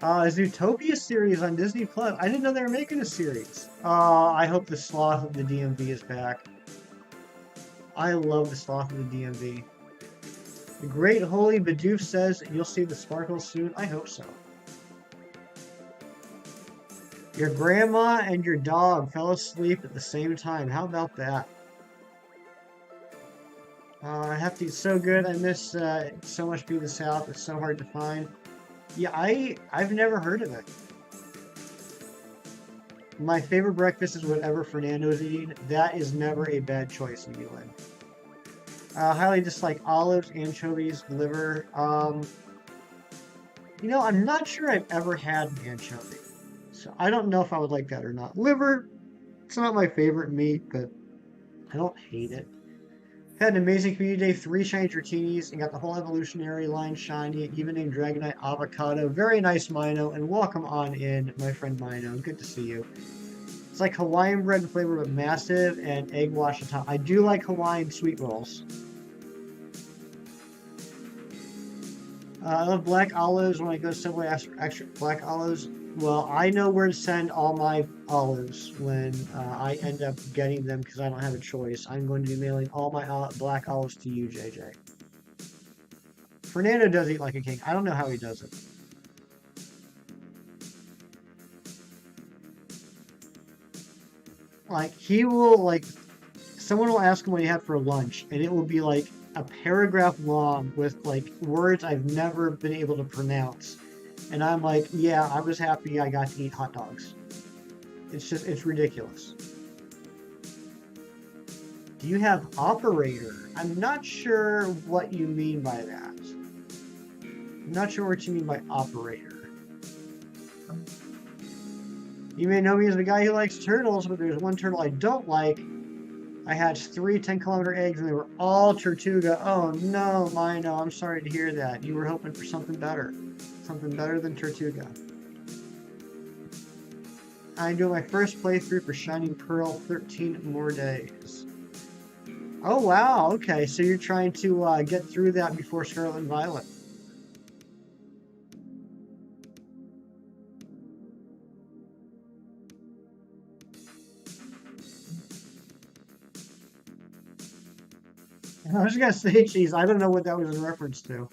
Zootopia series on Disney Plus. I didn't know they were making a series. I hope the Sloth of the DMV is back. I love the Sloth of the DMV. The Great Holy Bidoof says you'll see the sparkles soon. I hope so. Your grandma and your dog fell asleep at the same time. How about that? Hefty's so good. I miss so much Be the South. It's so hard to find. Yeah, I've never heard of it. My favorite breakfast is whatever Fernando's eating. That is never a bad choice in England. Highly dislike olives, anchovies, liver. I'm not sure I've ever had an anchovy. So I don't know if I would like that or not. Liver, it's not my favorite meat, but I don't hate it. Had an amazing community day, 3 shiny Dratini's, and got the whole evolutionary line shiny, even named Dragonite Avocado. Very nice, Mino, and welcome on in, my friend Mino. Good to see you. It's like Hawaiian bread flavor, but massive, and egg wash on top. I do like Hawaiian sweet rolls. I love black olives. When I go Subway, ask for extra black olives. Well, I know where to send all my olives when I end up getting them because I don't have a choice. I'm going to be mailing all my black olives to you, JJ. Fernando does eat like a king. I don't know how he does it. Like, he will, like, someone will ask him what he had for lunch, and it will be, like, a paragraph long with, like, words I've never been able to pronounce. And I'm like, yeah, I was happy I got to eat hot dogs. It's ridiculous. Do you have operator? I'm not sure what you mean by that. I'm not sure what you mean by operator. You may know me as the guy who likes turtles, but there's one turtle I don't like. I hatched 3 10-kilometer eggs and they were all Tortuga. Oh no, Mino, I'm sorry to hear that. You were hoping for something better. Something better than Tortuga. I'm doing my first playthrough for Shining Pearl, 13 more days. Oh wow, okay, so you're trying to get through that before Scarlet and Violet. I was gonna say, geez, I don't know what that was in reference to.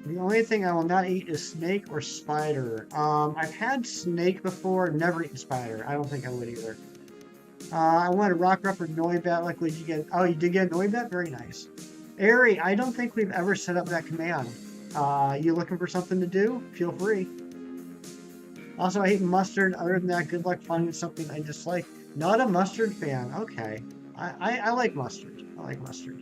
The only thing I will not eat is snake or spider. I've had snake before, never eaten spider. I don't think I would either. I wanted rock rupper Noibat. Like, did you get? Oh, you did get Noibat. Very nice. Airy, I don't think we've ever set up that command. You looking for something to do? Feel free. Also, I hate mustard. Other than that, good luck finding something I dislike. Not a mustard fan. Okay. I like mustard. I like mustard.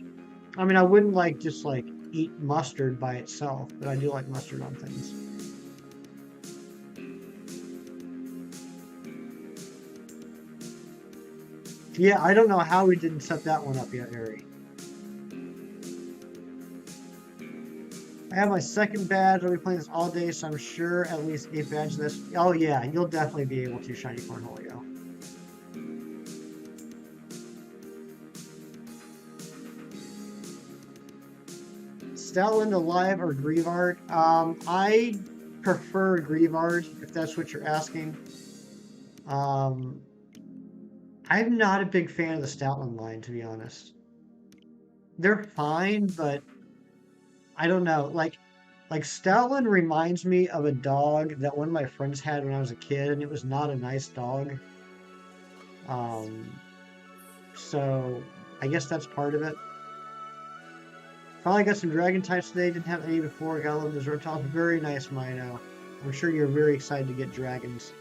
I mean, I wouldn't just eat mustard by itself, but I do like mustard on things. Yeah, I don't know how we didn't set that one up yet, Harry. I have my second badge. I'll be playing this all day, so I'm sure at least 8 badges this. Oh yeah, you'll definitely be able to, Shiny Cornholio. Stoutland Alive or Grievard? I prefer Grievard, if that's what you're asking. I'm not a big fan of the Stoutland line, to be honest. They're fine, but I don't know. Like Stoutland reminds me of a dog that one of my friends had when I was a kid, and it was not a nice dog. Um, so I guess that's part of it. Probably got some dragon types today. Didn't have any before. Got a little dessert toss. Very nice, Mino. I'm sure you're very excited to get dragons.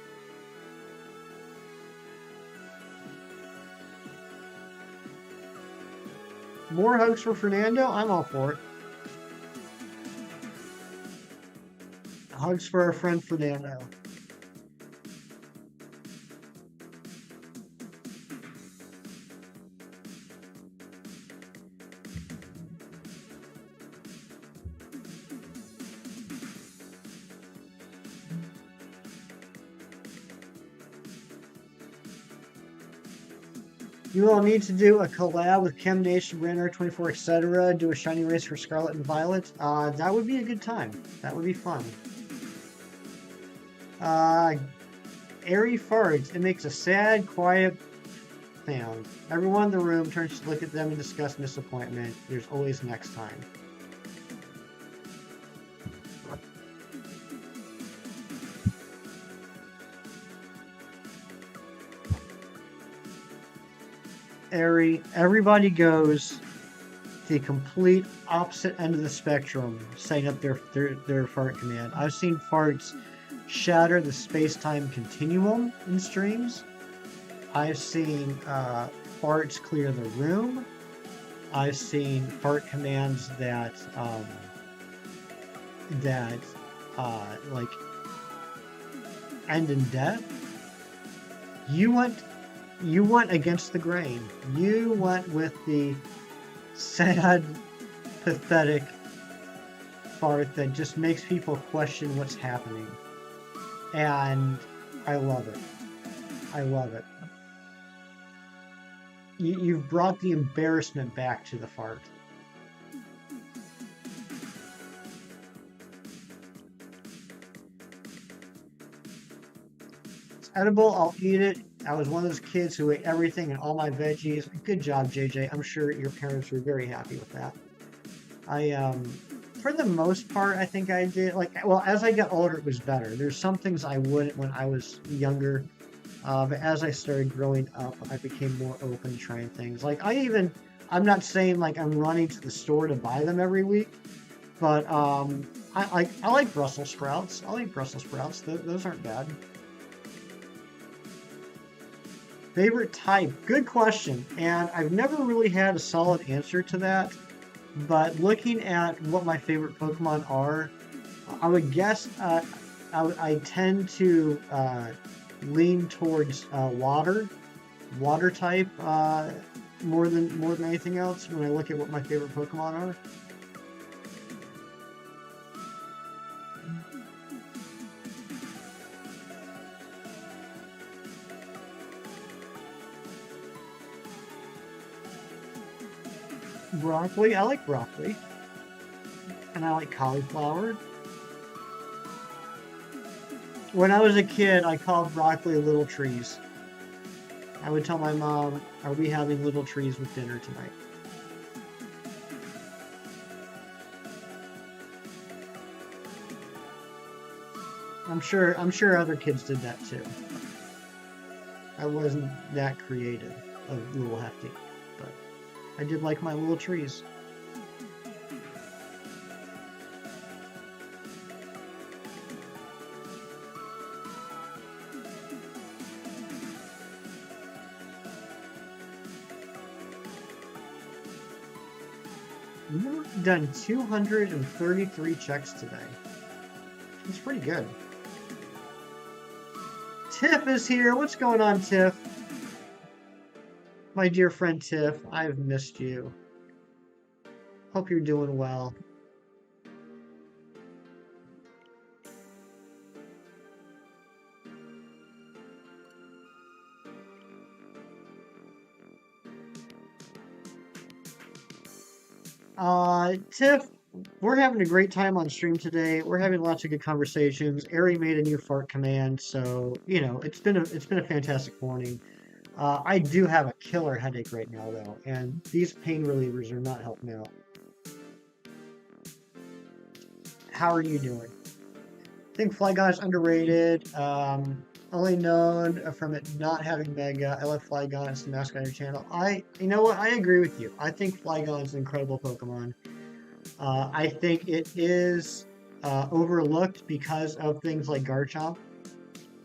More hugs for Fernando? I'm all for it. Hugs for our friend Fernando. You will need to do a collab with Chem Nation, Renner 24, etc. Do a shiny race for Scarlet and Violet. That would be a good time. That would be fun. Airy farts. It makes a sad, quiet sound. Everyone in the room turns to look at them and discuss disappointment. There's always next time. Airy, everybody goes the complete opposite end of the spectrum, setting up their fart command. I've seen farts shatter the space-time continuum in streams. I've seen farts clear the room. I've seen fart commands that like end in death. You went against the grain. You went with the sad, pathetic fart that just makes people question what's happening. And I love it. I love it. You've brought the embarrassment back to the fart. It's edible. I'll eat it. I was one of those kids who ate everything and all my veggies. Good job, JJ. I'm sure your parents were very happy with that. For the most part, I think I did. Well, as I got older, it was better. There's some things I wouldn't when I was younger. But as I started growing up, I became more open to trying things. I'm not saying I'm running to the store to buy them every week, but I like Brussels sprouts. I like Brussels sprouts. Those aren't bad. Favorite type? Good question. And I've never really had a solid answer to that. But looking at what my favorite Pokemon are, I would guess I tend to lean towards water type, more than anything else when I look at what my favorite Pokemon are. Broccoli, I like broccoli, and I like cauliflower. When I was a kid, I called broccoli little trees. I would tell my mom, "Are we having little trees with dinner tonight?" I'm sure other kids did that too. I wasn't that creative of Little Hefty, but I did like my little trees. We've done 233 checks today. That's pretty good. Tiff is here. What's going on, Tiff? My dear friend Tiff, I've missed you. Hope you're doing well. Tiff, we're having a great time on stream today. We're having lots of good conversations. Ari made a new fart command, so it's been a fantastic morning. I do have a killer headache right now though, and these pain relievers are not helping out. How are you doing? I think Flygon is underrated. Only known from it not having Mega. I love Flygon. It's the mascot of your channel. You know what? I agree with you. I think Flygon is an incredible Pokemon. I think it is overlooked because of things like Garchomp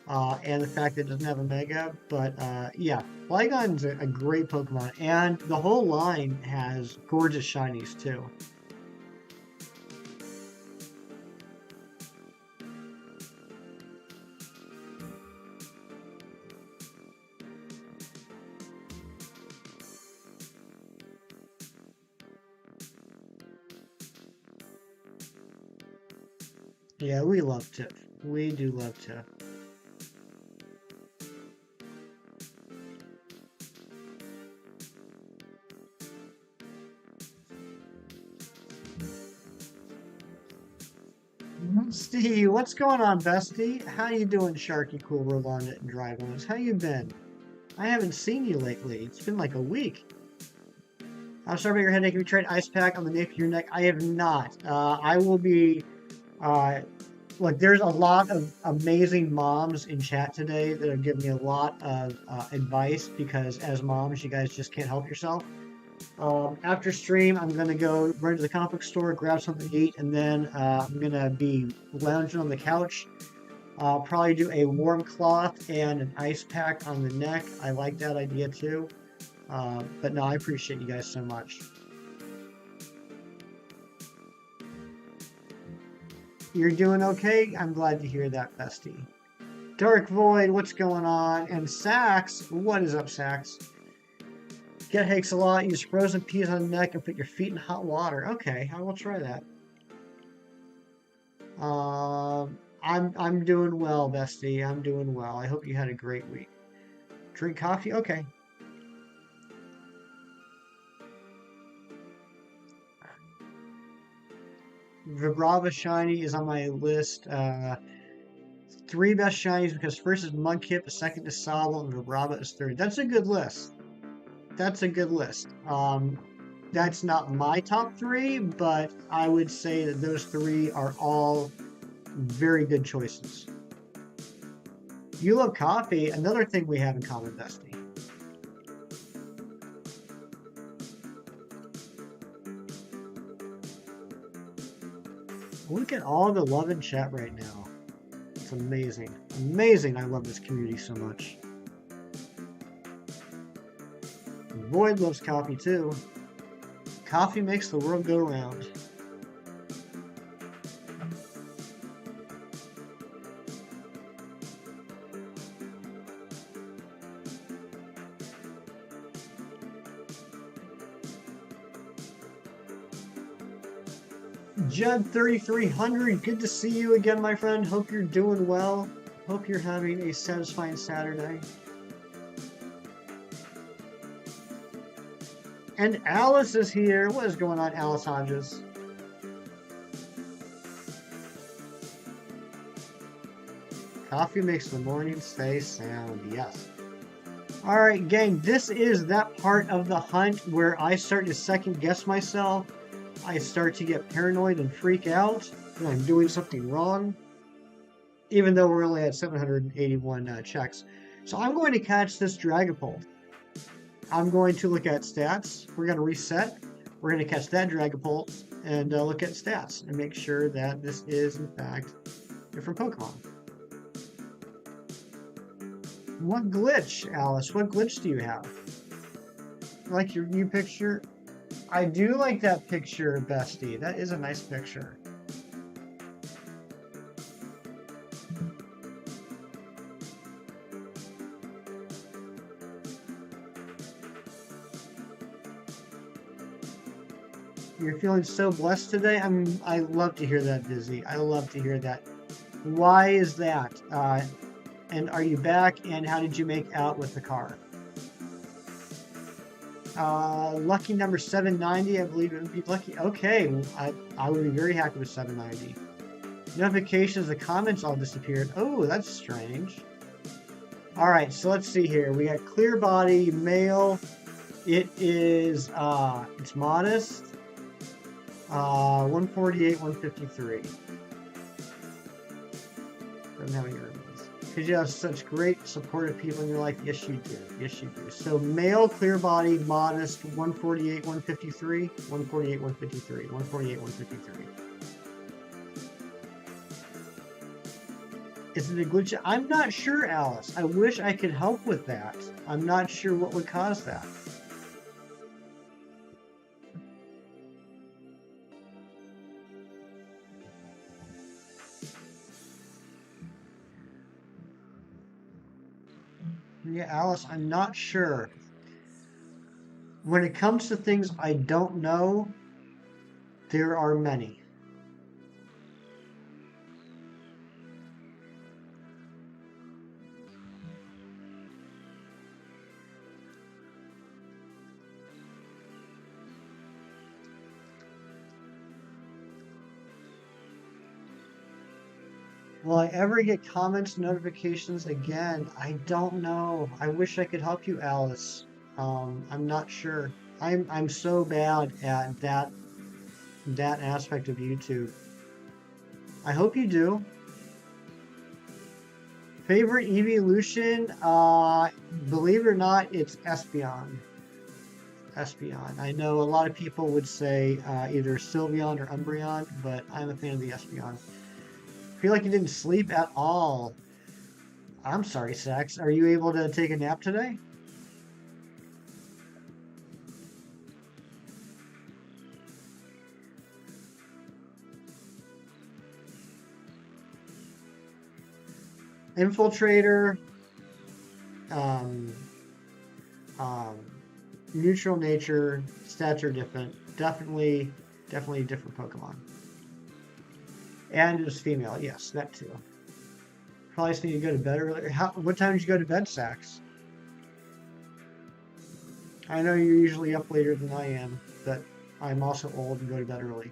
and the fact that it doesn't have a Mega. But yeah, Flygon's a great Pokemon, and the whole line has gorgeous shinies too. Yeah, we love Tiff. We do love Tiff. Steve, what's going on, bestie? How you doing, Sharky Cool, Rolanda, and Dragons? How you been? I haven't seen you lately. It's been like a week. I'm sorry about your headache. Have you tried Ice Pack on the nape of your neck? I have not. I will be. Look, there's a lot of amazing moms in chat today that have given me a lot of advice because as moms, you guys just can't help yourself. After stream, I'm going to go run to the comic book store, grab something to eat, and then I'm going to be lounging on the couch. Probably do a warm cloth and an ice pack on the neck. I like that idea too. But no, I appreciate you guys so much. You're doing okay? I'm glad to hear that, bestie. Dark Void, what's going on? And Sax, what is up, Sax? Get headaches a lot. Use frozen peas on the neck and put your feet in hot water. Okay, I will try that. I'm doing well, bestie. I'm doing well. I hope you had a great week. Drink coffee? Okay. Vibrava Shiny is on my list. Three best shinies because first is Mudkip, second is Sobble, and Vibrava is third. That's a good list. That's a good list. That's not my top three, but I would say that those three are all very good choices. You love coffee, another thing we have in common, bestie. Look at all the love in chat right now. It's amazing. Amazing. I love this community so much. Void loves coffee too. Coffee makes the world go round. Judd 3300, good to see you again, my friend. Hope you're doing well. Hope you're having a satisfying Saturday. And Alice is here. What is going on, Alice Hodges? Coffee makes the morning stay sound. Yes. All right, gang. This is that part of the hunt where I start to second guess myself. I start to get paranoid and freak out that I'm doing something wrong, even though we're only at 781 checks. So I'm going to catch this Dragapult. I'm going to look at stats. We're going to reset. We're going to catch that Dragapult and look at stats and make sure that this is, in fact, different Pokemon. What glitch, Alice? What glitch do you have? Like your new picture? I do like that picture, Bestie. That is a nice picture. You're feeling so blessed today? I love to hear that, Dizzy. I love to hear that. Why is that? And are you back? And how did you make out with the car? Lucky number 790, I believe it would be lucky. Okay, I would be very happy with 790. Notifications, the comments all disappeared. Oh, that's strange. All right, so let's see here. We got clear body, male. It is, it's modest. 148, 153. Doesn't have any urban. Because you have such great supportive people in your life. Yes, you do. Yes, you do. So male, clear body, modest, 148, 153, 148, 153, 148, 153. Is it a glitch? I'm not sure, Alice. I wish I could help with that. I'm not sure what would cause that. Yeah, Alice, I'm not sure. When it comes to things I don't know, there are many. Will I ever get comments, notifications again? I don't know. I wish I could help you, Alice. I'm not sure. I'm so bad at that aspect of YouTube. I hope you do. Favorite evolution? Believe it or not, it's Espeon. Espeon. I know a lot of people would say either Sylveon or Umbreon, but I'm a fan of the Espeon. Feel like you didn't sleep at all. I'm sorry, Sax. Are you able to take a nap today? Infiltrator, neutral nature, stats are different. Definitely a different Pokemon. And it's female, yes, that too. Probably just need to go to bed earlier. What time did you go to bed, Sax? I know you're usually up later than I am, but I'm also old and go to bed early.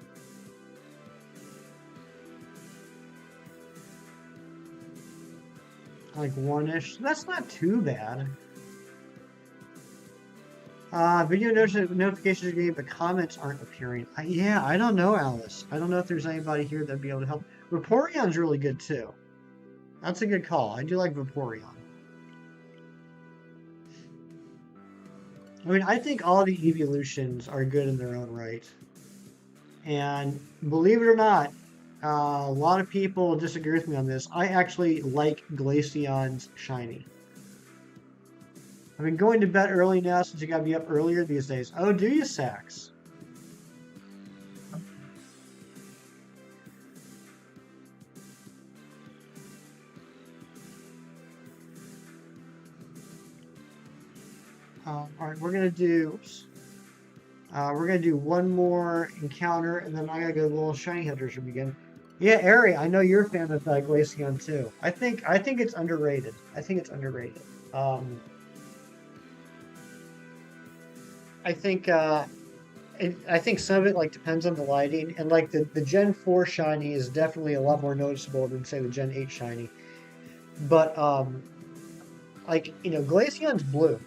Like 1-ish. That's not too bad. Video notifications are getting, but comments aren't appearing. Yeah, I don't know, Alice. I don't know if there's anybody here that'd be able to help. Vaporeon's really good, too. That's a good call. I do like Vaporeon. I mean, I think all the evolutions are good in their own right. And believe it or not, a lot of people disagree with me on this. I actually like Glaceon's shiny. I've been going to bed early now since you got to be up earlier these days. Oh, do you, Sax? All right, we're gonna do one more encounter, and then I gotta go to the little shiny hunters room again. Yeah, Ari, I know you're a fan of Glaceon too. I think it's underrated. I think it's underrated. Um, I think I think some of it like depends on the lighting, and like the Gen 4 shiny is definitely a lot more noticeable than say the Gen 8 shiny. But like Glaceon's blue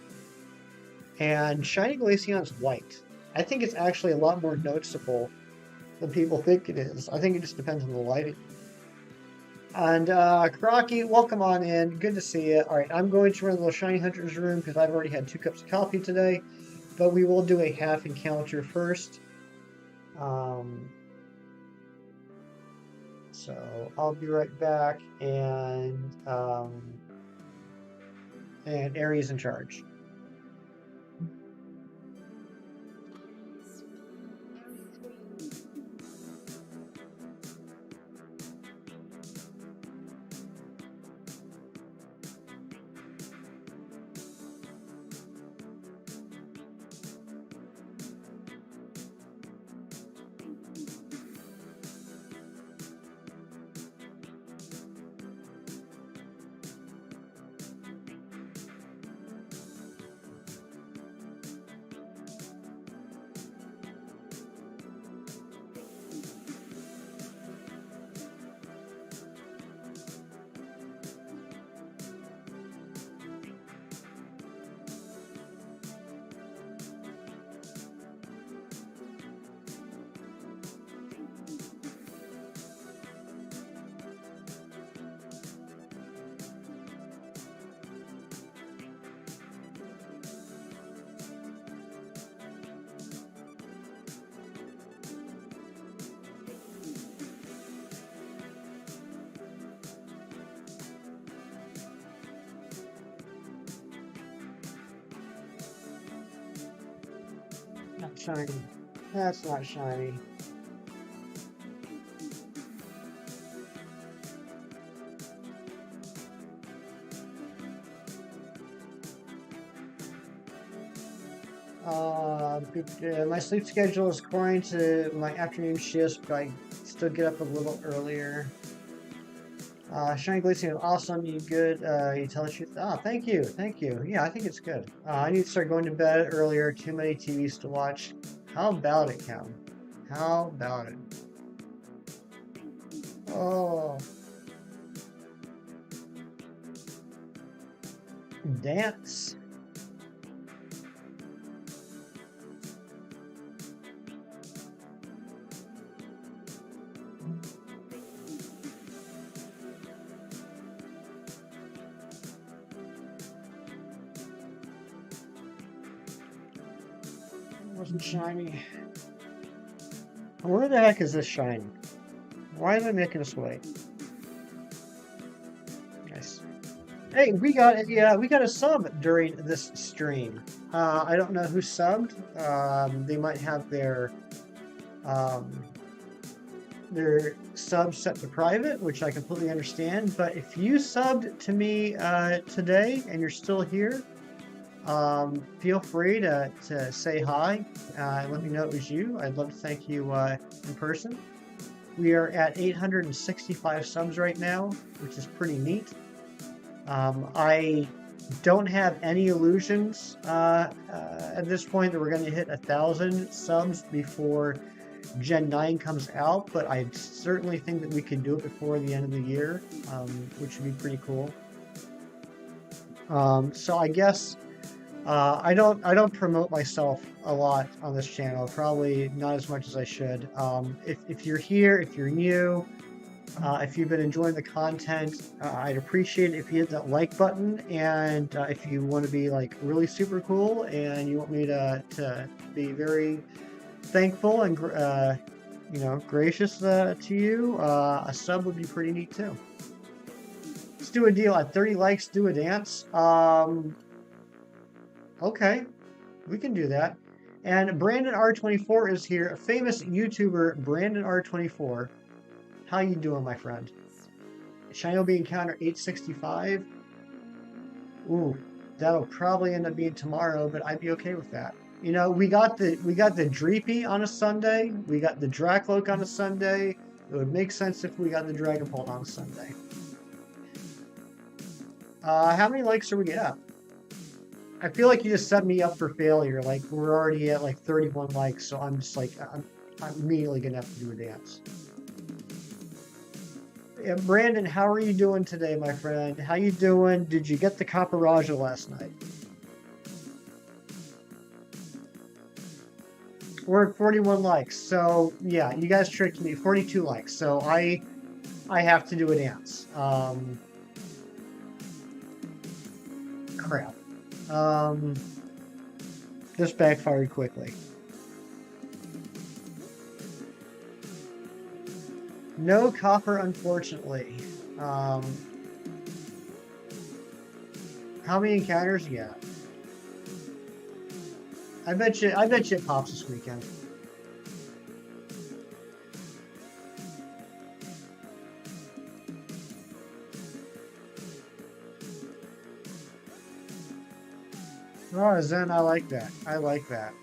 and shiny Glaceon's white. I think it's actually a lot more noticeable than people think it is. I think it just depends on the lighting. And Crocky, welcome on in. Good to see you. All right, I'm going to run the little shiny hunters room because I've already had 2 cups of coffee today, but we will do a half encounter first. So I'll be right back, and Aries in charge. Not shiny. That's not shiny. My sleep schedule is according to my afternoon shifts, but I still get up a little earlier. Shiny Glacier, awesome. You good? You tell the truth. Ah, thank you, thank you. Yeah, I think it's good. I need to start going to bed earlier. Too many TVs to watch. How about it, Cam? How about it? Oh, dance. Wasn't shiny. Where the heck is this shiny? Why are they making us wait? Nice. Hey, we got a sub during this stream. I don't know who subbed. They might have um, their sub set to private, which I completely understand. But if you subbed to me today and you're still here, feel free to say hi and let me know it was you. I'd love to thank you in person. We are at 865 subs right now, which is pretty neat. I don't have any illusions at this point that we're going to hit 1,000 subs before Gen 9 comes out, but I certainly think that we can do it before the end of the year, which would be pretty cool. So I guess I don't promote myself a lot on this channel, probably not as much as I should. If you're here, if you're new, if you've been enjoying the content, I'd appreciate it if you hit that like button. And if you want to be like really super cool and you want me to be very thankful and gracious to you, a sub would be pretty neat too. Let's do a deal at 30 likes. Do a dance. Okay, we can do that. And Brandon R24 is here, a famous YouTuber, Brandon R24. How you doing, my friend? Shinobi Encounter 865. Ooh, that'll probably end up being tomorrow, but I'd be okay with that. You know, we got the Dreepy on a Sunday. We got the Dracloak on a Sunday. It would make sense if we got the Dragapult on a Sunday. How many likes are we at? I feel like you just set me up for failure. Like we're already at like 31 likes, so I'm just like I'm immediately gonna have to do a dance. Yeah, Brandon, how are you doing today, my friend? How you doing? Did you get the Caparaja last night? We're at 41 likes, so yeah, you guys tricked me. 42 likes, so I have to do a dance. Crap. Um, this backfired quickly. No copper, unfortunately. Um, how many encounters you got? I bet you it pops this weekend. Oh, Zen, I like that. I like that.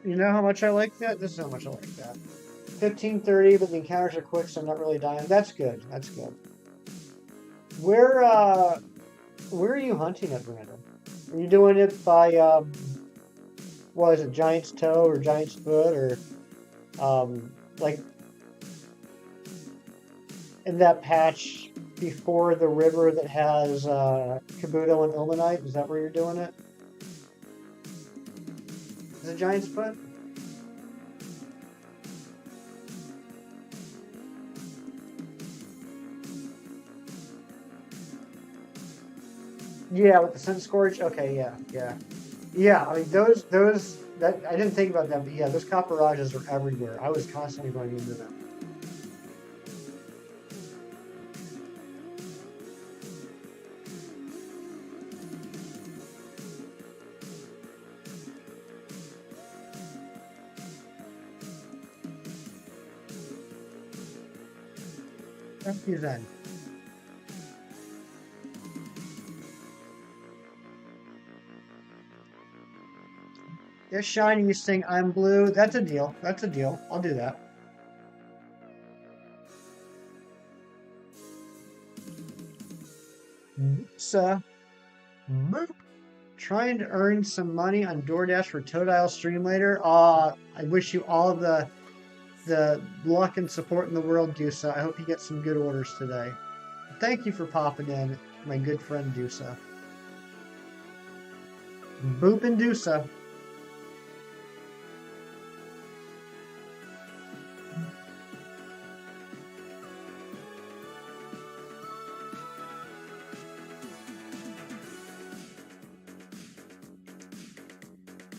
You know how much I like that? This is how much I like that. 15:30, but the encounters are quick, so I'm not really dying. That's good. That's good. Where where are you hunting at, Brandon? Are you doing it by what is it, Giant's Toe or Giant's Foot or like in that patch before the river that has Kabuto and Ilmanite? Is that where you're doing it? Is it Giant's Foot? Yeah, with the Sun Scorch. Okay, yeah, yeah, yeah. I mean, those that I didn't think about them, but yeah, those Caparajas are everywhere. I was constantly running into them. Thank you, then. They're shining. You sing "I'm Blue." That's a deal. That's a deal. I'll do that. So, boop. Trying to earn some money on DoorDash for Totile Stream later. I wish you all the luck and support in the world, Dusa. I hope you get some good orders today. Thank you for popping in, my good friend Dusa. Boop and Dusa.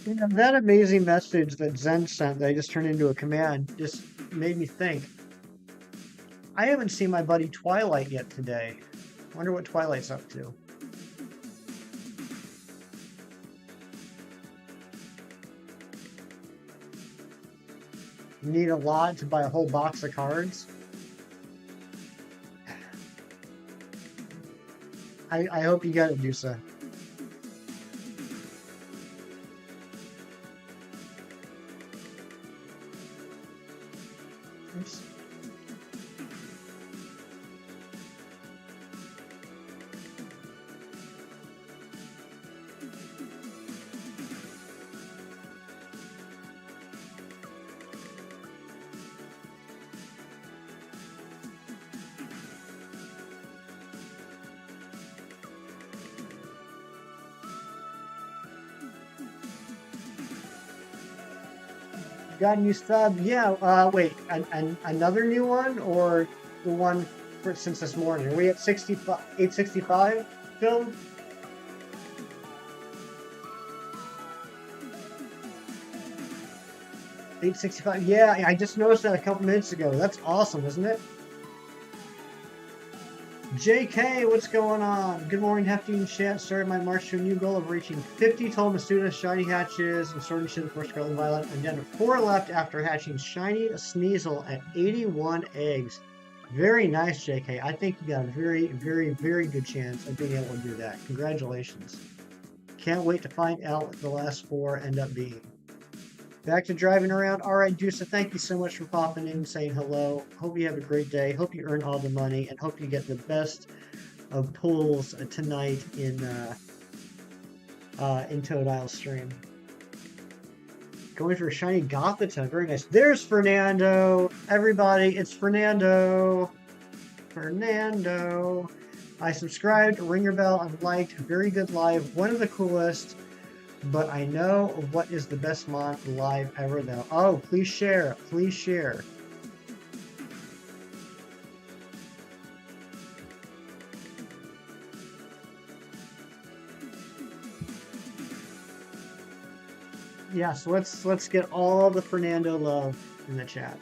You know, that amazing message that Zen sent that I just turned into a command just made me think. I haven't seen my buddy Twilight yet today. Wonder what Twilight's up to. You need a lot to buy a whole box of cards. I hope you got it, Dusa. Oops. Got a new sub? Yeah. Wait, another new one or the one for since this morning? Are we at 65, 865 still? 865. Yeah, I just noticed that a couple minutes ago. That's awesome, isn't it? JK, what's going on? Good morning, Hefty and chat. Started my march to a new goal of reaching 50 total students, shiny hatches, and sorting shit before Scarlet and Violet. I'm down to 4 left after hatching shiny Sneasel at 81 eggs. Very nice, JK. I think you got a very, very, very good chance of being able to do that. Congratulations. Can't wait to find out what the last 4 end up being. Back to driving around. All right, Dusa, thank you so much for popping in, saying hello. Hope you have a great day. Hope you earn all the money, and hope you get the best of pulls tonight in Toad Isle stream. Going for a shiny Gothita. Very nice. There's Fernando. Everybody, it's Fernando. Fernando. I subscribed, ring your bell, and liked. Very good live. One of the coolest. But I know what is the best mod live ever, though. Oh, please share. Please share. Yes, let's get all the Fernando love in the chat.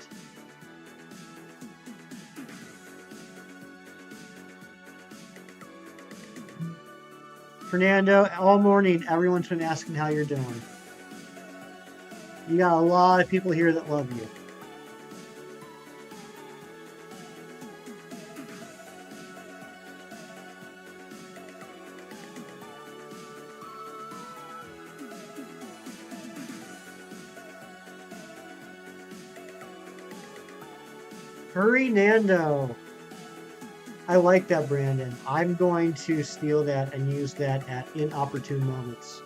Fernando, all morning, everyone's been asking how you're doing. You got a lot of people here that love you. Hurry, Nando. I like that, Brandon. I'm going to steal that and use that at inopportune moments.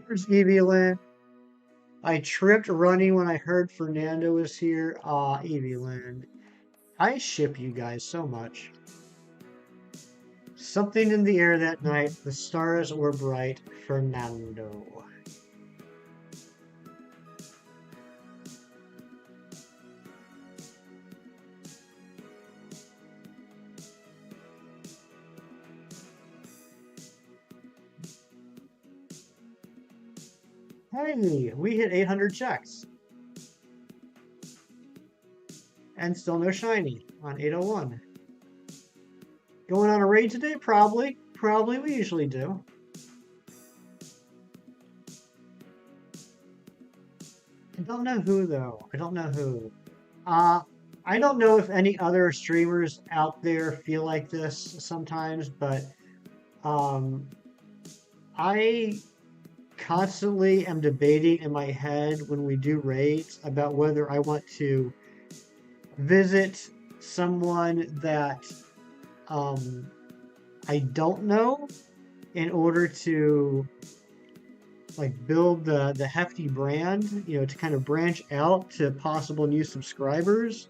There's Evelyn. I tripped running when I heard Fernando was here. Aw, Evelyn. I ship you guys so much. Something in the air that night. The stars were bright. Fernando. Hey, we hit 800 checks. And still no shiny on 801. Going on a raid today? Probably. Probably, we usually do. I don't know who, though. I don't know who. I don't know if any other streamers out there feel like this sometimes, but I constantly am debating in my head when we do raids about whether I want to visit someone that I don't know in order to like build the hefty brand, you know, to kind of branch out to possible new subscribers,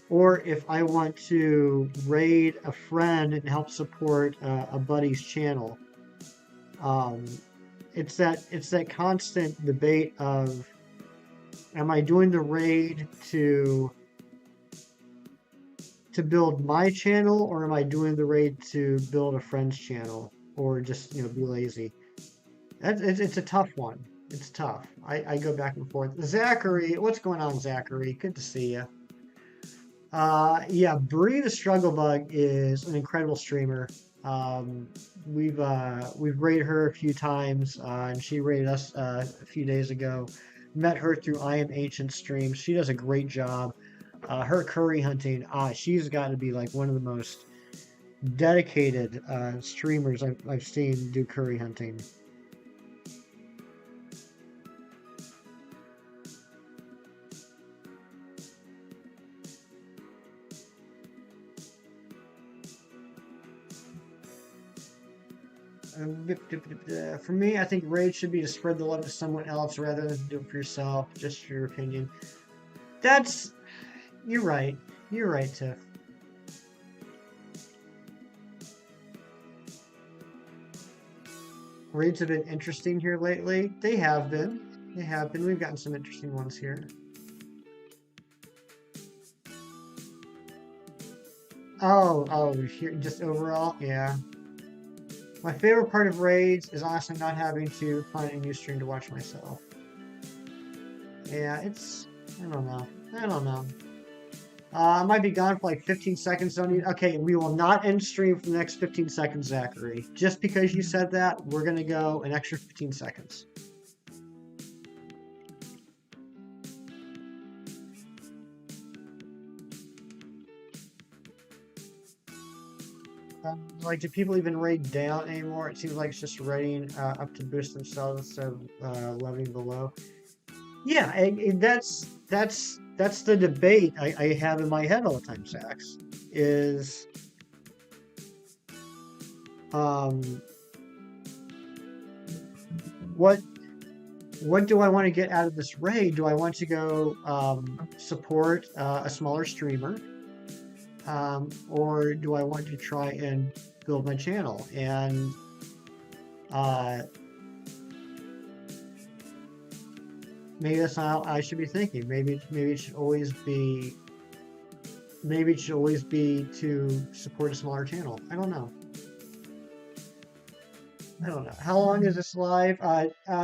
or if I want to raid a friend and help support a buddy's channel. It's that constant debate of, am I doing the raid to build my channel, or am I doing the raid to build a friend's channel, or just, you know, be lazy? It's a tough one. It's tough. I go back and forth. Zachary, what's going on, Zachary? Good to see you. Yeah, Bree the Struggle Bug is an incredible streamer. We've raided her a few times, and she raided us a few days ago. Met her through I Am Ancient streams. She does a great job. Her curry hunting, she's got to be like one of the most dedicated streamers I've seen do curry hunting. For me, I think raid should be to spread the love to someone else rather than do it for yourself. Just your opinion. That's You're right. You're right, Tiff. Raids have been interesting here lately. They have been. They have been. We've gotten some interesting ones here. Oh, here, just overall, yeah. My favorite part of raids is honestly not having to find a new stream to watch myself. Yeah, I don't know. I don't know. I might be gone for like 15 seconds. Okay, we will not end stream for the next 15 seconds, Zachary. Just because you said that, we're going to go an extra 15 seconds. Like, do people even raid down anymore? It seems like it's just raiding up to boost themselves instead of leveling below. Yeah, and that's the debate I have in my head all the time, Sax. Is um, what do I want to get out of this raid? Do I want to go support a smaller streamer, or do I want to try and build my channel? And uh, maybe that's not how I should be thinking. Maybe it should always be to support a smaller channel. I don't know. How long is this live?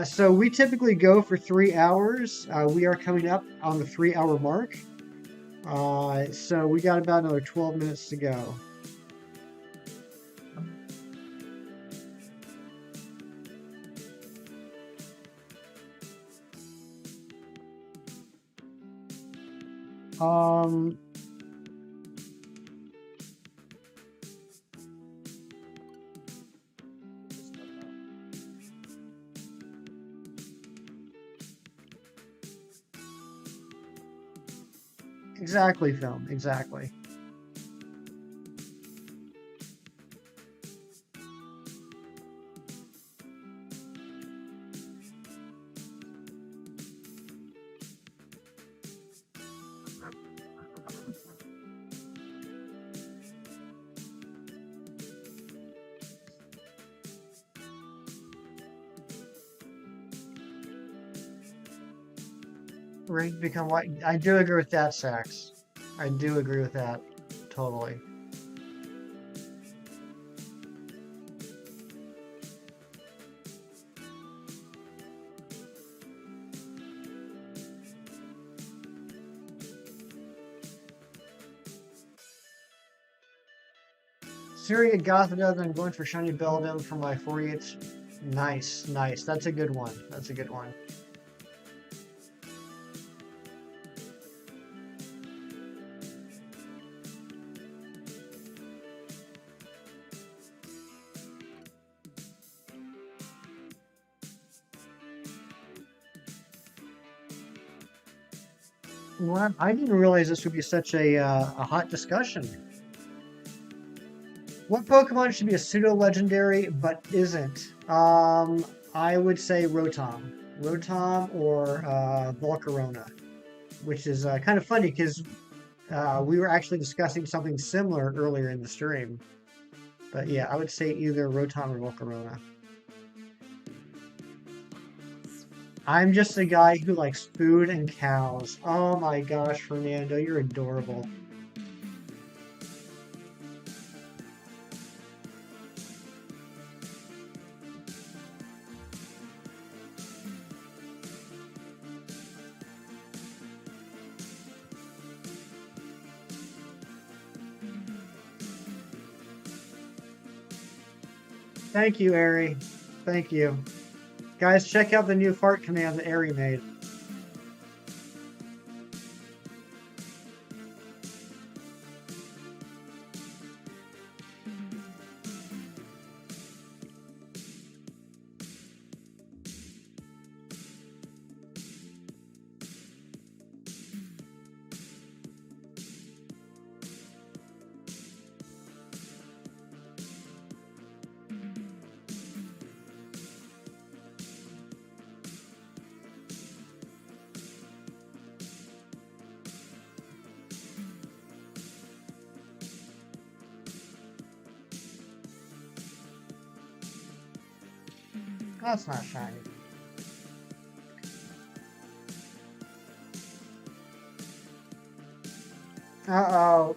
So we typically go for 3 hours. We are coming up on the 3 hour mark. So we got about another 12 minutes to go. Um, exactly, film. Exactly. Ready to become white. I do agree with that, Sax. I do agree with that. Totally. Syria Gothita, then going for Shiny Beldum for my 48. Nice, nice. That's a good one. That's a good one. Well, I didn't realize this would be such a hot discussion. What Pokemon should be a pseudo-legendary but isn't? I would say Rotom. Rotom or Volcarona, which is kind of funny because we were actually discussing something similar earlier in the stream. But yeah, I would say either Rotom or Volcarona. I'm just a guy who likes food and cows. Oh my gosh, Fernando, you're adorable. Thank you, Ari. Thank you. Guys, check out the new fart command that Ari made. That's not shiny. Uh-oh,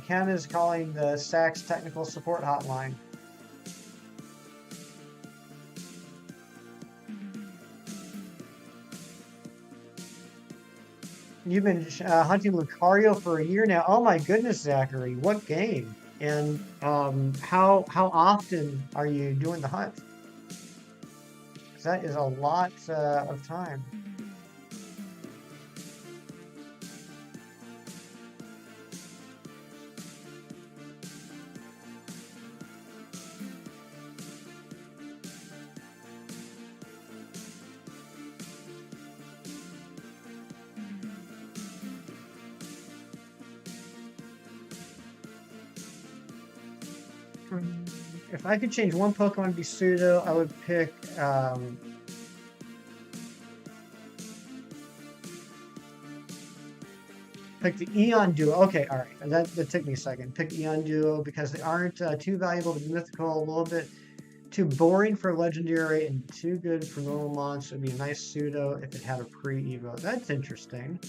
Ken is calling the Saks technical support hotline. You've been hunting Lucario for a year now. Oh my goodness, Zachary, what game? And how often are you doing the hunt? 'Cause that is a lot of time. If I could change one Pokemon to be pseudo, I would pick pick the Eon Duo. Okay, all right. That took me a second. Pick Eon Duo because they aren't too valuable to be mythical, a little bit too boring for legendary, and too good for normal mons. It would be a nice pseudo if it had a pre-evo. That's interesting.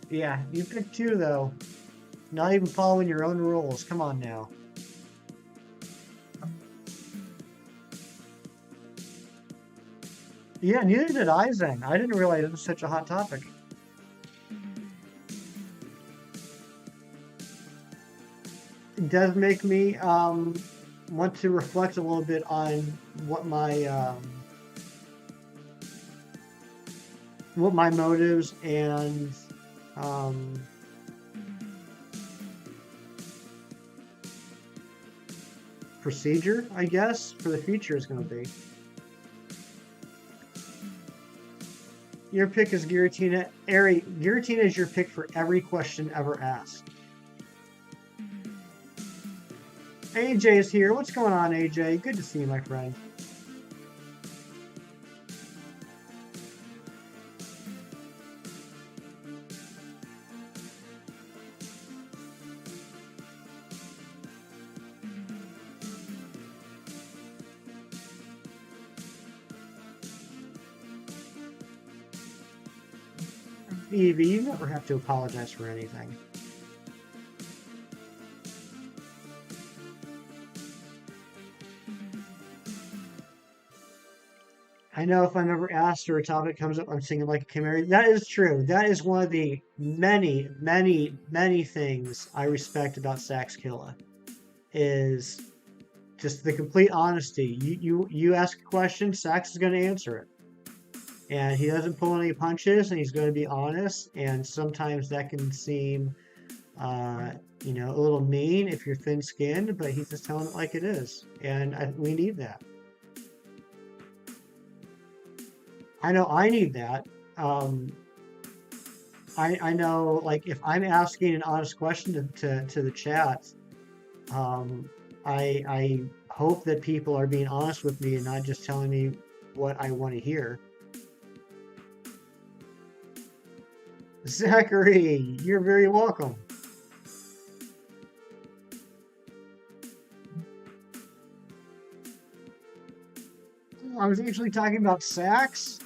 Yeah, you picked two though. Not even following your own rules. Come on now. Yeah, neither did I, Zen. I didn't realize it was such a hot topic. It does make me want to reflect a little bit on what my motives and procedure, I guess, for the future is going to be. Your pick is Giratina. Ari, Giratina is your pick for every question ever asked. AJ is here. What's going on, AJ? Good to see you, my friend. Evie, you never have to apologize for anything. I know if I'm ever asked or a topic comes up, I'm singing like a canary. That is true. That is one of the many, many, many things I respect about Sax Killa is just the complete honesty. You ask a question, Sax is going to answer it. And he doesn't pull any punches, and he's going to be honest. And sometimes that can seem, a little mean if you're thin-skinned, but he's just telling it like it is. And we need that. I know I need that. I know, like, if I'm asking an honest question to the chat, I hope that people are being honest with me and not just telling me what I want to hear. Zachary, you're very welcome. I was actually talking about Sax.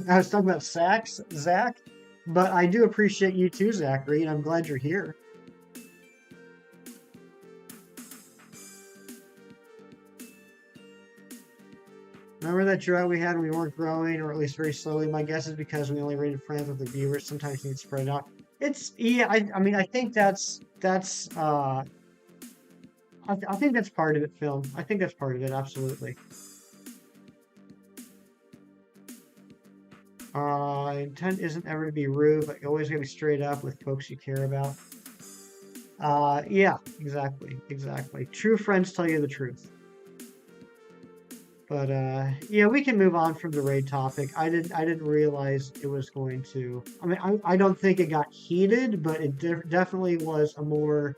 I was talking about Sax, Zach. But I do appreciate you too, Zachary, and I'm glad you're here. Remember that drought we had when we weren't growing, or at least very slowly? My guess is because we only rated friends with the viewers. Sometimes you need to spread out. I mean, I think that's I think that's part of it, Phil. I think that's part of it, absolutely. Intent isn't ever to be rude, but you always gotta be straight up with folks you care about. Yeah, exactly. True friends tell you the truth. But yeah, we can move on from the raid topic. I didn't realize it was going to. I mean, I don't think it got heated, but it definitely was a more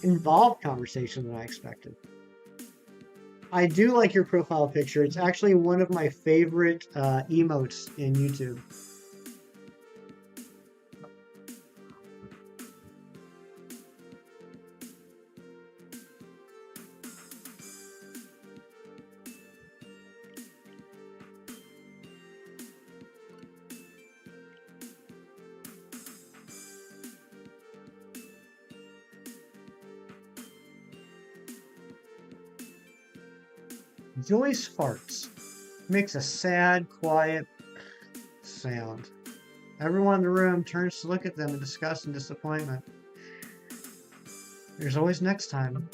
involved conversation than I expected. I do like your profile picture. It's actually one of my favorite emotes in YouTube. Joyce farts. Makes a sad, quiet sound. Everyone in the room turns to look at them in disgust and disappointment. There's always next time.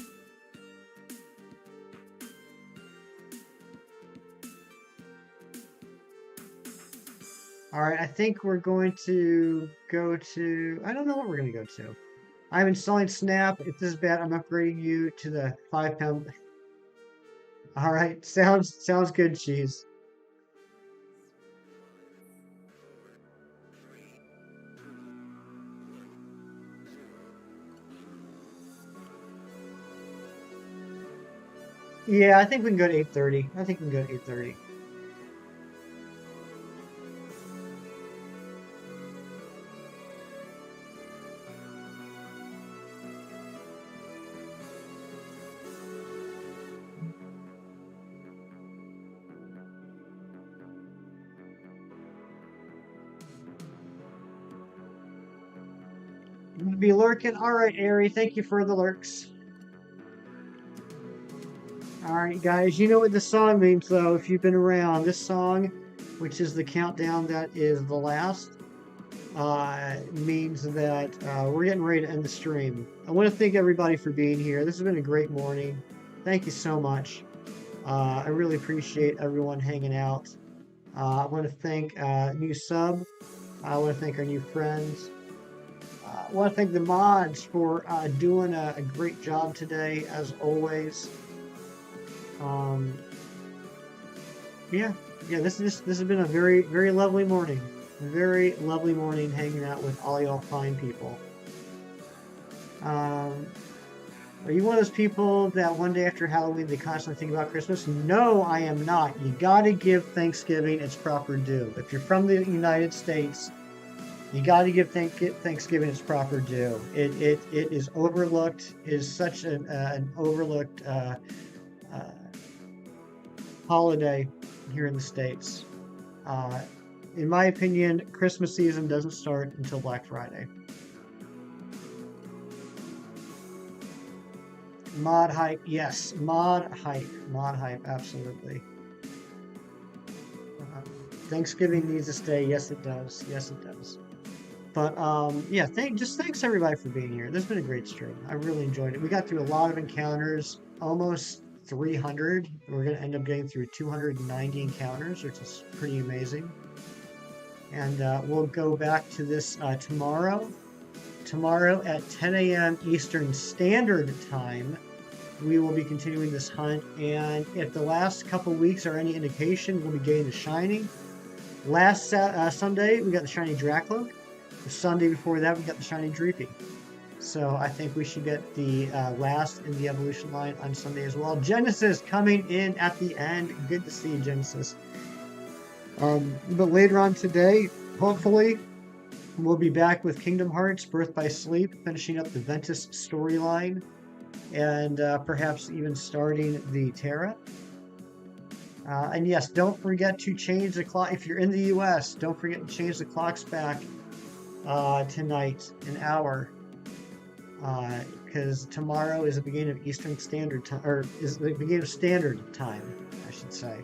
Alright, I think we're going to go to... I don't know what we're going to go to. I'm installing Snap. If this is bad, I'm upgrading you to the 5-pound... Alright, sounds good, Cheese. Yeah, I think we can go to 8:30. I think we can go to 8:30. Be lurking. Alright, Ari, thank you for the lurks. Alright, guys, you know what this song means, though, if you've been around. This song, which is the countdown that is the last, means that we're getting ready to end the stream. I want to thank everybody for being here. This has been a great morning. Thank you so much. I really appreciate everyone hanging out. I want to thank new sub. I want to thank our new friends. I want to thank the mods for doing a great job today, as always. Yeah, this has been a very lovely morning. Very lovely morning hanging out with all y'all fine people. Are you one of those people that one day after Halloween they constantly think about Christmas? No, I am not. You gotta give Thanksgiving its proper due. If you're from the United States, you gotta give Thanksgiving its proper due. It is overlooked. It is such an overlooked holiday here in the States. In my opinion, Christmas season doesn't start until Black Friday. Mod hype, yes. Mod hype, absolutely. Thanksgiving needs to stay. Yes, it does. Yes, it does. But yeah, thanks everybody for being here. This has been a great stream. I really enjoyed it. We got through a lot of encounters, almost 300. We're going to end up getting through 290 encounters, which is pretty amazing. And we'll go back to this tomorrow. Tomorrow at 10 a.m. Eastern Standard Time, we will be continuing this hunt. And if the last couple weeks are any indication, we'll be getting the shiny. Last Sunday, we got the shiny Dracloak. The Sunday before that, we got the shiny Dreepy. So I think we should get the last in the evolution line on Sunday as well. Genesis coming in at the end. Good to see you, Genesis. But later on today, hopefully, we'll be back with Kingdom Hearts Birth by Sleep, finishing up the Ventus storyline, and perhaps even starting the Terra. And yes, don't forget to change the clock. If you're in the US, don't forget to change the clocks back tonight, an hour. Because tomorrow is the beginning of Eastern Standard Time, or is the beginning of Standard Time, I should say.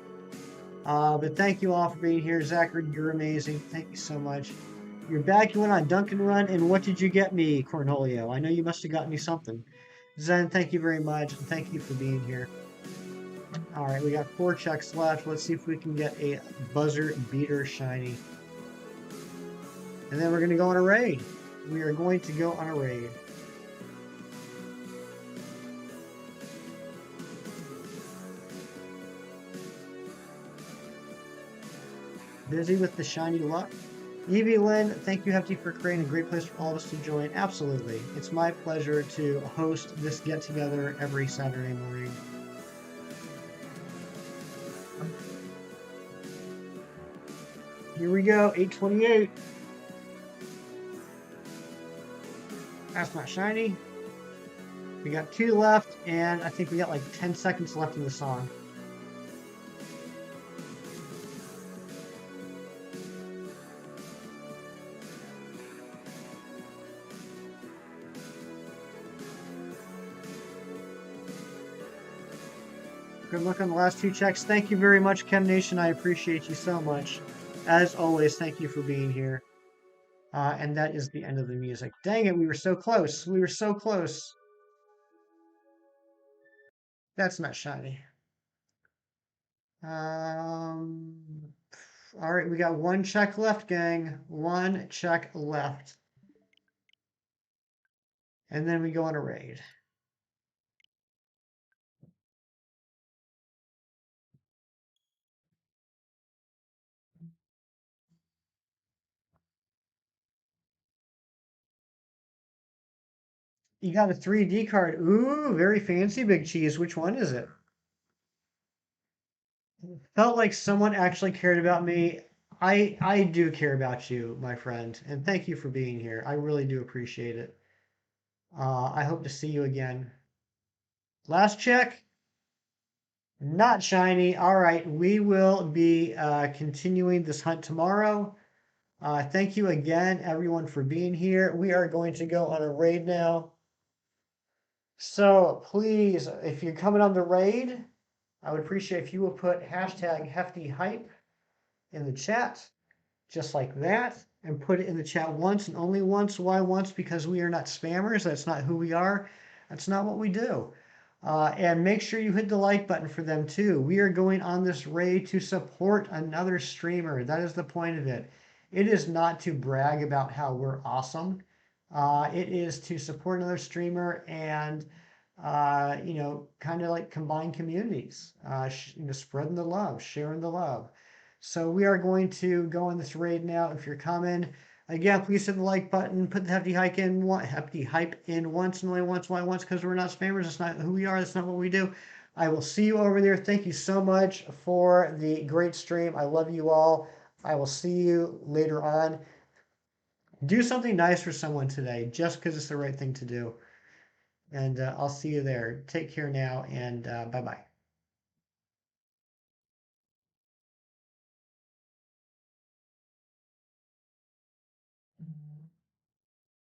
But thank you all for being here. Zachary, you're amazing. Thank you so much. You're back. You went on Dunkin' Run, and what did you get me, Cornholio? I know you must have gotten me something. Zen, thank you very much, and thank you for being here. All right, we got 4 checks left. Let's see if we can get a buzzer beater shiny. And then we're going to go on a raid. We are going to go on a raid. Busy with the shiny luck. Evie Lynn, thank you, Hefty, for creating a great place for all of us to join. Absolutely. It's my pleasure to host this get-together every Saturday morning. Here we go, 828. That's not shiny. We got 2 left, and I think we got like 10 seconds left in the song. Good luck on the last two checks. Thank you very much, Chem Nation. I appreciate you so much. As always, thank you for being here. And that is the end of the music. Dang it, we were so close. We were so close. That's not shiny. Um, all right, we got one check left, gang. One check left. And then we go on a raid. You got a 3D card. Ooh, very fancy, Big Cheese. Which one is it? Felt like someone actually cared about me. I do care about you, my friend, and thank you for being here. I really do appreciate it. I hope to see you again. Last check, not shiny. All right, we will be continuing this hunt tomorrow. Thank you again, everyone, for being here. We are going to go on a raid now. So please, if you're coming on the raid, I would appreciate if you would put hashtag hefty hype in the chat, just like that, and put it in the chat once and only once. Why once? Because we are not spammers. That's not who we are. That's not what we do. And make sure you hit the like button for them too. We are going on this raid to support another streamer. That is the point of it. It is not to brag about how we're awesome. It is to support another streamer and kind of like combine communities, spreading the love, sharing the love. So we are going to go on this raid now. If you're coming, again, please hit the like button, put the hefty hype in once and only once. Why once? Because we're not spammers. That's not who we are. That's not what we do. I will see you over there. Thank you so much for the great stream. I love you all. I will see you later on. Do something nice for someone today, just because it's the right thing to do. And I'll see you there. Take care now, and bye bye.